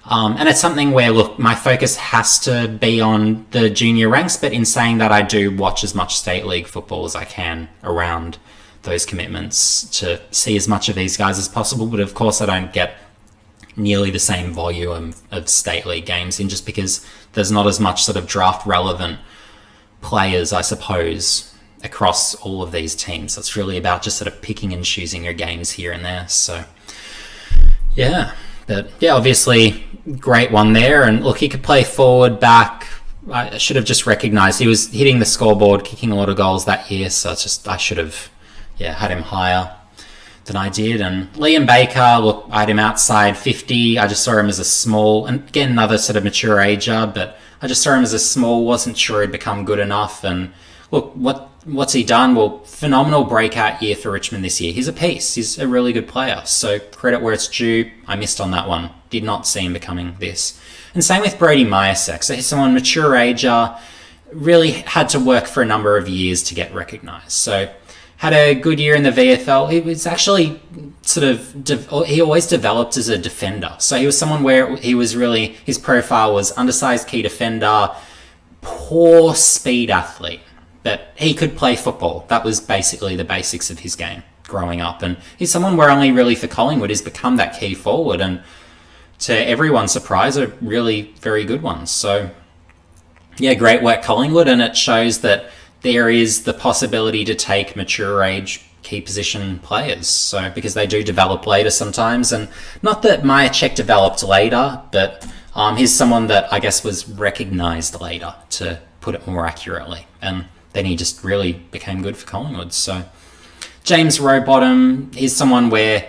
and it's something where, look, my focus has to be on the junior ranks, but in saying that, I do watch as much state league football as I can around those commitments to see as much of these guys as possible. But of course, I don't get nearly the same volume of state league games in, just because there's not as much sort of draft relevant players, I suppose, across all of these teams. So it's really about just sort of picking and choosing your games here and there. So yeah, but yeah, obviously great one there. And look, he could play forward, back. I should have just recognised he was hitting the scoreboard, kicking a lot of goals that year. So it's just I should have had him higher than I did. And Liam Baker, look, I had him outside 50. I just saw him as a small, and again, another sort of mature ager, but I just saw him as a small, wasn't sure he'd become good enough. And look, what's he done? Well, phenomenal breakout year for Richmond this year. He's a piece. He's a really good player. So credit where it's due. I missed on that one. Did not see him becoming this. And same with Brody Myasek. So he's someone mature ager, really had to work for a number of years to get recognised. So had a good year in the VFL. He was actually he always developed as a defender. So he was someone where he was really, his profile was undersized key defender, poor speed athlete, but he could play football. That was basically the basics of his game growing up. And he's someone where only really for Collingwood has become that key forward. And to everyone's surprise, a really very good one. So yeah, great work Collingwood. And it shows that there is the possibility to take mature age key position players. So because they do develop later sometimes, and not that Myasek developed later, but he's someone that I guess was recognised later, to put it more accurately. And then he just really became good for Collingwood. So James Rowbottom, he's someone where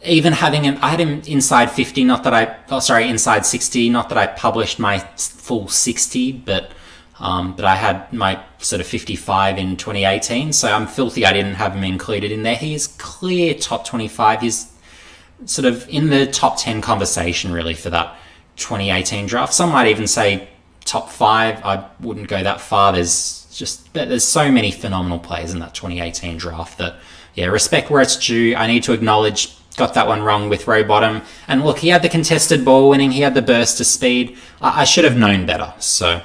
even having him, I had him inside 50, inside 60, not that I published my full 60, but I had my sort of 55 in 2018, so I'm filthy I didn't have him included in there. He is clear top 25. He's sort of in the top 10 conversation really for that 2018 draft. Some might even say top 5. I wouldn't go that far. There's so many phenomenal players in that 2018 draft that, yeah, respect where it's due. I need to acknowledge, got that one wrong with Rowbottom. And look, he had the contested ball winning, he had the burst of speed. I should have known better, so...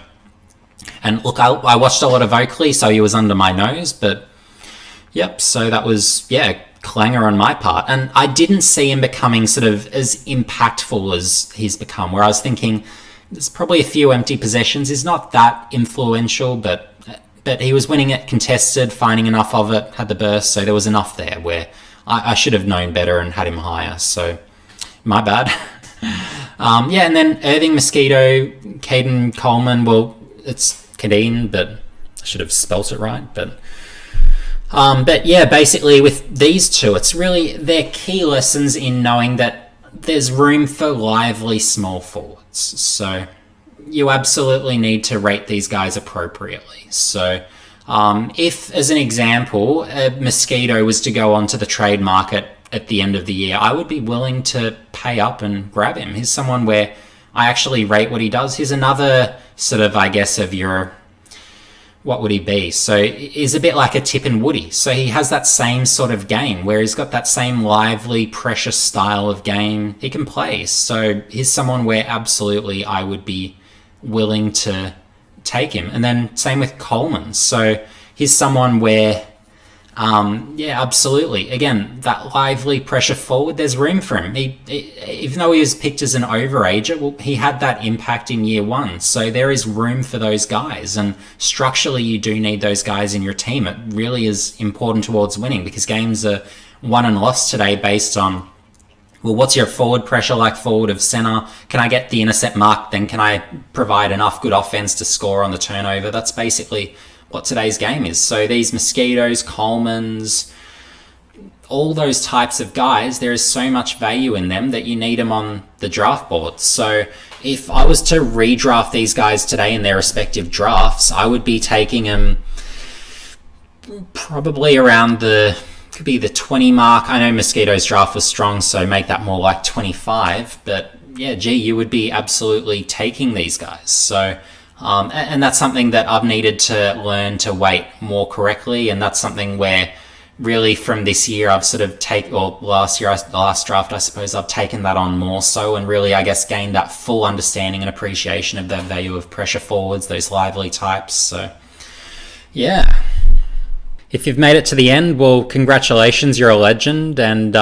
And look, I watched a lot of Oakley, so he was under my nose, but yep, so that was, yeah, clanger on my part. And I didn't see him becoming sort of as impactful as he's become, where I was thinking there's probably a few empty possessions. He's not that influential, but he was winning it contested, finding enough of it, had the burst, so there was enough there where I should have known better and had him higher, so my bad. Yeah, and then Irving Mosquito, Caden Coleman, well, it's Cadine, but I should have spelt it right. But yeah, basically with these two, it's really their key lessons in knowing that there's room for lively small forwards. So you absolutely need to rate these guys appropriately. So if, as an example, a Mosquito was to go onto the trade market at the end of the year, I would be willing to pay up and grab him. He's someone where I actually rate what he does. He's another sort of, I guess, of your, what would he be? So he's a bit like a Tipungwuti. So he has that same sort of game where he's got that same lively, precious style of game he can play. So he's someone where absolutely I would be willing to take him. And then same with Coleman. So he's someone where, yeah, absolutely. Again, that lively pressure forward, there's room for him. Even though he was picked as an overager, well, he had that impact in year one. So there is room for those guys. And structurally, you do need those guys in your team. It really is important towards winning because games are won and lost today based on, well, what's your forward pressure like forward of centre? Can I get the intercept mark? Then can I provide enough good offense to score on the turnover? That's basically what today's game is. So these Mosquitoes, Colemans, all those types of guys, there is so much value in them that you need them on the draft board. So if I was to redraft these guys today in their respective drafts, I would be taking them probably around could be the 20 mark. I know Mosquito's draft was strong, so make that more like 25. But yeah, you would be absolutely taking these guys. So and that's something that I've needed to learn to weight more correctly, and that's something where really from this year I've sort of last draft I suppose I've taken that on more so, and really I guess gained that full understanding and appreciation of the value of pressure forwards, those lively types. So yeah, if you've made it to the end, well, congratulations, you're a legend. And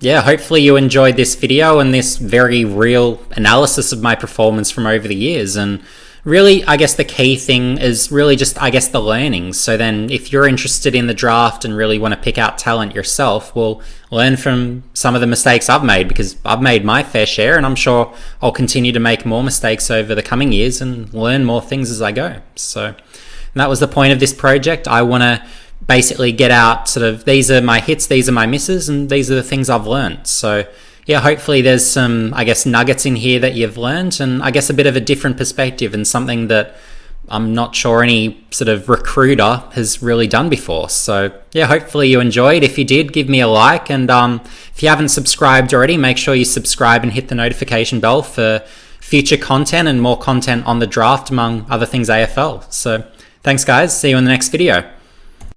yeah, hopefully you enjoyed this video and this very real analysis of my performance from over the years. And really, I guess the key thing is really just, I guess, the learnings. So then if you're interested in the draft and really want to pick out talent yourself, well, learn from some of the mistakes I've made, because I've made my fair share, and I'm sure I'll continue to make more mistakes over the coming years and learn more things as I go. So that was the point of this project. I want to basically get out sort of, these are my hits, these are my misses, and these are the things I've learned. So yeah, hopefully there's some, I guess, nuggets in here that you've learned, and I guess a bit of a different perspective and something that I'm not sure any sort of recruiter has really done before. So yeah, hopefully you enjoyed. If you did, give me a like, and if you haven't subscribed already, make sure you subscribe and hit the notification bell for future content and more content on the draft, among other things AFL. So thanks guys, see you in the next video.